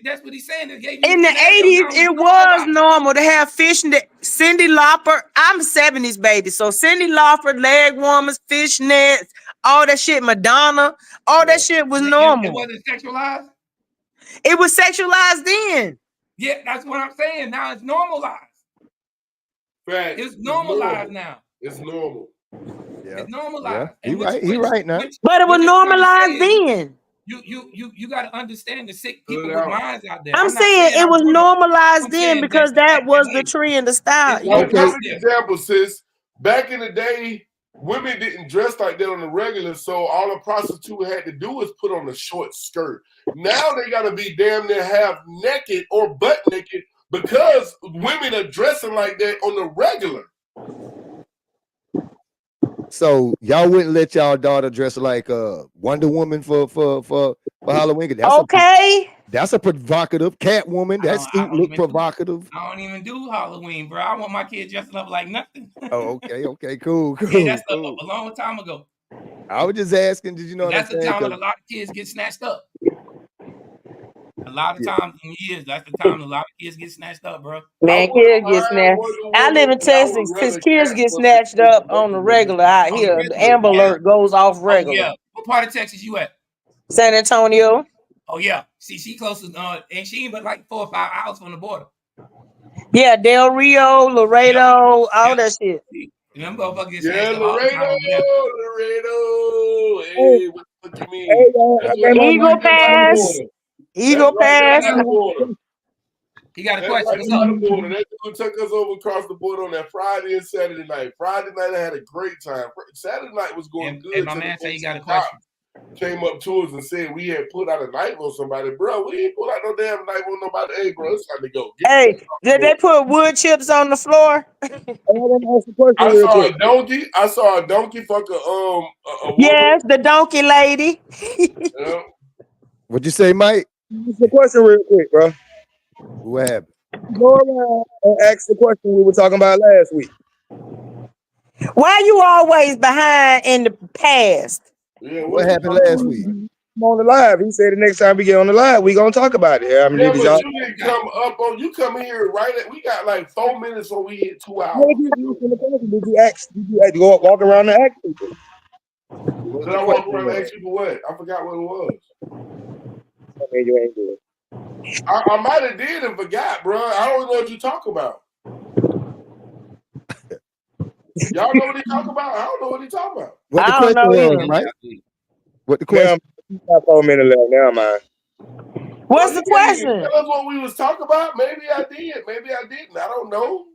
That's what he's saying. In the 80s, it was normal to have fishnet. Cyndi Lauper. I'm a 70s baby, so Cyndi Lauper, leg warmers, fishnets, all that shit. Madonna, all that shit was normal. It wasn't sexualized. It was sexualized then. Yeah, that's what I'm saying. Now it's normalized. Right. It's normalized now. It's normal. Yeah. It's normalized. Yeah. He right now. But it was normalized then. You got to understand the sick people with minds out there. I'm saying it was normalized then because that was the trend, the style. Perfect example, sis. Back in the day, women didn't dress like that on the regular, so all a prostitute had to do was put on a short skirt. Now they got to be damn near half naked or butt naked because women are dressing like that on the regular. So y'all wouldn't let y'all daughter dress like Wonder Woman for Halloween? That's a provocative Catwoman. That suit look provocative. I don't even do Halloween, bro. I want my kids dressing up like nothing. Oh, okay, cool. Yeah, that's a long time ago. I was just asking, did you know that's what I'm the time saying? that a lot of kids get snatched up. A lot of times in years, that's the time a lot of kids get snatched up, bro. Man, kids get snatched. I live in Texas because kids get snatched up on the regular out here. The Amber Alert goes off regular. Oh, yeah. What part of Texas you at? San Antonio. Oh yeah. See, she close to and she ain't but like 4 or 5 hours from the border. Yeah, Del Rio, Laredo, all that shit. Them motherfuckers get Yeah, snatched up all the time over there. Laredo. Hey, what the fuck you mean? Eagle Pass. Eagle Pass. He got a That's question. right What's by up? the border. That dude took us over across the border on that Friday and Saturday night. Friday night I had a great time. Saturday night was going good. And my man said he got a question. Came up to us and said we had put out a knife on somebody. Bro, we ain't put out no damn knife on nobody. Hey, bro, it's time to go. Hey, did they put wood chips on the floor? I saw a donkey. I saw a donkey fuck a woman. Yes, the donkey lady. What'd you say, Mike? Ask the question real quick, bro. What happened? Go around and ask the question we were talking about last week. Why you always behind in the past? Yeah, what happened last week? I'm on the live. He said the next time we get on the live, we gonna talk about it. Yeah, but you didn't come up on. You come here right at. We got like 4 minutes when we hit 2 hours. Did you ask? Did you go up, walk around and ask people? Did I walk around and ask people what? I forgot what it was. Okay, you ain't good. I might have did and forgot, bro. I don't know what you talk about. Y'all know what he talk about? I don't know what he talk about. What the question was, Mike? What the question? Got 4 minutes left. Now, man. What's the question? Tell us what we was talking about. Maybe I did. Maybe I didn't. I don't know.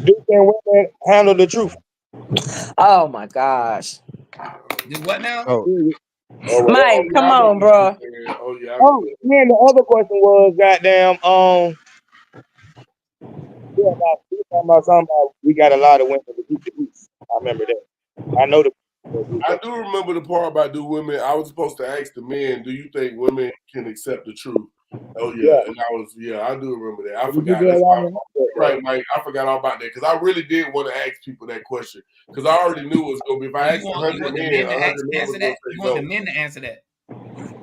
Do can women handle the truth? Oh my gosh. Do what now? Mike, come on, bro. Oh yeah. Oh, man, the other question was goddamn. Yeah, about something about we got a lot of women to keep the peace. I remember that. I know I do remember the part about do women. I was supposed to ask the men, do you think women can accept the truth? Oh yeah, and I do remember that. I forgot. That's my fault. Right, Mike. I forgot all about that because I really did want to ask people that question because I already knew it was going to be. If I asked 100 men, 100 men was going to say you no. want the men to answer that?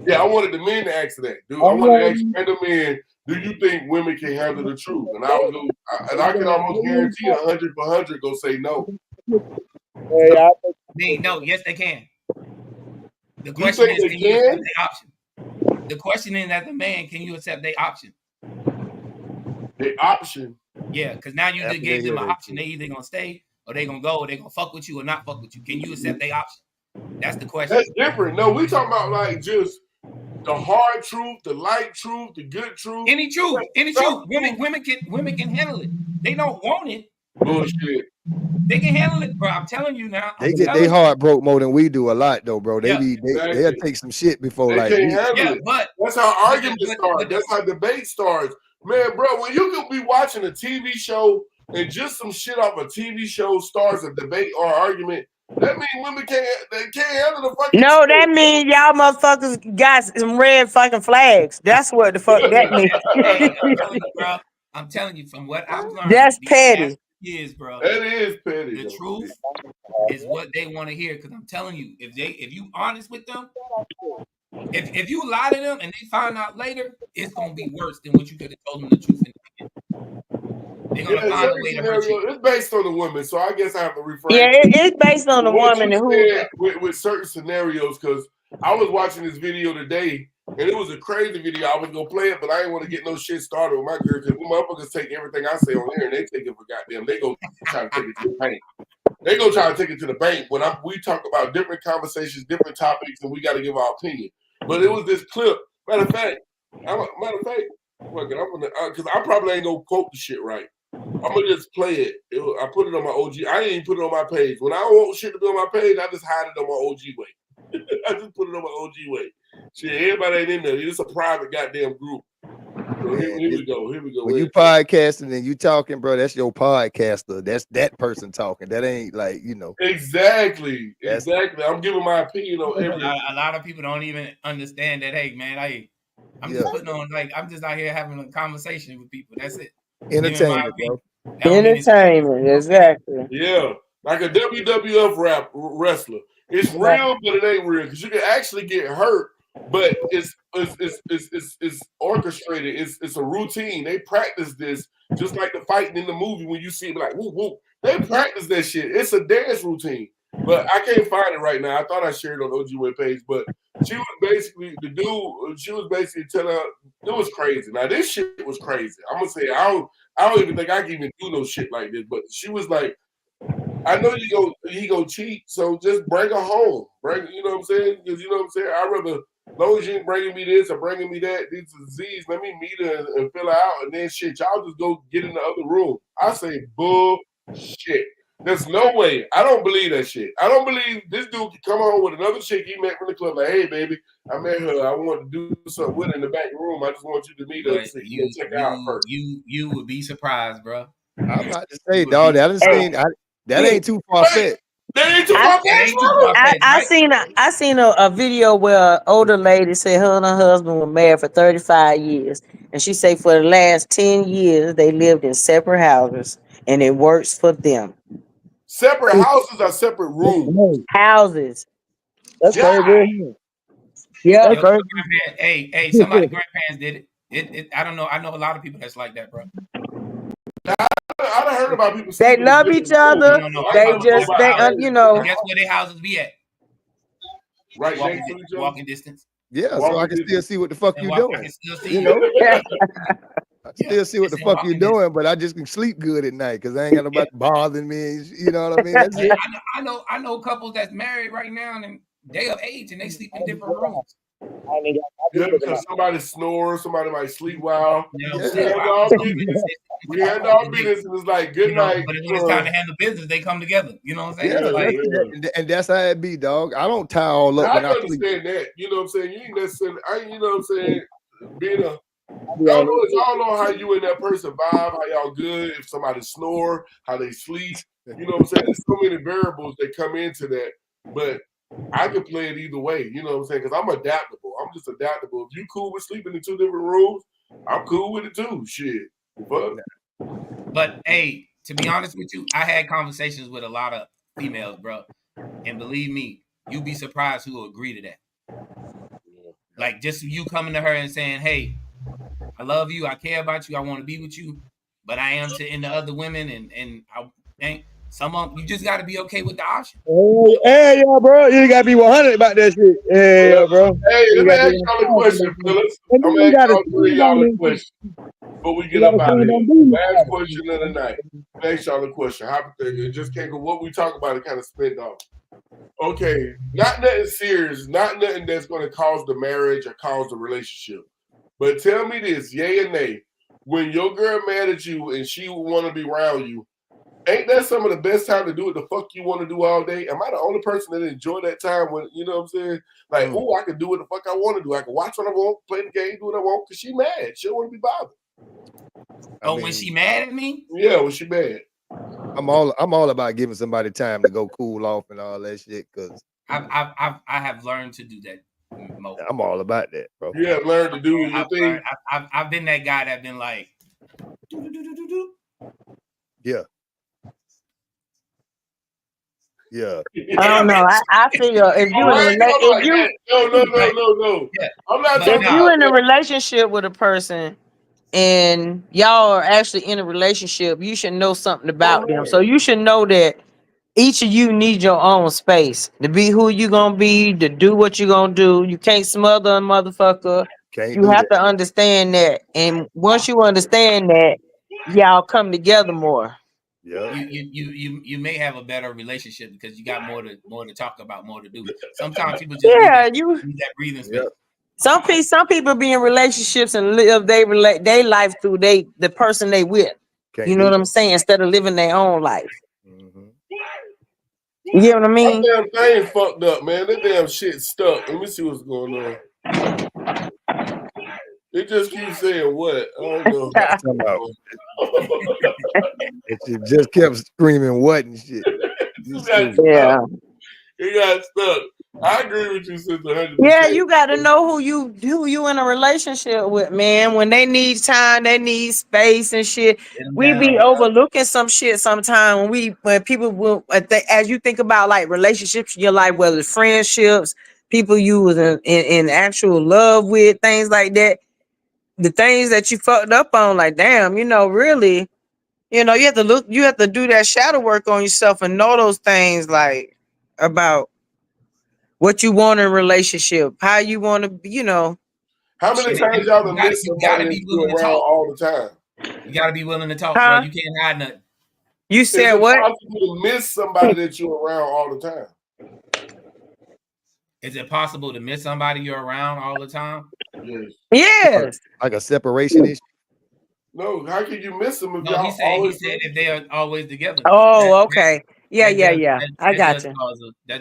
Yeah, I wanted the men to answer that. Dude, I wanted to ask random men, do you think women can handle the truth? And I can almost guarantee 100 for 100 go say no. No, yes, they can. The question is, can you accept the option? The question is, as a man, can you accept their option? The option? Yeah, because now you just gave them an option. They either gonna stay or they gonna go, or they gonna fuck with you or not fuck with you. Can you accept their option? That's the question. That's different. No, we talking about like just the hard truth, the light truth, the good truth. Any truth. Women can handle it. They don't want it. Bullshit. They can handle it, bro. I'm telling you now. They get their heart broke more than we do a lot, though, bro. They'll take some shit before they like can't handle it. But that's how arguments start. That's how debate starts. Man, bro, when you could be watching a TV show and just some shit off a TV show starts a debate or argument, that means women can't handle the fucking No, that means y'all motherfuckers got some red fucking flags. That's what the fuck that means. I'm telling you from what I've learned. That's petty. Bro. That is petty. The truth is what they want to hear. Because I'm telling you, if you honest with them, if you lie to them and they find out later, it's gonna be worse than what you could have told them the truth in the beginning. They're gonna find a way to hurt you. It's based on the woman, so I guess I have to rephrase. Yeah, it's based on the woman and who with certain scenarios. Because I was watching this video today. And it was a crazy video. I was gonna play it, but I didn't want to get no shit started with my girl because motherfuckers take everything I say on here and they take it for goddamn. They go try to take it to the bank. They go try to take it to the bank when we talk about different conversations, different topics, and we got to give our opinion. But it was this clip. Matter of fact, because I probably ain't gonna quote the shit right. I'm gonna just play it. I put it on my OG. I didn't even put it on my page. When I don't want shit to be on my page, I just hide it on my OG way. I just put it on my OG way. Shit, everybody ain't in there. It's a private goddamn group. So here we go. Here we go. When you podcasting and you talking, bro, that's your podcaster. That's that person talking. That ain't like, you know. Exactly. I'm giving my opinion on everything. A lot of people don't even understand that. Hey, man, I'm just putting on, like, I'm just out here having a conversation with people. That's it. Entertainment, bro. Entertainment, exactly. Yeah, like a WWF wrestler. It's real, but it ain't real because you can actually get hurt. But it's orchestrated. It's a routine. They practice this just like the fighting in the movie when you see it like whoop whoop. They practice that shit. It's a dance routine. But I can't find it right now. I thought I shared it on the OG page, but she was basically she was basically telling her it was crazy. Now this shit was crazy. I'm gonna say I don't even think I can even do no shit like this. But she was like, I know he go cheat, so just bring her home. You know what I'm saying? Because you know what I'm saying. I rather, as long as you ain't bringing me this or bringing me that, this disease, let me meet her and fill her out, and then shit, y'all just go get in the other room. I say bullshit. There's no way. I don't believe that shit. I don't believe this dude can come home with another chick he met from the club. Like, hey, baby, I met her. I want to do something with her in the back room. I just want you to meet her. So you check her out first. You would be surprised, bro. I'm about to say, dog. That ain't too far fetched. I seen a video where an older lady said her and her husband were married for 35 years, and she said for the last 10 years they lived in separate houses, and it works for them. Separate houses or separate rooms? Houses. That's crazy. Yeah. Hey, somebody grandparents did it. I don't know. I know a lot of people that's like that, bro. I done heard about people. They love each other. They just, you know. Guess where their houses be at? Right next to each other. Walking distance. Yeah, so I can still see what the fuck you doing. I can still see you know. I still see what the fuck you're doing, but I just can sleep good at night because I ain't got nobody bothering me. You know what I mean? That's it. I know couples that's married right now and they of age and they sleep in different rooms. Yeah, because somebody snores, somebody might sleep while. We had our business, and it's like good night. But when it's time to handle business, they come together. You know what I'm saying? Yeah, and that's how it be, dog. I don't tie all up. I when understand that. You know what I'm saying? You ain't necessarily. You know what I'm saying? Being y'all know it's all on how you and that person vibe, how y'all good. If somebody snore, how they sleep. You know what I'm saying? There's so many variables that come into that, but I can play it either way. You know what I'm saying? Because I'm adaptable. I'm just adaptable. If you cool with sleeping in two different rooms, I'm cool with it too. Shit. But hey, to be honest with you, I had conversations with a lot of females, bro. And believe me, you'd be surprised who will agree to that. Like just you coming to her and saying, hey, I love you, I care about you, I want to be with you, but I am into other women and some of you just gotta be okay with the option. Hey, yeah, bro. You gotta be 100 about that shit. Yeah, bro. Hey, let me ask y'all a question, fellas. I'm gonna ask all three of y'all a question before we get up out of here. Last question of the night. Ask y'all a question. Hypothetical. It just can't go. What we talk about, it kind of spin off. Okay, not nothing serious, not nothing that's going to cause the marriage or cause the relationship. But tell me this, yay and nay. When your girl mad at you and she want to be around you, ain't that some of the best time to do what the fuck you want to do all day? Am I the only person that enjoy that time when, you know what I'm saying? Like, I can do what the fuck I want to do. I can watch what I want, play the game, do what I want, because she mad. She don't want to be bothered. When she mad at me? Yeah, when she mad. I'm all about giving somebody time to go cool off and all that shit, because I have learned to do that. I'm all about that, bro. Yeah, learn to do your thing. I've been that guy that been like, yeah. Yeah. I don't know. I feel if you no. Yeah. I'm not if you in a relationship with a person and y'all are actually in a relationship, you should know something about them. So you should know that each of you need your own space to be who you gonna be, to do what you gonna do. You can't smother a motherfucker. You have to understand that. And once you understand that, y'all come together more. Yeah. You may have a better relationship because you got more to talk about, more to do. Sometimes people just need that breathing space. Some people be in relationships and live they life through the person they with. Can't You know do what I'm that. saying? Instead of living their own life. Mhm. You get what I mean? That damn thing fucked up, man. That damn shit stuck. Let me see what's going on. It just keeps saying what? I don't know. Talking about it shit just kept screaming what and shit. You It got stupid. Yeah. stuck. It got stuck. I agree with you, sister, 100%. Yeah, you got to know who you in a relationship with, man. When they need time, they need space and shit. Sit 'em We be down. overlooking some shit sometimes when people will as you think about like relationships in your life, whether it's friendships, people you was in actual love with, things like that. The things that you fucked up on, like damn, really, you have to do that shadow work on yourself and know those things like about what you want in a relationship, how you want to be, How many And, shit. times and y'all have missed you somebody gotta that be you willing to around talk. all the time? You gotta be willing to talk, bro. Huh? You can't hide nothing. You Is said it what? possible to miss somebody that you're around all the time? Is it possible to miss somebody you're around all the time? Yes. Yes. Like a separation issue. No, how can you miss them if No, he y'all said always if they are always together. Oh, okay. Yeah, That yeah, does yeah. I got you.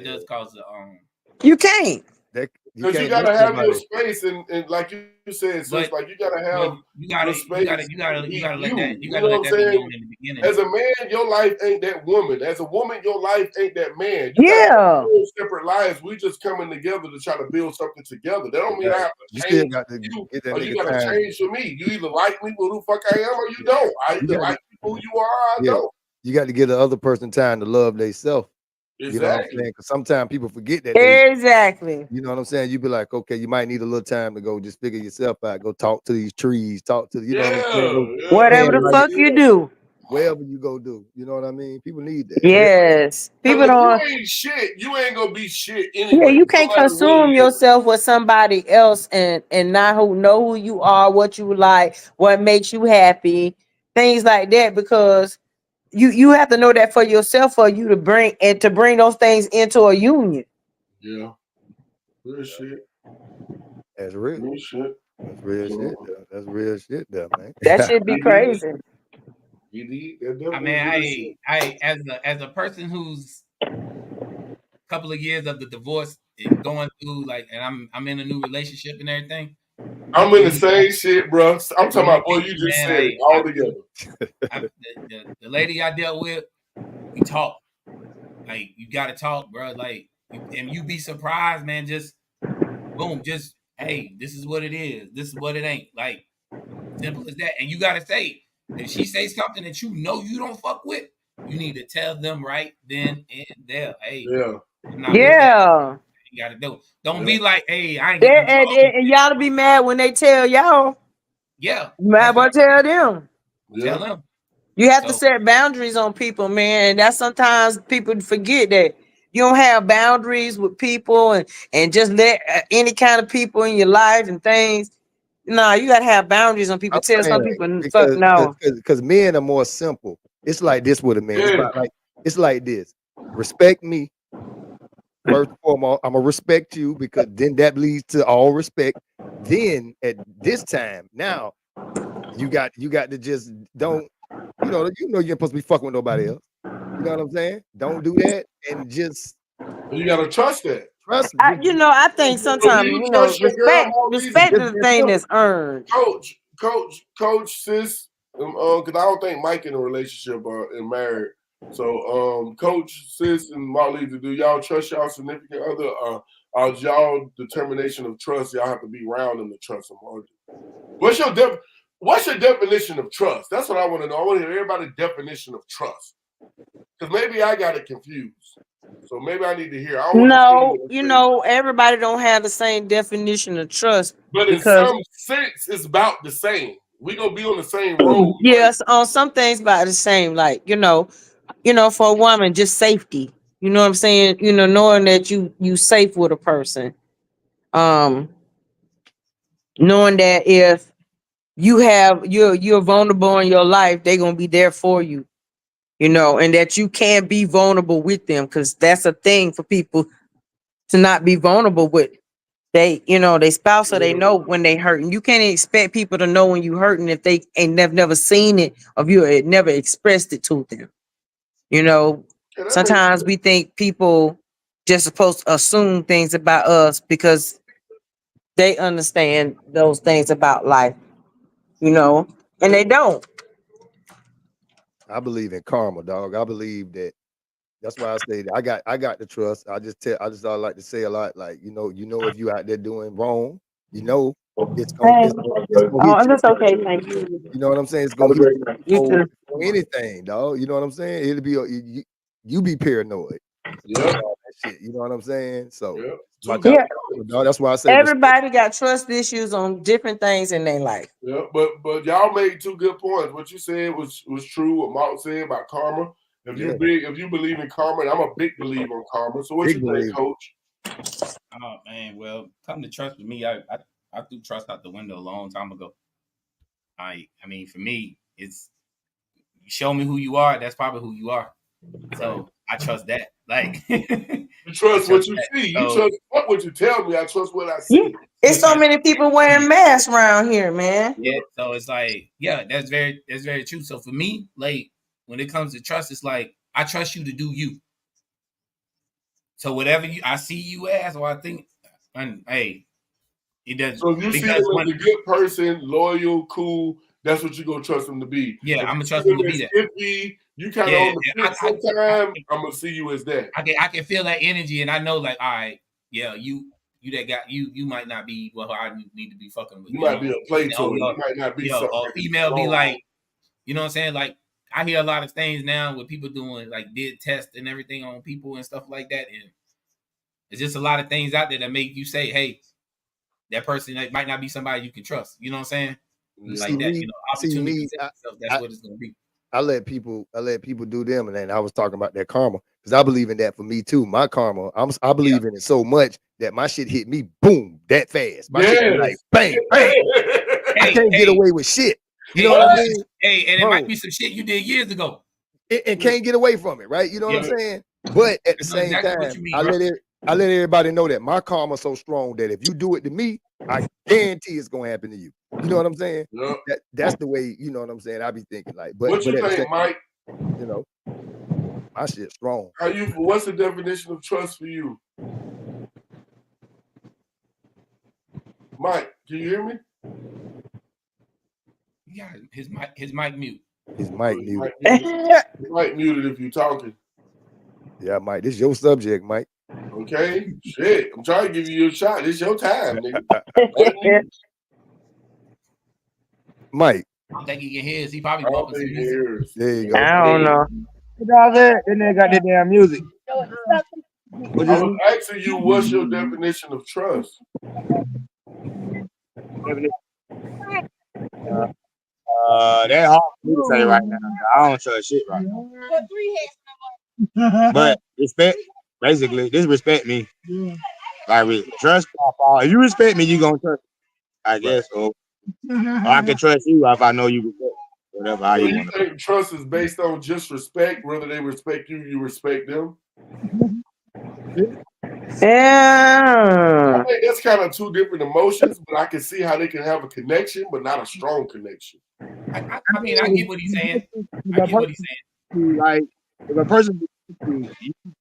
does cause a You can't. That you because you can't miss gotta have your somebody. space and like you said, sis, but like you gotta but have your space to be you. You know let what I'm that be known saying? in the beginning As though. a man, your life ain't that woman. As a woman, your life ain't that man. You got Yeah. separate lives. We just coming together to try to build something together. That don't mean I Right. have You to still change got to you get that or you nigga gotta time. change for me. You either like me for who the fuck I am or you Yeah. don't. I You either got like to, you for who you are or I yeah. don't. You got to give the other person time to love themselves. You know what I'm Exactly. saying? Because sometimes people forget that Exactly. you know what I'm saying? You be like, okay, you might need a little time to go just figure yourself out. Go talk to these trees, talk to you know what I'm saying? Go Whatever the handle fuck your, you do. wherever you go do. You know what I mean? People need that. Yes. People Because if you don't. ain't shit, you ain't gonna be shit Yeah, anyway. you No can't matter what consume it is. yourself with somebody else and not know who you are, what you like, what makes you happy, things like that. Because you have to know that for yourself for you to bring those things into a union. Yeah. Real shit. That's real. Real shit. That's real So, shit though. That's real shit though, man. That should be you need, crazy. you need that I definitely mean, is real shit. I as a person who's couple of years of the divorce and going through like and I'm in a new relationship and everything. I'm in the same shit, bro. I'm talking You about boy, you just man, said it all together. the lady I dealt with, we talk. Like you gotta talk, bro. Like and you be surprised, man. Just boom, just hey, this is what it is. This is what it ain't. Like simple as that. And you gotta say if she say something that you know you don't fuck with, you need to tell them right then and there. Hey, Yeah. I'm not with that. Yeah. You gotta do. Don't Yeah. be like, hey, I ain't getting them charges. And y'all be mad when they tell y'all. Yeah, You might that's what well tell them. Yeah. tell them. You have to So set boundaries on people, man. And that's sometimes people forget that you don't have boundaries with people and just let any kind of people in your life and things. No, you gotta have boundaries on people. I'm Tell some saying people, fuck because no. because men are more simple. It's like this with a man. It's Yeah. about like it's like this. Respect me. First and foremost, I'm gonna respect you because then that leads to all respect. Then at this time, now you got to just don't you're supposed to be fucking with nobody else. You know what I'm saying? Don't do that and just You gotta trust that. trust. I think So do sometimes, you trust your girl more reason? respect is the thing that's earned. Coach, sis, because I don't think Mike in a relationship or married. So, Coach, sis, and Molly, do y'all trust y'all significant other? Or y'all determination of trust? Y'all have to be around them to trust them. What's your definition of trust? That's what I want to know. I want to hear everybody's definition of trust. Because maybe I got it confused. So maybe I need to hear. I don't want to say No, what I'm saying. everybody don't have the same definition of trust But in because some sense, it's about the same. We gonna be on the same road. yes, on some things about the same. Like, for a woman, just safety. You know what I'm saying? Knowing that you safe with a person. Um, knowing that if you're vulnerable in your life, they're gonna be there for you. And that you can be vulnerable with them because that's a thing for people to not be vulnerable with. they spouse, so they know when they hurting. You can't expect people to know when you hurting if they ain't never seen it, or you had never expressed it to them. Yeah, that makes Sometimes we think people just supposed to assume things about us because they understand those things about life, and they don't. I believe in karma, dog. I believe that. That's why I say that I got the trust. I just like to say a lot, like if you out there doing wrong, Hey, it's gonna hit oh, you. that's okay. Thank you. You know what I'm saying? It's gonna hit you You too. for anything, dog. You know what I'm saying? It'll be you be paranoid yeah, about all that shit. You know what I'm saying? So yeah. my Two job, different Yeah, dog. That's why I say respect. everybody got trust issues on different things in their life. Yeah, but y'all made two good points. What you said was true. What Mark said about karma. If Yeah, you believe in karma, and I'm a big believer in karma. So what big you think, believer. Coach? Oh man, well, come to trust with me, I threw trust out the window a long time ago. I mean, for me, it's you show me who you are, that's probably who you are. So I trust that. Like You I trust trust what you that. see. You So trust what you tell me. I trust what I Yeah, see. it's so many people wearing masks around here, man. yeah, so it's like, yeah, that's very true. So for me, like when it comes to trust, it's like I trust you to do you. So whatever I see you as, or I think, and hey, it does So if you see them because as when a good person, loyal, cool, that's what you're gonna trust them to be. yeah, If I'm gonna you trust see them to them be as that. iffy, you kind of Yeah, on the fence sometimes, I'm gonna see you as that. I can feel that energy, and I know like, all right, yeah, you that got you might not be what I need to be fucking with, You might be a play Oh, toy. You might not be something a I can female be roll on. like, you know what I'm saying? Like I hear a lot of things now with people doing like did tests and everything on people and stuff like that, and it's just a lot of things out there that make you say, hey, that person that might not be somebody you can trust. You know what I'm saying? You Yeah. see Like that, me, see opportunity me. presents itself. That's what it's gonna be. I let people do them, and then I was talking about that karma because I believe in that for me too. My karma, I Yeah. believe in it so much that my shit hit me boom that fast. My shit be like Yes. bang bang. I Hey, can't get hey, away with shit. You know hey, what and I it might mean, and it might bro? be some shit you did years ago. And can't get away from it, right? You know what Yeah, I'm saying? But at the I know same exactly what time, you mean, bro. I let everybody know that my karma's so strong that if you do it to me, I guarantee it's gonna happen to you. You know what I'm saying? Yeah. That's the way, you know what I'm saying? I be thinking like, What but you at the same, think, Mike? you know, my shit strong. What's the definition of trust for you? Mike, can you hear me? Yeah, his mic mute. His mic muted. Mike muted if you're talking. Yeah, Mike, this your subject, Mike. Okay? Shit. I'm trying to give you your shot. It's your time, nigga. Mike, I don't think he can hear us. He probably I don't bumping some think he music. hears. there you go. I don't know. What y'all said? That nigga got that damn music. What I you was asking you, what's your definition of trust? say? That hard for me to say right now. I don't trust shit right now. But respect, basically, just respect me. Like trust my fault. If you respect me, you gonna trust me, I guess. Or I can trust you if I know you respect me. Whatever how So you you want to. think trust is based on just respect, whether they respect you, you respect them? I Yeah. think that's kind of two different emotions, but I can see how they can have a connection, but not a strong connection. I mean, I get what he's saying. I get what he's saying. Like if a person, you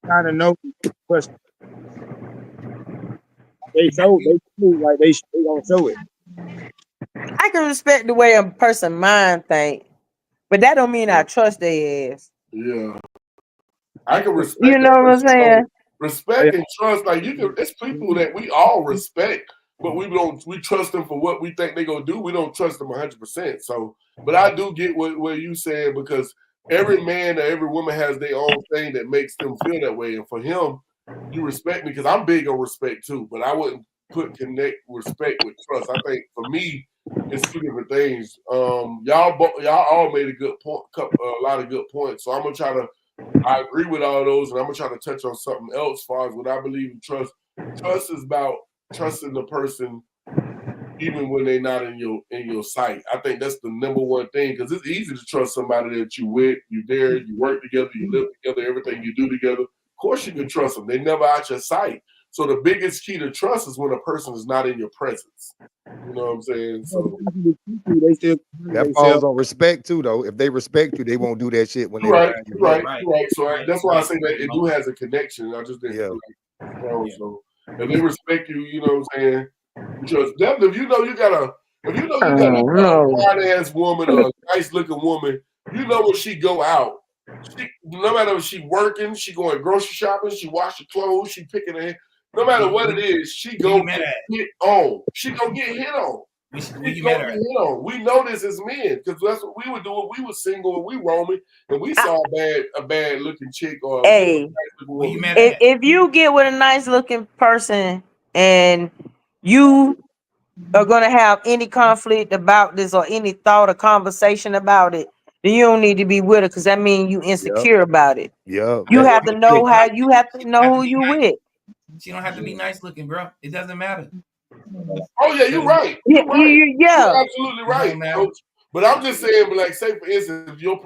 kind of know question. They show like they gonna show it. I can respect the way a person mind think, but that don't mean I trust their ass. Yeah. I can You respect know a what I'm person. saying? Respect and trust, like you can. It's people that we all respect, but we don't. We trust them for what we think they're gonna do. We don't trust them 100%. So, but I do get what you saying because every man or every woman has their own thing that makes them feel that way. And for him, you respect me because I'm big on respect too. But I wouldn't connect respect with trust. I think for me, it's two different things. Y'all all made a good point, a lot of good points. So I'm gonna try to. I agree with all those, and I'm gonna try to touch on something else as far as what I believe in trust. Trust is about trusting the person even when they're not in your sight. I think that's the number one thing because it's easy to trust somebody that you with, you there, you work together, you live together, everything you do together. Of course, you can trust them. They never out your sight. So the biggest key to trust is when a person is not in your presence. You know what I'm saying? So They still That falls on respect too, though. If they respect you, they won't do that shit when you're they right, behind your you're right, back. you're right. So Right, that's why I right. say that it do has a connection. I just didn't Yeah. feel like wrong. Yeah. So if they respect you, you know what I'm saying? Because definitely, if you know you got a fine ass woman or a nice looking woman, you know when she go out, no matter if she working, she going grocery shopping, she washing clothes, she picking her hair, no matter what it is, she Who you go mad get at? hit on. She gonna get hit on. Who She you gonna mad get at? hit on. We know this as men because that's what we would do when we were single and we roaming and we saw a bad looking chick or Hey, nice looking Who you woman. mad at? if you get with a nice looking person and you are gonna have any conflict about this or any thought or conversation about it, then you don't need to be with her because that means you Yep. insecure about it. Yeah. You That, have to know how you have to know who you with. She don't have to be nice looking, bro. It doesn't matter. Oh yeah, you're right. Yeah, You're right. yeah. You're absolutely It right, don't matter. coach. But I'm just saying, but like, say for instance, if your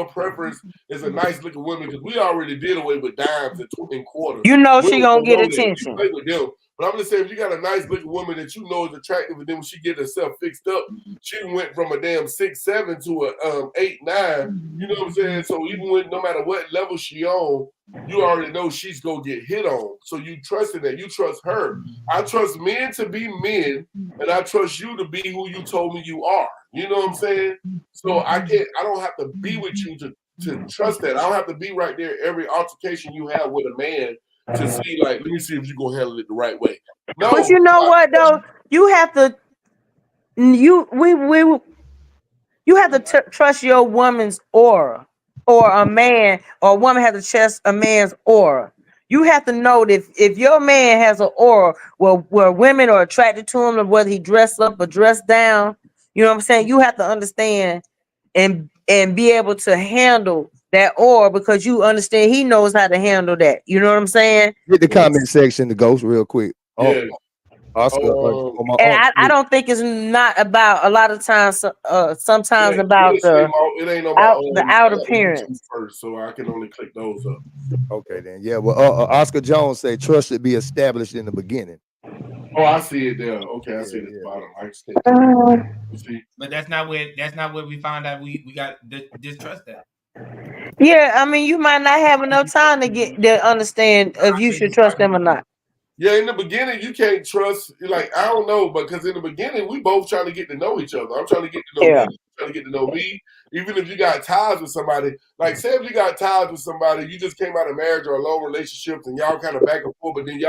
preference is a nice looking woman, because we already did away with dimes and quarters. You know she Women gonna don't get know that. You attention. play with them. But I'm just saying, if you got a nice looking woman that you know is attractive, and then when she get herself fixed up, she went from a damn 6'7" to a 8'9". You know what I'm saying? So even when no matter what level she on, you already know she's gonna get hit on. So you trust in that. You trust her. I trust men to be men, and I trust you to be who you told me you are. You know what I'm saying? So I don't have to be with you to trust that. I don't have to be right there every altercation you have with a man to see, like, let me see if you're gonna handle it the right way. No, But you know what though? You have to you have to trust your woman's aura, or a man or a woman has to trust a man's aura. You have to know that if your man has an aura where women are attracted to him, whether he dressed up or dressed down, you know what I'm saying? You have to understand and be able to handle that aura because you understand he knows how to handle that. You know what I'm saying? hit the comment section to Ghost real quick. yeah. Oscar, my And uncle, I don't think it's not about a lot of times. Sometimes about It ain't on the my out I got YouTube appearance. first, so I can only click those up. okay then. Yeah, well, Oscar Jones say trust should be established in the beginning. Oh, I see it there. Okay, I Yeah, see it at the yeah, bottom. I see. You see? But that's not where we found out we got distrust that. Yeah, I mean, you might not have enough time to understand if you should trust them or not. Yeah, in the beginning, you can't trust. Like, I don't know, but because in the beginning, we both trying to get to know each other. I'm trying to get to know Yeah. you, trying to get to know me. Even if you got ties with somebody, like say if you got ties with somebody, you just came out of marriage or a long relationship, and y'all kind of back and forth, but then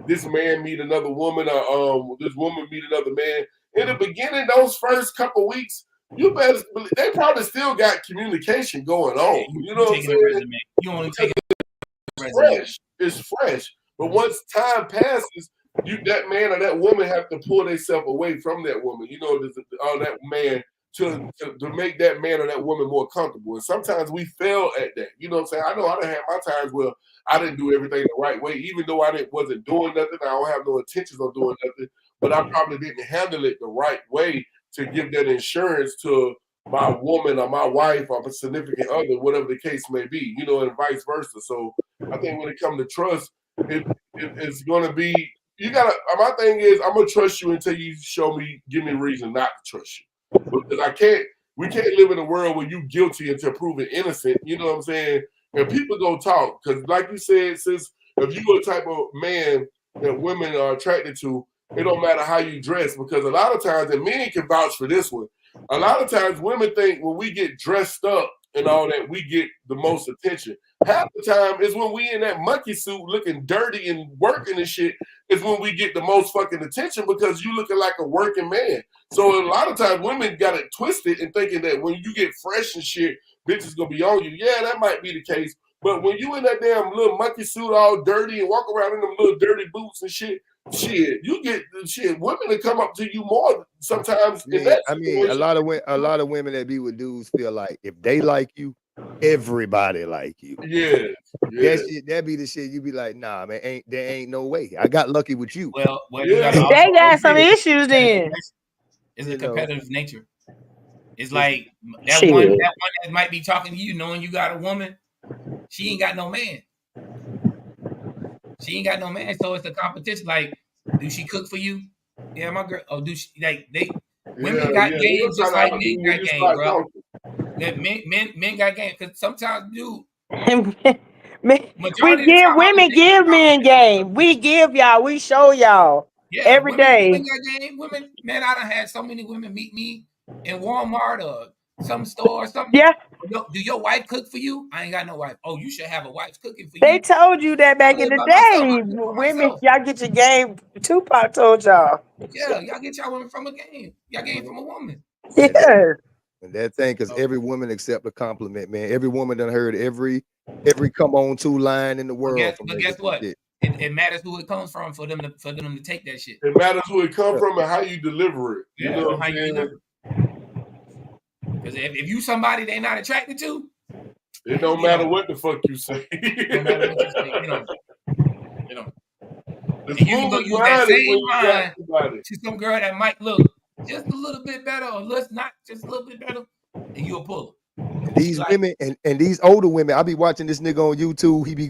this man meet another woman, or this woman meet another man. In the beginning, those first couple weeks, you better believe they probably still got communication going on. You know what I'm saying? You only take Fresh. It's fresh. But once time passes, that man or that woman have to pull themselves away from that woman, that man to make that man or that woman more comfortable. And sometimes we fail at that. You know what I'm saying? I know I done had my times where I didn't do everything the right way, even though wasn't doing nothing. I don't have no intentions of doing nothing, but I probably didn't handle it the right way to give that insurance to my woman or my wife or my significant other, whatever the case may be, and vice versa. So I think when it comes to trust, it's going to be my thing is I'm gonna trust you until you give me a reason not to trust you, because we can't live in a world where you guilty until proven innocent. You know what I'm saying? And people go talk because, like you said, sis, if you're a type of man that women are attracted to, it don't matter how you dress, because a lot of times, and men can vouch for this one, a lot of times women think when we get dressed up and all that, we get the most attention. Half the time is when we in that monkey suit looking dirty and working and shit is when we get the most fucking attention, because you looking like a working man. So a lot of times women got it twisted and thinking that when you get fresh and shit, bitches gonna be on you. Yeah, that might be the case. But when you in that damn little monkey suit all dirty and walk around in them little dirty boots and shit, you get women that come up to you more sometimes in that situation. A lot of women that be with dudes feel like if they like you, everybody like you. Yeah. That be the shit you be like, nah, man, there ain't no way. I got lucky with you. Well, you gotta they got some issues then. It's a competitive nature. It's like Shit. that one that might be talking to you knowing you got a woman, she ain't got no man. She ain't got no man, so it's a competition. Like, do she cook for you? Yeah, my girl. Oh, do she like they? Women got They game gonna just try to like out men you when got you game, start bro. talking. That men got game because sometimes, dude, we majority of the give time I women be thinking give about men game. We give y'all. We show y'all yeah, every women day. got game. Women, man, I done had so many women meet me in Walmart or some store or something. Yeah, Do your wife cook for you? I ain't got no wife. Oh, you should have a wife cooking for they you. told you that I back in live the by myself. I day. cook for Women, myself. y'all get your game. Tupac told y'all. Yeah, y'all get y'all women from a game. Y'all game from a woman. Yeah. And that thing, because Oh. every woman accept a compliment, man. Every woman done heard every come on to line in the world from But niggas guess and what? shit. It matters who it comes from for them to take that shit. It matters who it come from and how you deliver it. You Yeah, know what how I'm you saying? deliver. Because if you somebody they not attracted to, It don't you matter know, what the fuck you say. no matter what you say, you know. The And you can go smooth use that grind is when same you got line somebody. to some girl that might look just a little bit better or let's not just a little bit better, and you'll pull her. And these Like, women and these older women, I be watching this nigga on YouTube. He be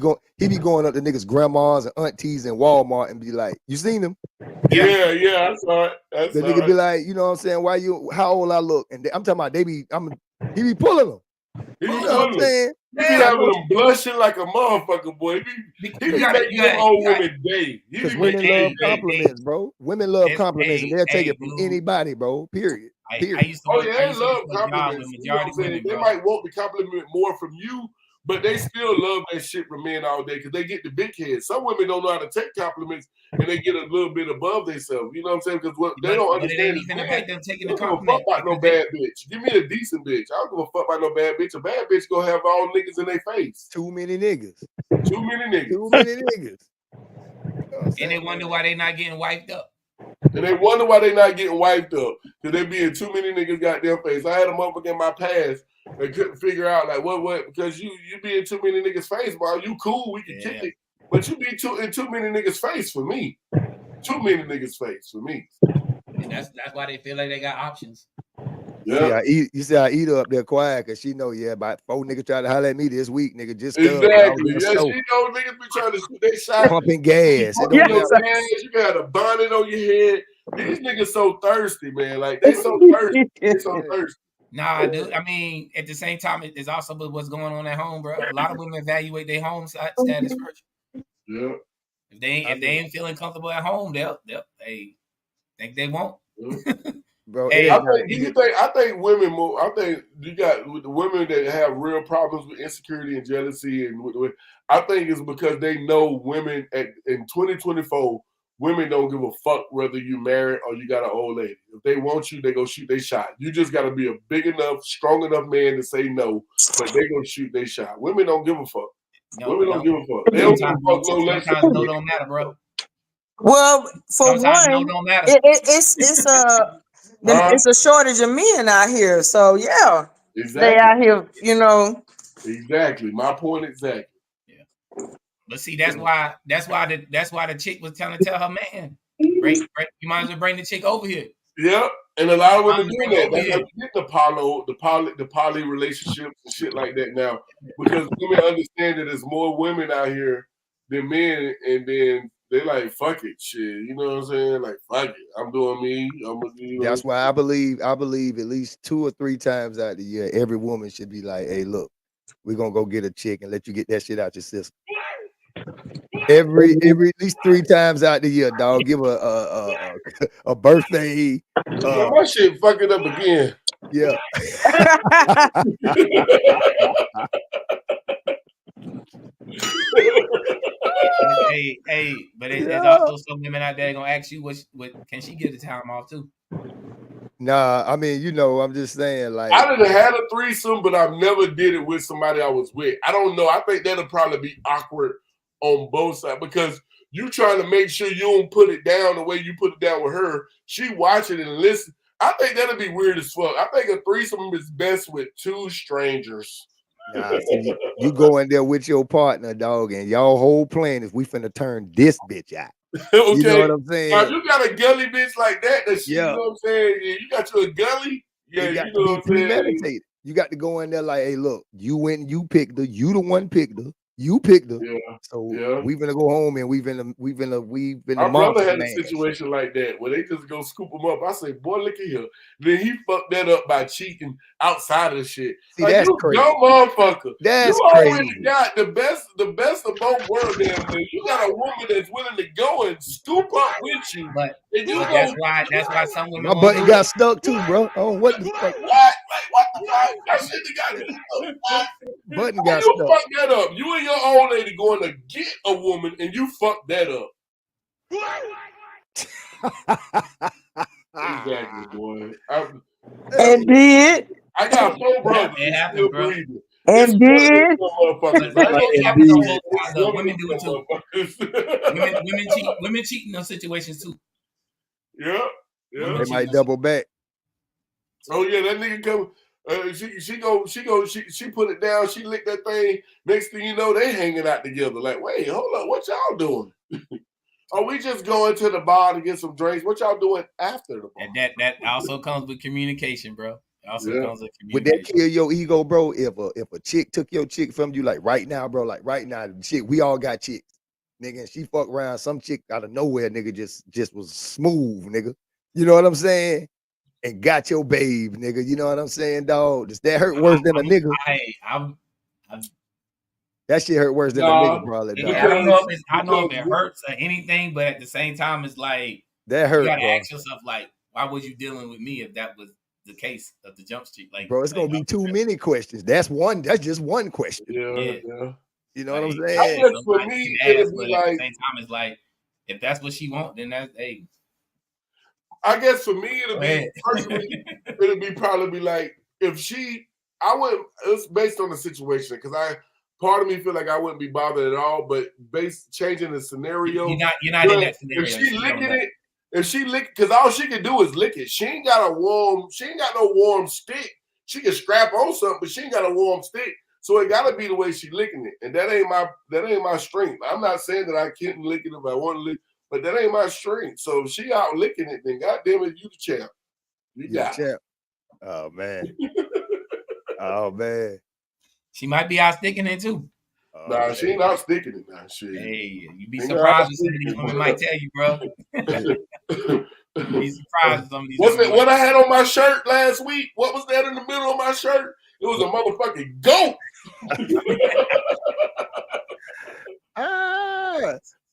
going up to niggas' grandmas and aunties in Walmart and be like, "You seen him?" Yeah, I saw it. The nigga be like, you know what I'm saying? Why you? How old I look? And I'm talking about he be pulling them. He be You know what I'm pulling. saying? He be yeah, having them blushing like a motherfucker, boy. He be you gotta, making them old you got, women day. He Because be women making love their day. compliments, bro. Women love compliments, and they'll take it from dude. anybody, bro. Period. I used to Oh work. yeah, I they used to work love for a job with compliments. You know what majority I'm saying? women, They bro. might want the compliment more from you, but they still love that shit from men all day because they get the big head. Some women don't know how to take compliments and they get a little bit above themselves. You know what I'm saying? Because what they don't But it ain't understand is even men about them taking the don't give a fuck compliment about no because they, bad bitch. Give me a decent bitch. I don't give a fuck about no bad bitch. A bad bitch gonna have all niggas in their face. Too many niggas. Too many niggas. Too many niggas. You know what I'm and saying? they wonder why they not getting wiped up. And they wonder why they not getting wiped up. Because they be in too many niggas got their face. I had them up in my past. They couldn't figure out like what because you be in too many niggas' face, bro. You cool, we can kick it. But you be in too many niggas' face for me. Too many niggas' face for me. And that's why they feel like they got options. Yeah. You see, I eat her up there quiet because she know, about 4 niggas try to holler at me this week, nigga. Just Exactly. Yeah, she know niggas be trying to shoot they shot. pumping gas. It don't Pumping matter. your gas, you got a bonnet on your head. These niggas so thirsty, man. Like they so thirsty. They so thirsty. Nah, dude. I mean, at the same time, it's also what's going on at home, bro. A lot of women evaluate their home status first. Yeah. If they ain't feeling comfortable at home, they'll think they won't. Bro, Hey, I think women more. I think you got the women that have real problems with insecurity and jealousy, and I think it's because they know women in 2024. Women don't give a fuck whether you married or you got an old lady. If they want you, they go shoot their shot. You just got to be a big enough, strong enough man to say no, but they gonna shoot their shot. Women don't give a fuck. Women don't give a fuck. They don't give a fuck no less. Sometimes no don't matter, bro. Well, for Sometimes no one, don't matter. it's a shortage of men out here. So yeah, they out here, Exactly. My point exactly. Yeah. But see, that's why the chick was trying to tell her man, break, you might as well bring the chick over here. Yep. And a lot of women doing that. Over That's how here. you get the poly relationships and shit like that now. Because women understand that there's more women out here than men, and then they like, fuck it, shit. You know what I'm saying? Like, fuck it. I'm doing me. That's why I believe at least 2 or 3 times out of the year, every woman should be like, hey, look, we're gonna go get a chick and let you get that shit out your system. Every at least 3 times out the year, dog. Give a birthday. My shit fucking up again. Yeah. But it's also some women out there gonna ask you what can she get the time off too? Nah, I mean, I'm just saying, like, I done had a threesome, but I've never did it with somebody I was with. I don't know. I think that'll probably be awkward on both sides because you trying to make sure you don't put it down the way you put it down with her. She watching and listen. I think that'll be weird as fuck. I think a threesome is best with 2 strangers. Nah, see, you go in there with your partner, dog, and y'all whole plan is we finna turn this bitch out. Okay. You know what I'm saying? Now, if you got a gully bitch like that, you Yeah. know what I'm saying? Yeah, you got you a gully. Yeah, It got you to know be what I'm saying? premeditated. You got to go in there like, hey, look, you went, you picked her, you the one picked her. You picked her. Yeah. So Yeah. we finna go home and we've been My brother monster had a mash. situation like that where they just go scoop him up. I say, boy, look at here. Then he fucked that up by cheating outside of the shit. See, Like, that's you crazy. dumb motherfucker. That's You already crazy. got the best of both worlds. Damn near. You got a woman that's willing to go and scoop up with you. But And you that's go, why some women My won't button do got it. stuck too, bro. Oh, what the fuck? what? Like, what the fuck? That shit got me. What? Button How got you stuck. fuck that up? You and your old lady going to get a woman and you fuck that up. Exactly, boy. And did. I got 4 brothers It that's happens, still bro. breathing. It's And one of them did. motherfuckers. But I ain't it gonna happens on talk both it's sides though. one of Women do it too. them motherfuckers. Women cheat in those situations too. Yeah. Yeah. They might double back. Oh yeah, that nigga come. She put it down. She licked that thing. Next thing you know, they hanging out together. Like, wait, hold up, what y'all doing? Are we just going to the bar to get some drinks? What y'all doing after the bar? And that also comes with communication, bro. It also comes with Would that communication. kill your ego, bro? If a chick took your chick from you, like right now, bro, like right now, chick, we all got chicks, nigga, and she fuck around, some chick out of nowhere, nigga, just was smooth, nigga. You know what I'm saying? And got your babe, nigga. You know what I'm saying, dog? Does that hurt worse than a nigga? That shit hurt worse than a nigga, probably, dog. I don't know if it hurts or anything, but at the same time, it's like that hurt. You gotta bro. ask yourself, like, why was you dealing with me if that was the case of the jump street? Like, bro, it's gonna be too many questions. That's just one question. Yeah. You know what I'm I saying? guess for me, it'd be at like, the same time, it's like if that's what she wants, then that's I guess for me, it'll be personally, it'll be probably like if I wouldn't. It's based on the situation because part of me feel like I wouldn't be bothered at all, but changing the scenario. You're not in that scenario. If she licking it, because all she can do is lick it. She ain't got no warm stick. She can strap on something, but she ain't got a warm stick. So it gotta be the way she licking it, and that ain't my strength. I'm not saying that I can't lick it if I want to lick, but that ain't my strength. So if she out licking it, then goddamn it, you the champ. You got champ. Oh man. Oh man. She might be out sticking it too. Nah, she ain't out sticking it now. Shit. Hey, you be surprised what some of these women might tell you, bro. Be surprised with some of these. What I had on my shirt last week? What was that in the middle of my shirt? It was a motherfucking goat.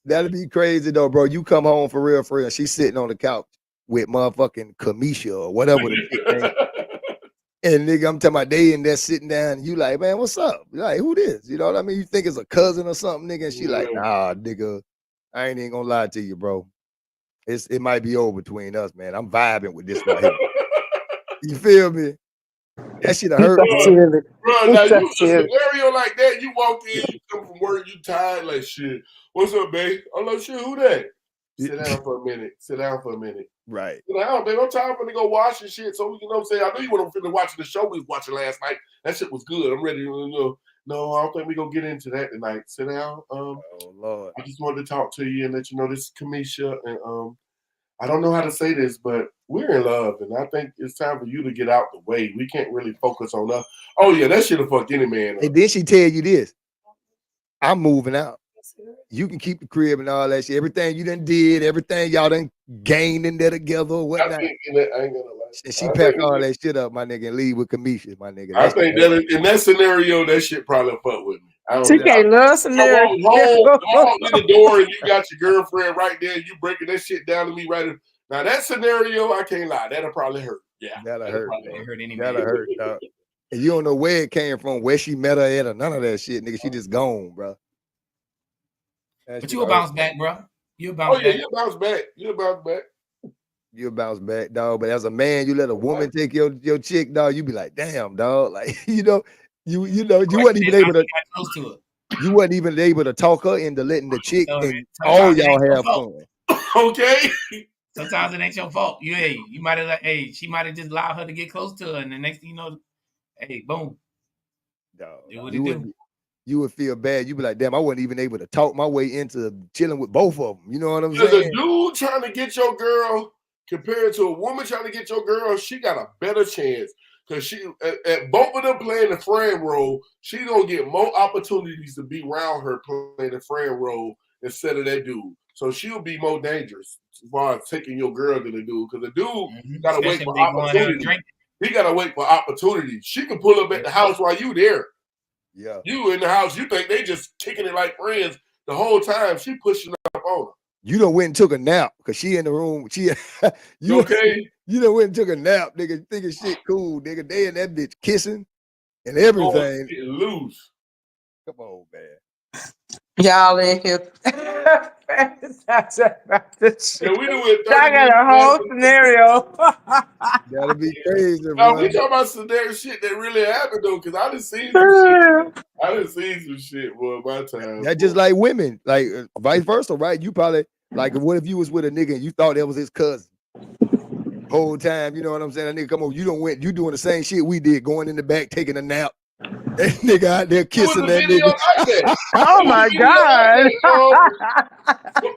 That'd be crazy though, bro. You come home for real. She's sitting on the couch with motherfucking Kamisha or whatever the shit name. And nigga, I'm talking about they in there sitting down. And you like, man, what's up? You're like, who this? You know what I mean? You think it's a cousin or something, nigga? And she like, nah, nigga, I ain't even gonna lie to you, bro. It might be over between us, man. I'm vibing with this right here. You feel me? That shit hurt, bro. Now you a scenario like that, you walk in, you come from work, you tired, like shit. What's up, babe? I'm like, shit, who that? Sit down for a minute. Right. Sit down, babe. I'm tired for to go wash and shit. So you know what I'm saying? I know you want to finish watching the show we was watching last night. That shit was good. I'm ready to no, I don't think we're gonna get into that tonight. Sit down. Oh Lord. I just wanted to talk to you and let you know this is Kamisha and I don't know how to say this, but we're in love, and I think it's time for you to get out the way. We can't really focus on us. Oh yeah, that should have fucked any man up. And then she tell you this: I'm moving out. You can keep the crib and all that shit. Everything you done did, everything y'all done gained in there together or whatnot. I ain't gonna lie. And she pack all that shit up, my nigga, and leave with Kamisha, my nigga. I think that in that scenario, that shit probably fuck with me. She can't love scenario. I walk in the door and you got your girlfriend right there, and you breaking that shit down to me right now. Now that scenario, I can't lie, that'll probably hurt. Yeah, that'll hurt. That'll hurt, dog. And you don't know where it came from, where she met her at, or none of that shit, nigga. She just gone, bro. But you'll bounce back, bro. You'll bounce back. You'll bounce back. You'll bounce back, dog. But as a man, you let a woman take your chick, dog. You be like, damn, dog. Like, you wasn't even able to. You wasn't even able to talk her into letting the chick and all y'all have fun. Okay. Sometimes it ain't your fault. You might have she might have just allowed her to get close to her, and the next thing you know, boom. Dog, you would feel bad. You'd be like, damn, I wasn't even able to talk my way into chilling with both of them. You know what I'm saying? Because a dude trying to get your girl compared to a woman trying to get your girl, she got a better chance. because she at both of them playing the friend role, she gonna get more opportunities to be around her playing the friend role instead of that dude. So she'll be more dangerous as far as taking your girl than the dude, because the dude gotta wait Especially for if they going out opportunity. drinking. He gotta wait for opportunity. She can pull up at the house while you there. Yeah. You in the house, you think they just kicking it like friends the whole time. She pushing up on her. You done went and took a nap because she in the room. She you okay? You done went and took a nap, nigga. Thinking shit cool, nigga. They and that bitch kissing and everything. Getting loose. Come on, man. Y'all in here. And we do it. I got a whole scenario. That'll be crazy, Now bro. we talking about scenario shit that really happened though, because I done seen some shit. I done seen some shit, boy, my time. That's just like women, like vice versa, right? You probably like, what if you was with a nigga and you thought that was his cousin whole time? You know what I'm saying? That nigga, come on, you doing the same shit we did, going in the back, taking a nap. That nigga out there kissing that nigga. Like that. Oh my God.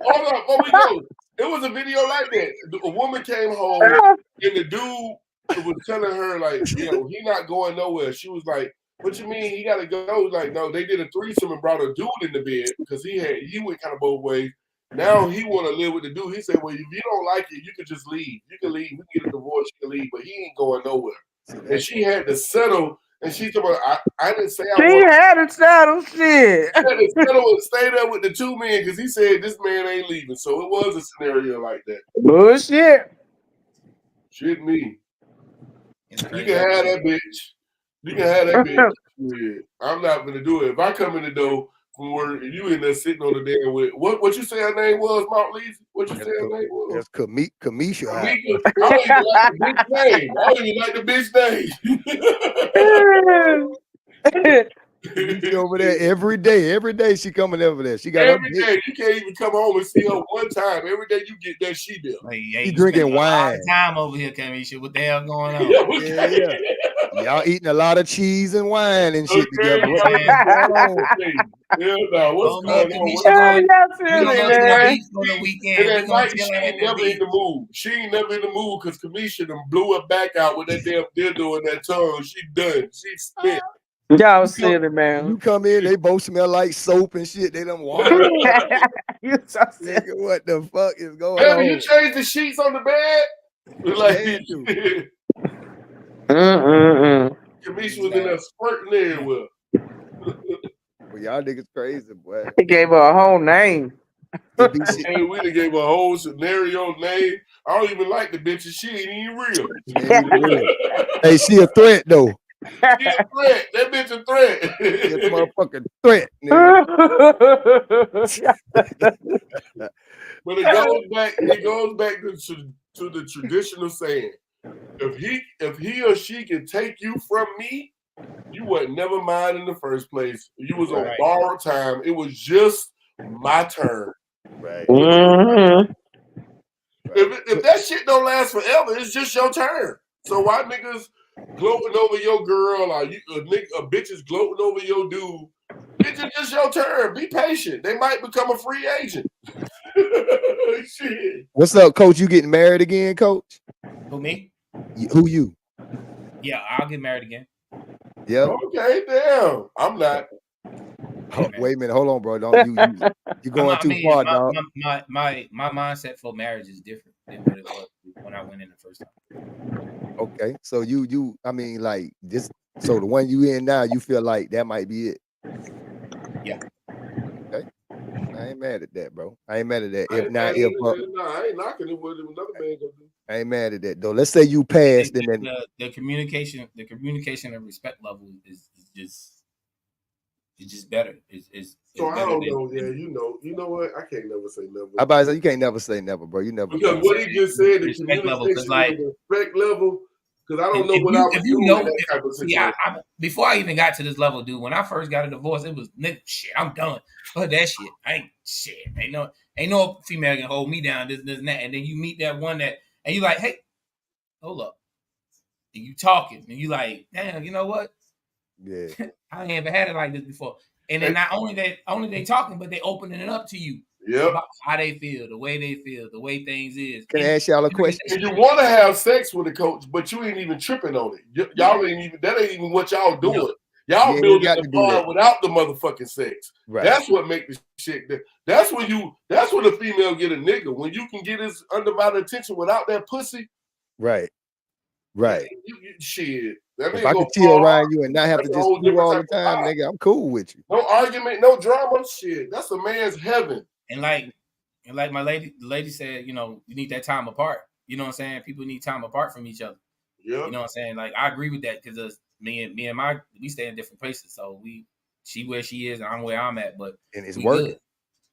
Hold on, before we go. It was a video like that. A woman came home and the dude was telling her, like, you know, he not going nowhere. She was like, what you mean he gotta go? Like, no, they did a threesome and brought a dude in the bed because he went kind of both ways. Now he want to live with the dude. He said, well, if you don't like it, you can just leave. You can leave. We can get a divorce. You can leave, but he ain't going nowhere. And she had to settle. And she told me, I didn't say I She had to settle shit. She had to settle and stay there with the two men because he said this man ain't leaving. So it was a scenario like that. Bullshit. Shit me. You can have that bitch. You can have that bitch. Yeah. I'm not gonna do it. If I come in the door from work and you in there sitting on the damn with what you say her name was, Mount Leezy? What you say her name was? That's Kamisha. I don't even like the bitch name. I don't even like the bitch name. She over there every day. Every day she coming over there. She got every day. You can't even come home and see her one time. Every day you get that she did. Like, yeah, she drinking wine. A lot of time over here, Kamisha. What the hell going on? Yeah. Y'all eating a lot of cheese and wine and shit together. What's going on? Yeah, no, what's going on? Kamisha going, you gonna go to the beach for the weekend. And that night, she ain't never in the mood. She ain't never in the mood because Kamisha done blew her back out with that damn dildo in that tongue. She done. She spit. Y'all silly, man. You come in, they both smell like soap and shit. They done water. You so silly. Nigga, what the fuck is going Baby, on? you changed the sheets on the bed? Like, Kamisha was in there squirting everywhere. Well, y'all niggas crazy, boy. He gave her a whole name. Hey, we done gave her a whole scenario name. I don't even like the bitch. She ain't even real. Hey, she a threat though. She a threat. That bitch a threat. She a motherfucking threat, But it goes back to the traditional saying. If he or she can take you from me, you would never mind in the first place. You was on borrowed time. It was just my turn. Right. If that shit don't last forever, it's just your turn. So why niggas gloating over your girl or a bitch is gloating over your dude? It's just your turn. Be patient. They might become a free agent. Shit. What's up, Coach? You getting married again, Coach? Who, me? Who you? Yeah, I'll get married again. Yeah. Okay, damn. I'm not. Oh, wait a minute, hold on, bro. Don't you going too far, dog. My mindset for marriage is different than what it was when I went in the first time. Okay, so you I mean, like this. So the one you in now, you feel like that might be it. Yeah. Okay. I ain't mad at that, bro. I ain't mad at that. I ain't knocking it with another man gonna do. I ain't mad at that though. Let's say you passed and then the communication and respect level is just better. It's so I don't know. Yeah, you know what? I can't never say never. I about to say you can't never say never, bro. You never. Because what he just said, the respect level, communication and respect level. Because I don't know what I was doing in that type of situation. Before I even got to this level, dude, when I first got a divorce, it was nigga shit. I'm done. Fuck that shit. I ain't shit. Ain't no female can hold me down. This and that. And then you meet that one that, and you like, hey, hold up. And you talking, and you like, damn, you know what? Yeah. I ain't ever had it like this before. And then not only they talking, but they opening it up to you. Yep. about how they feel, the way they feel, the way things is. Can I ask y'all a question? And you want to have sex with a coach, but you ain't even tripping on it. Y'all ain't even, that ain't even what y'all doing. Y'all ain't building got the to do bar that. without the motherfucking sex. Right. That's what make the shit. That's when a female get a nigga. When you can get his undivided attention without that pussy. Right. Right. Shit. If I could chill around you and not have to just do all the time, nigga, I'm cool with you. No argument, no drama. Shit. That's a man's heaven. And like the lady said, you know, you need that time apart. You know what I'm saying? People need time apart from each other. Yeah. You know what I'm saying? Like I agree with that because me and we stay in different places. So she where she is and I'm where I'm at, but and it's working. Good.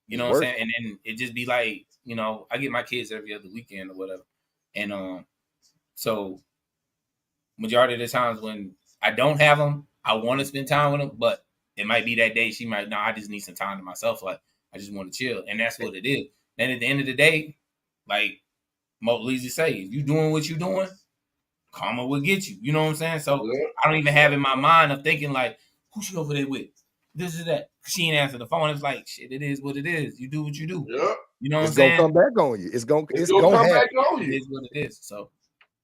You know what I'm saying? And then it just be like, you know, I get my kids every other weekend or whatever. And so majority of the times when I don't have them, I want to spend time with them, but it might be that day she might, no, I just need some time to myself. Like I just want to chill. And that's what it is. And at the end of the day, like Mo Leezy say, if you doing what you doing, karma will get you. You know what I'm saying? So I don't even have in my mind of thinking like, who she over there with? This is that. She ain't answer the phone. It's like, shit, it is what it is. You do what you do. Yeah. You know what I'm saying? It's saying? gonna come back on you. It's gonna come back on you. It is what it is. So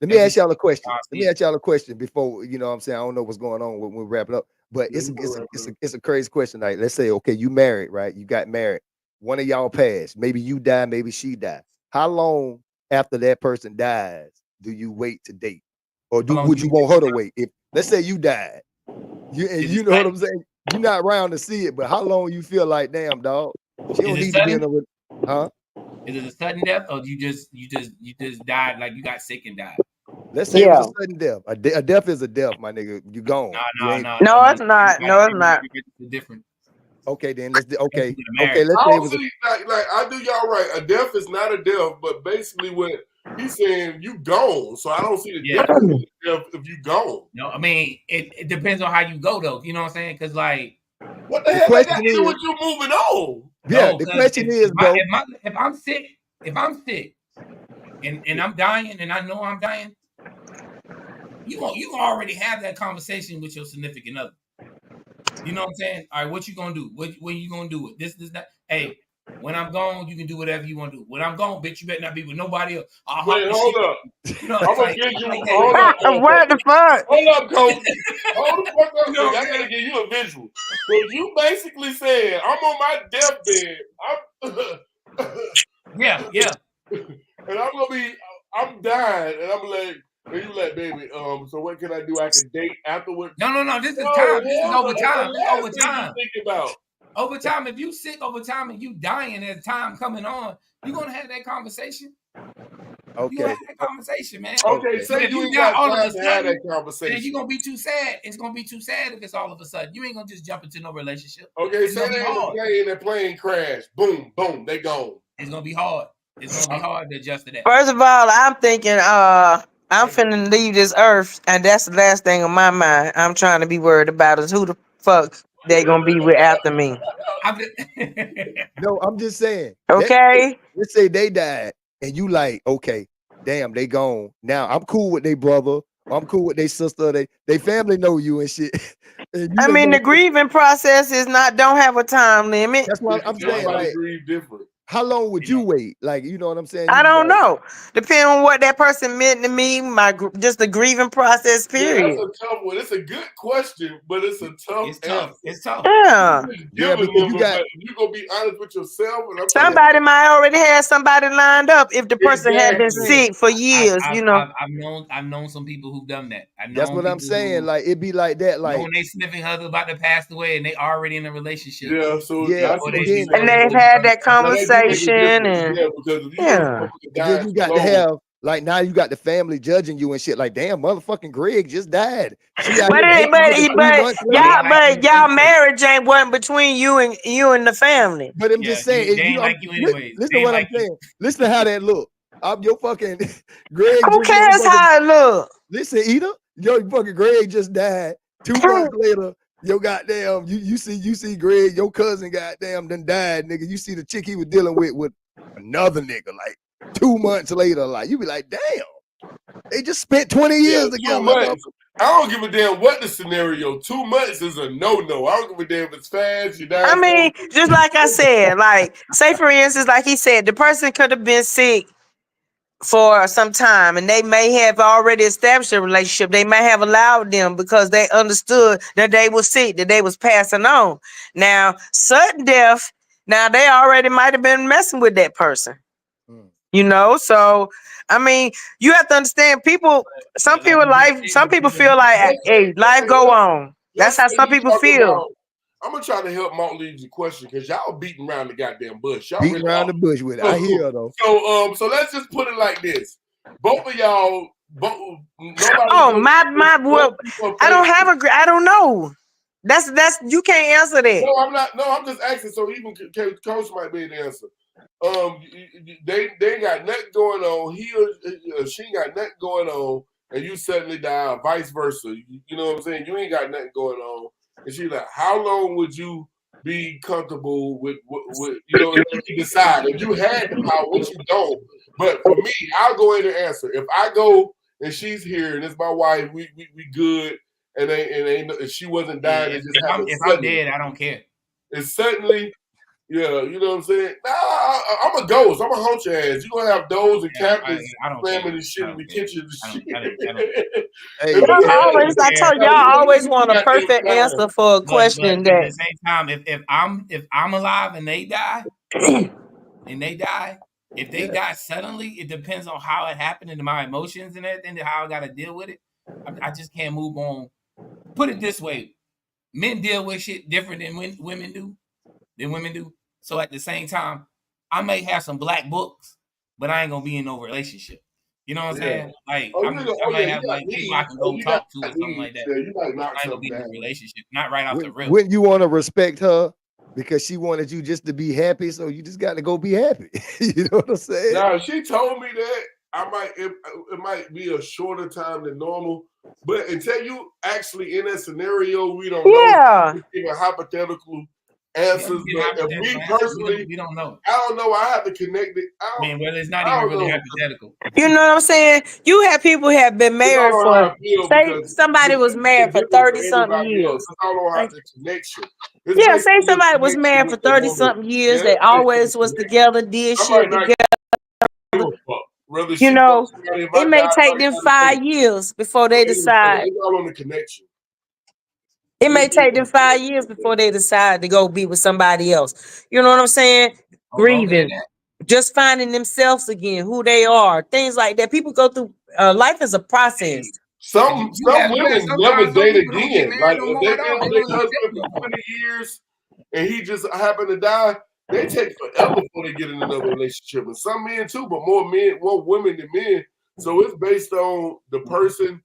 let me ask y'all a question. Let me ask y'all a question before, you know what I'm saying? I don't know what's going on when we wrap it up, but it's a crazy question. Like, let's say, okay, you married, right? You got married. One of y'all passed. Maybe you die, maybe she died. How long after that person dies do you wait to date? Or would you want her to wait? If let's say you died, you know what I'm saying? You're not around to see it, but how long you feel like, damn, dog? She don't need to be in a huh? Is it a sudden death, or you just died, like you got sick and died? Let's say it was a sudden death. A death is a death, my nigga. You gone. No, it's not. No, it's not. Different. Okay, then let's let's say it was like I do y'all right. A death is not a death, but basically what he's saying, you gone. So I don't see the difference in death if you gone. No, I mean it depends on how you go though. You know what I'm saying? Because like, what the hell that got to do with you moving on? Yeah, the question is, bro. If I'm sick, and I'm dying, and I know I'm dying, you already have that conversation with your significant other. You know what I'm saying? All right, what you gonna do? What you gonna do with this, that? Hey, when I'm gone, you can do whatever you want to do. When I'm gone, bitch, you better not be with nobody else. Wait, hold up. You know, I'm gonna give you. Hold up. What the fuck? Hold up, coach. Hold the fuck up. I gotta give you a visual. So you basically said, I'm on my deathbed. Yeah. And I'm dying, and I'm like. And you like, baby, so what can I do? I can date afterwards? No. This is time. This is over time. This is over time. Think about. Over time, if you sick over time and you dying as time coming on, you're gonna have that conversation. Okay. You have that conversation, man. Okay, say if you ain't die got all of a time to have sudden, that conversation. then you're gonna be too sad. It's gonna be too sad if it's all of a sudden. You ain't gonna just jump into no relationship. Okay, say they in the plane, the plane crash. Boom, boom, they gone. It's gonna be hard. It's gonna be hard to adjust to that. First of all, I'm thinking, I'm finna leave this earth, and that's the last thing on my mind. I'm trying to be worried about is who the fuck they gonna be with after me. No, I'm just saying. Okay. Let's say they died, and you like, okay, damn, they gone. Now I'm cool with their brother. I'm cool with their sister. They family know you and shit. And I mean, the grieving process don't have a time limit. That's what I'm saying. Like, grieve different. How long would you wait? Like, you know what I'm saying? I don't know. Depending on what that person meant to me, just the grieving process, period. Yeah, that's a tough one. It's a good question, but it's a tough answer. It's tough. Yeah. Because you gonna be honest with yourself. And somebody might already have somebody lined up if the person had been sick for years. I've known some people who've done that. That's what I'm saying. Like, it'd be like that. Like when they sniffing husband about to pass away and they already in a relationship. Yeah, so and they've had that conversation. And then you got to have, like, now you got the family judging you and shit. Like, damn, motherfucking Greg just died. But y'all marriage wasn't between you and the family. But I'm just saying, they ain't like you anyways. Listen to what I'm saying. Listen to how that look. I'm your fucking Greg. Who cares how it look? Listen, Eda, your fucking Greg just died. 2 months later, your goddamn, you see Greg, your cousin goddamn done died, nigga. You see the chick he was dealing with another nigga, like 2 months later, like you be like, damn, they just spent 20 years together. I don't give a damn what the scenario. 2 months is a no-no. I don't give a damn if it's fast, you die. I mean, just like I said, like, say for instance, like he said, the person could have been sick for some time and they may have already established a relationship. They may have allowed them because they understood that they was sick, that they was passing on. Now, sudden death, now they already might have been messing with that person. You know, so I mean, you have to understand people, some people feel like, hey, life go on. That's how some people feel. I'm gonna try to help Mark leave the question because y'all beating around the goddamn bush. Y'all Beating around the bush with it. I hear though. So let's just put it like this. Both of y'all, nobody. Oh, I don't have I don't know. That's you can't answer that. No, I'm not. No, I'm just asking. So even Coach might be able to answer. They ain't got nothing going on. He or she ain't got nothing going on, and you suddenly die, or vice versa. You know what I'm saying? You ain't got nothing going on, and she's like, how long would you be comfortable with you know, if you decide if you had the power, which you don't. But for me, I'll go in and answer. If I go and she's here and it's my wife, we good, and she wasn't dying. If I'm dead, I don't care. It's suddenly. Yeah, you know what I'm saying? Nah, I'm a ghost. I'm a hunch ass. You gonna have those and captains slamming and shit in the kitchen and shit. I told y'all always want a perfect answer for a question. But at the same time, if I'm alive and they die, if they die suddenly, it depends on how it happened and my emotions and everything, how I gotta deal with it. I just can't move on. Put it this way: men deal with shit different than women do. So at the same time, I may have some black books, but I ain't gonna be in no relationship. You know what I'm saying? Like I might have like people I can go talk to or something like that. You might knock I ain't gonna be in a relationship, not right off the rip. Wouldn't you want to respect her because she wanted you just to be happy? So you just got to go be happy. You know what I'm saying? Now, if she told me that, it might be a shorter time than normal. But until you actually in that scenario, we don't know. Even hypothetical answers. But me personally, we don't know. I don't know. I have to connect it. Well, it's not even really hypothetical. You know what I'm saying? You have people who have been married for, say somebody was married for 30-something years. I don't have the connection. Yeah, say somebody was married for 30-something years. They always was together, did shit together. You know, it may take them 5 years before they decide. It's all on the connection. It may take them 5 years before they decide to go be with somebody else. You know what I'm saying? Grieving, just finding themselves again, who they are, things like that. People go through. Life is a process. Some women never date again. Like if they've been with their husband for 20 years and he just happened to die, they take forever before they get in another relationship. And some men too, but more women than men. So it's based on the person,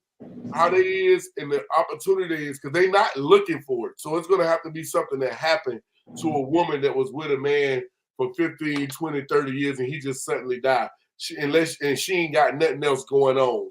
how they is, and the opportunities, because they're not looking for it. So it's going to have to be something that happened to a woman that was with a man for 15, 20, 30 years, and he just suddenly died. She ain't got nothing else going on.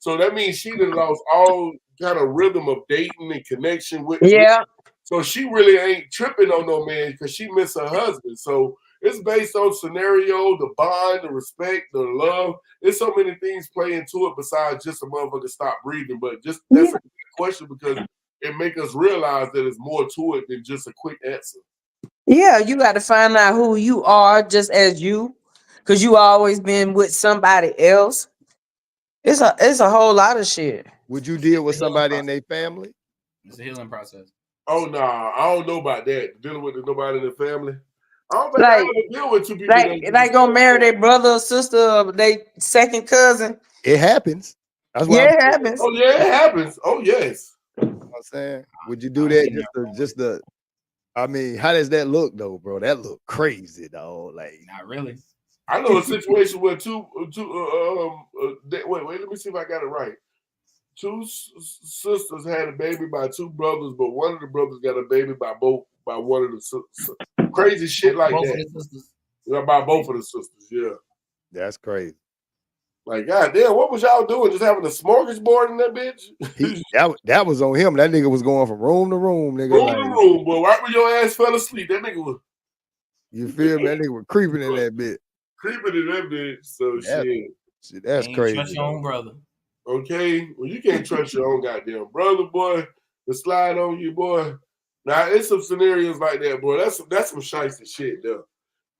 So that means she done lost all kind of rhythm of dating and connection with. Yeah. So she really ain't tripping on no man because she miss her husband. So it's based on scenario, the bond, the respect, the love. There's so many things play into it besides just a motherfucker stop breathing. But just that's a good question because it make us realize that there's more to it than just a quick answer. Yeah, you got to find out who you are just as you, because you always been with somebody else. It's a whole lot of shit. Would you deal with somebody in their family? It's a healing process. Oh no, I don't know about that. Dealing with nobody in the family. I don't think I ever deal with two people. Like gonna marry their brother or sister or their second cousin. It happens. That's why it happens. Oh yeah, it happens. Oh yes. You know what I'm saying? Would you do that just the I mean, how does that look though, bro? That look crazy, dog. Like not really. I know a situation where wait, let me see if I got it right. Two sisters had a baby by two brothers, but one of the brothers got a baby by one of the sisters. Crazy shit like both that. Of the sisters. By both of the sisters, yeah. That's crazy. Like, goddamn, what was y'all doing? Just having a smorgasbord in that bitch? That was on him. That nigga was going from room to room, nigga. Room to room, boy. Right when your ass fell asleep, that nigga was. You feel me? That nigga was creeping in that bitch. Creeping in that bitch. So shit. That's crazy. Trust your own brother. Okay, well, you can't trust your own goddamn brother, boy, to slide on you, boy. Now, it's some scenarios like that, boy. That's some shiesty shit, though.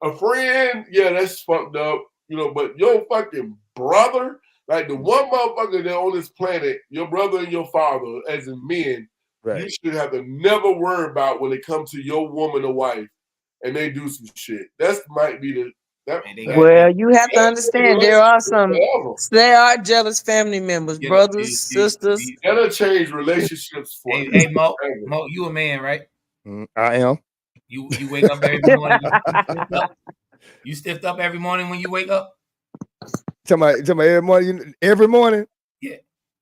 A friend, yeah, that's fucked up, you know, but your fucking brother, like the one motherfucker that on this planet, your brother and your father, as in men, you Right. should have to never worry about when it comes to your woman or wife and they do some shit. That might be the that. Man, they that got Well, you have to that'll change understand there are relationships some forever. there are jealous family members, you know, brothers, sisters. That'll change relationships hey forever. Mo, you a man, right? I am. You wake up every morning. You stiffed up. You stiffed up every morning when you wake up. Tell my every morning. Every morning. Yeah.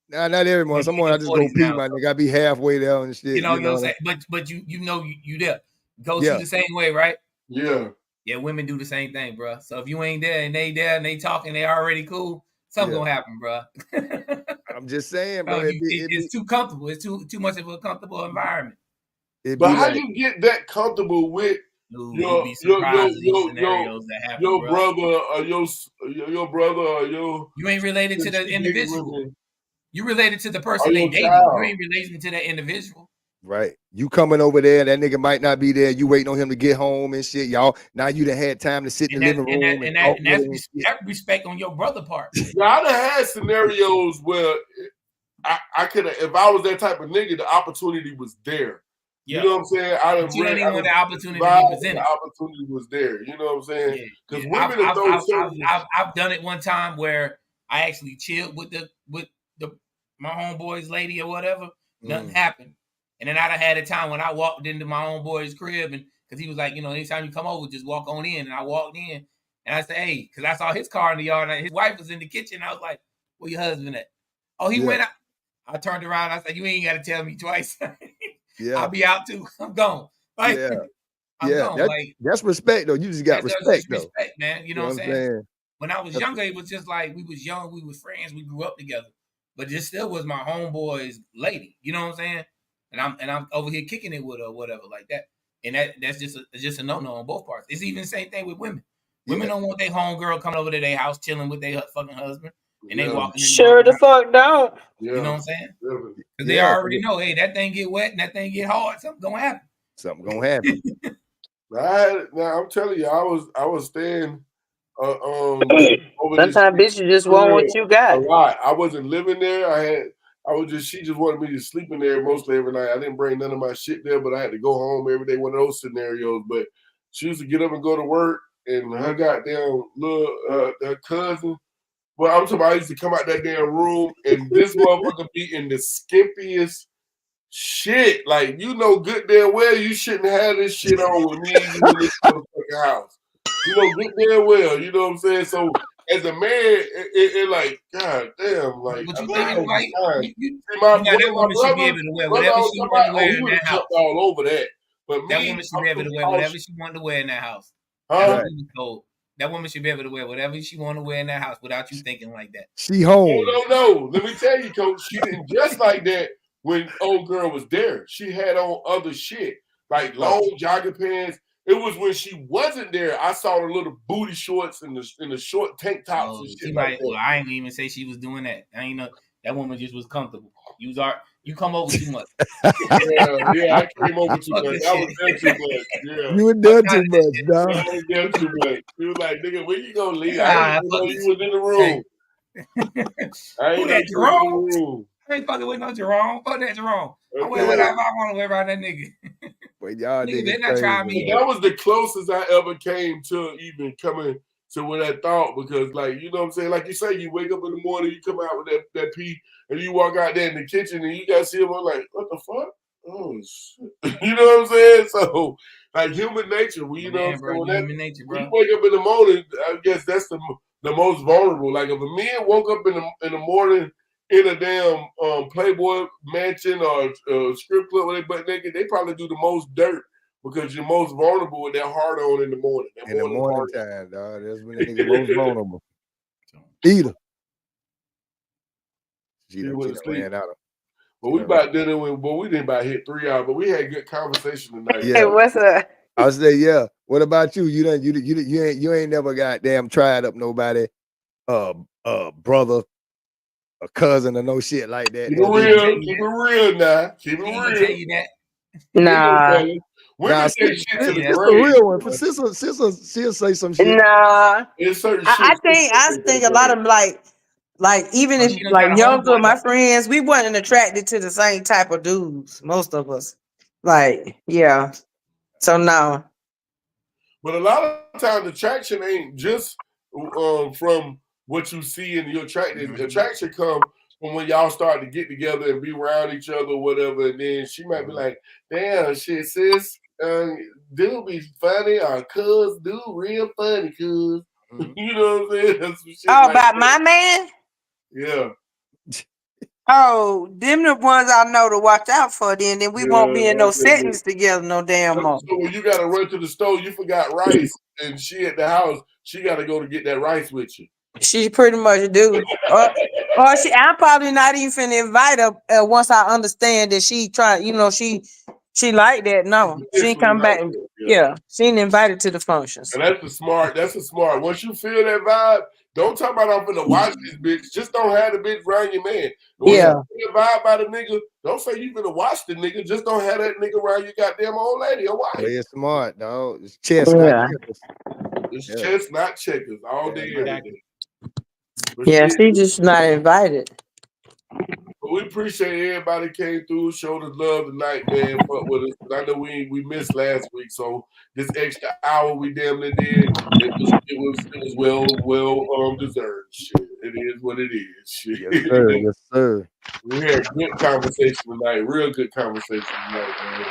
Nah, not every morning. Well, Some you in morning I your just go 40s pee, now, my so nigga. I be halfway there and shit. you know You what I'm know. saying. But you know you there. Ghost, you Yeah. the same way, right? Yeah. Yeah, women do the same thing, bro. So if you ain't there and they talking, they already cool. Something Yeah. gonna happen, bro. I'm just saying, No, bro. it's too comfortable. It's too much of a comfortable environment. It But be how like, you get that comfortable with Dude, you'll your be your your surprised at these your your scenarios that happen, your bro. brother or your brother or your You ain't related to the she dating individual. women You related to the or person they your dating. You child? ain't relating to that individual. right. You coming over there, that nigga might not be there. You waiting on him to get home and shit. Y'all, now you done had time to sit in And the that living and that room and and that talk and with that's him and shit. that respect on your brother part. Yeah, I done had scenarios where I could have, if I was that type of nigga, the opportunity was there. You Yeah. know what I'm saying? I But you don't even want the opportunity to vibe, be and presented. the opportunity was there. You know what I'm saying? Yeah, Because yeah. women are those I've done it one time where I actually chilled with my homeboy's lady or whatever. Nothing happened, and then I done had a time when I walked into my homeboy's crib and because he was like, you know, anytime you come over, just walk on in. And I walked in and I said, hey, because I saw his car in the yard and his wife was in the kitchen. I was like, where your husband at? Oh, he went out. I turned around. I said, you ain't got to tell me twice. Yeah. I'll be out too. I'm gone. Like, Yeah. I'm Yeah. gone. Like, That's respect though. You just got that's respect just though. respect, man. You know what I'm saying? When I was younger, it was just like we was young, we was friends, we grew up together. But this still was my homeboy's lady. You know what I'm saying? And I'm over here kicking it with her or whatever like that. And that's just a no-no on both parts. It's even the same thing with women. Women don't want their homegirl coming over to their house chilling with their fucking husband and they walking in Sure the fuck don't. You know what I'm saying? Definitely. Because they already know, hey, that thing get wet and that thing get hard, something gonna happen. Something gonna happen. Now I'm telling you, I was staying over this Sometimes bitches just want what you a got. lot. I wasn't living there. She just wanted me to sleep in there mostly every night. I didn't bring none of my shit there, but I had to go home every day. One of those scenarios. But she used to get up and go to work, and her goddamn little her cousin. Well, I'm talking about I used to come out that damn room, and this motherfucker be in the skimpiest shit. Like, you know good damn well you shouldn't have this shit on with me even in this motherfucking house. You know good damn well, you know what I'm saying? So as a man, it like, god damn, like But I you think thinking like my that woman should be able to wear whatever she want to wear he in would have that house. jumped all over that. But That me, woman should be able to wear I'm whatever she wanted to wear in that house. Huh? That's what we was told. That woman should be able to wear whatever she want to wear in that house without you thinking like that. She home. No. Let me tell you, Coach, she didn't dress like that when old girl was there. She had on other shit, like long jogging pants. It was when she wasn't there. I saw the little booty shorts and the short tank tops and shit like that. Well, I ain't even say she was doing that. I ain't know that woman just was comfortable. You come over too much. yeah, I came over too much. I was there too much. Yeah. You were there too much, dog. I was there too much. She was like, nigga, where you gonna leave? I didn't even know you was in the room. Who that, Jerome? I ain't fucking with no Jerome. Fuck that Jerome. I wear whatever I want to wear around that nigga. But y'all nigga niggas not try me. That was the closest I ever came to even coming to with that thought because, like, you know what I'm saying? Like you say, you wake up in the morning, you come out with that pee, and you walk out there in the kitchen, and you got to see them like, what the fuck? Oh, shit. You know what I'm saying? So, like, human nature, you know what I'm saying? Human nature, bro. When you wake up in the morning, I guess that's the most vulnerable. Like, if a man woke up in the morning in a damn Playboy mansion or strip club where they butt naked, they probably do the most dirt because you're most vulnerable with that heart on in the morning. In the morning time, dog. That's when the nigga most vulnerable. Eat her. She done ran out of. But we about dinner when, but we didn't about hit 3 hours, but we had good conversation tonight. Yeah. What's up? I was say, yeah. What about you? You ain't never goddamn tried up nobody, brother a cousin or no shit like that. Keep it real. Keep it real now. Keep it She ain't real. gonna tell you that. Nah. Women say shit to the it's a grave. real one. For sister, she'll say some shit. Nah. It's certain I shit. think a lot of like even Oh, if she done like got a younger homeboy, my though. friends, we wasn't attracted to the same type of dudes. Most of us. Like, yeah. So no. But a lot of times, attraction ain't just from what you see and your attraction. Mhm. Attraction come from when y'all start to get together and be around each other or whatever. And then she might be like, "Damn, shit, sis, dude be funny or cuz dude real funny, cuz." You know what I'm saying? That's some shit Oh, like about that. my man? Yeah. Oh, them the ones I know to watch out for. Then we won't be in no settings together no damn more. So when you got to run to the store, you forgot rice, and she at the house, she got to go to get that rice with you. She pretty much do. Or I'm probably not even finna invite her once I understand that she try. You know, she like that. No, she ain't come back. Yeah, she ain't invited to the functions. And that's a smart. Once you feel that vibe, don't talk about I'm finna watch this bitch. Just don't have the bitch around your man. And once you feel the vibe by the nigga, don't say you finna watch the nigga. Just don't have that nigga around your goddamn old lady or wife. Play it smart, dog. It's chess, not checkers. It's chess, not checkers, all day, every day. But Yeah, shit, she just not invited. but we appreciate everybody came through, showed us love tonight, man. Fuck with us. I know we missed last week, so this extra hour we damn near did. It was well deserved. Shit, it is what it is. Shit. Yes, sir. Yes, sir. We had a good conversation tonight, real good conversation tonight, man.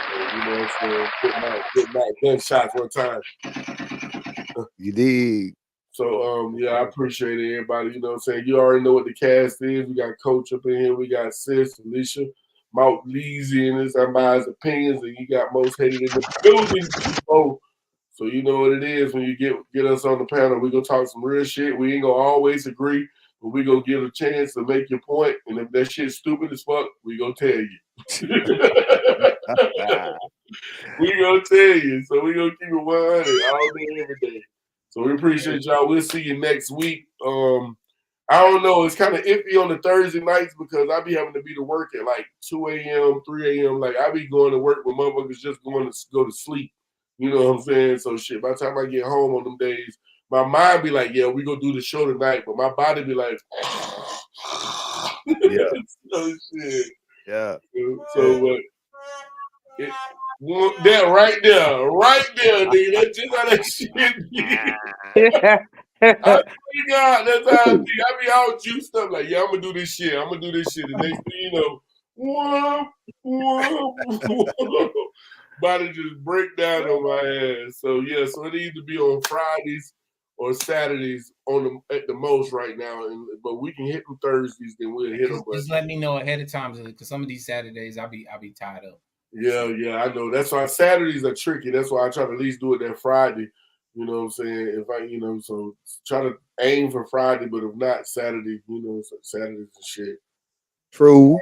So, you know what I'm saying? Good night, gunshots one time. You dig? So yeah, I appreciate it, everybody. You know what I'm saying? You already know what the cast is. We got Coach up in here, we got Sis, Alicia, Mount Leezy in this, everybody's opinions, and you got Most Hated in the building, people. So you know what it is when you get us on the panel. We gonna talk some real shit. We ain't gonna always agree, but we gonna give a chance to make your point. And if that shit's stupid as fuck, we gonna tell you. We gonna tell you. So we gonna keep it 100 all day, every day. So we appreciate y'all. We'll see you next week. I don't know. It's kind of iffy on the Thursday nights because I be having to be to work at like 2 a.m., 3 a.m. Like I be going to work with motherfuckers just going to go to sleep. You know what I'm saying? So shit, by the time I get home on them days, my mind be like, yeah, we gonna do the show tonight, but my body be like, yeah. So shit. Yeah. So that right there, nigga. That's just how that shit be. I swear to God, that's how I be. I be all juiced up, like, yeah, I'm gonna do this shit. The next thing you know, body just break down on my ass. So yeah, so it needs to be on Fridays or Saturdays at the most right now. But we can hit them Thursdays, then we'll hit them. Just let me know ahead of time because some of these Saturdays I'll be tied up. Yeah, I know. That's why Saturdays are tricky. That's why I try to at least do it that Friday. You know what I'm saying? If I, so try to aim for Friday, but if not, Saturday, Saturdays and shit. True. I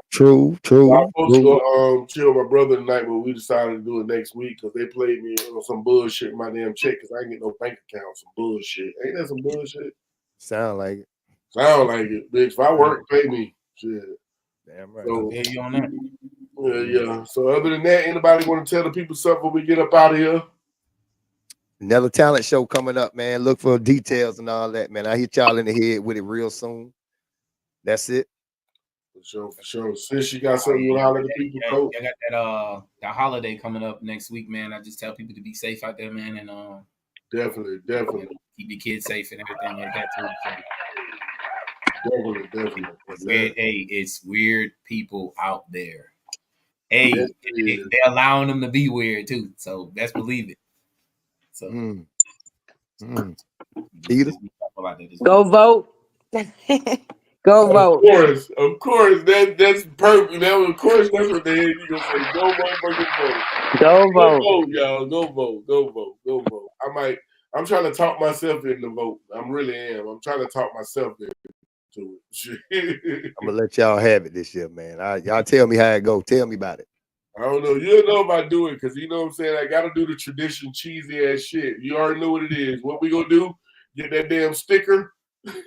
was supposed to go chill with my brother tonight, but we decided to do it next week because they played me on some bullshit in my damn check because I ain't get no bank account. Some bullshit. Ain't that some bullshit? Sound like it. Sound like it, bitch. If I work, pay me. Shit. Damn right. So, yeah, you on that? Yeah. So other than that, anybody want to tell the people something before we get up out of here? Another talent show coming up, man. Look for details and all that, man. I hit y'all in the head with it real soon. That's it. For sure. Since you got something you want to holler at the people, Coach. I got that holiday coming up next week, man. I just tell people to be safe out there, man, and definitely keep your kids safe and everything like that too. Definitely. It's weird people out there. Hey, they're allowing them to be weird too. So best believe it. So go vote. Go vote. Of course. That's perfect. Of course, that's what they you gonna say. Go motherfucking vote. Go vote, y'all. Go vote. I'm trying to talk myself into vote. I really am. I'm trying to talk myself into it. I'm gonna let y'all have it this year, man. Y'all tell me how it go. Tell me about it. I don't know. You'll know if I do it because you know what I'm saying. I gotta do the tradition cheesy ass shit. You already know what it is. What we gonna do? Get that damn sticker and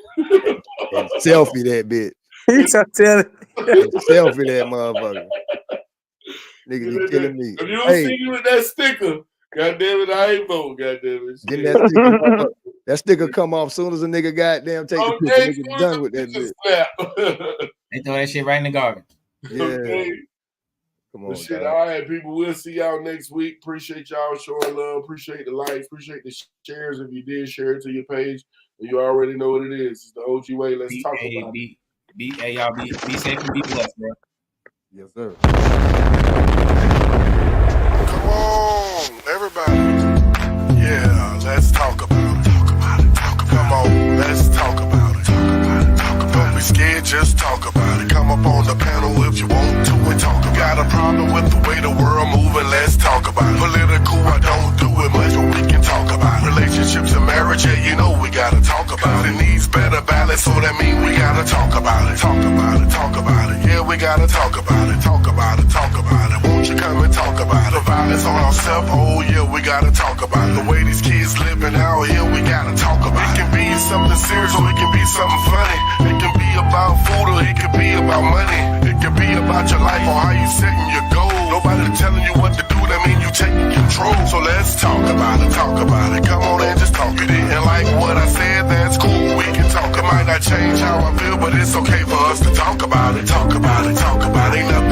selfie that bitch. He's so telling. Selfie that motherfucker. Nigga, you killing me. If you don't Hey, see you with that sticker, goddamn it, I ain't vote. Goddamn it, getting that sticker, come up. That sticker come off soon as a nigga goddamn take the picture. Okay, Nigga done with that bitch. bitch. They throw that shit right in the garbage. Yeah. Okay. Come Well, on, shit, dog. all right, people. We'll see y'all next week. Appreciate y'all showing love. Appreciate the likes. Appreciate the shares. If you did, share it to your page. And you already know what it is. It's the OG way. Let's talk about it. Y'all be safe and be blessed, bro. Yes, sir. Come on, everybody. Yeah, let's talk about it. Come on, let's talk about it. Don't be scared, just talk about it. Come up on the panel if you want to and talk about it. Got a problem with the way the world moving, let's talk about it. Political, I don't do it much, but we can talk about it. Relationships and marriage, yeah, you know we gotta talk about it. It needs better balance, so that means we gotta talk about it. Talk about it, talk about it. Yeah, we gotta talk about it. Talk about it, talk about it. Won't you come and talk about it? The violence on ourselves, oh yeah, we gotta talk about it. The way these kids living out here, we gotta talk about it. It can be something serious or it can be something funny. It can be about food or it can be about money. It can be about your life or how you setting your goals. Nobody telling you what to do, that mean you taking control. So let's talk about it, talk about it. Come on and just talk it. And like what I said, that's cool. We can talk. It might not change how I feel, but it's okay for us to talk about it. Talk about it, talk about it. Ain't nothing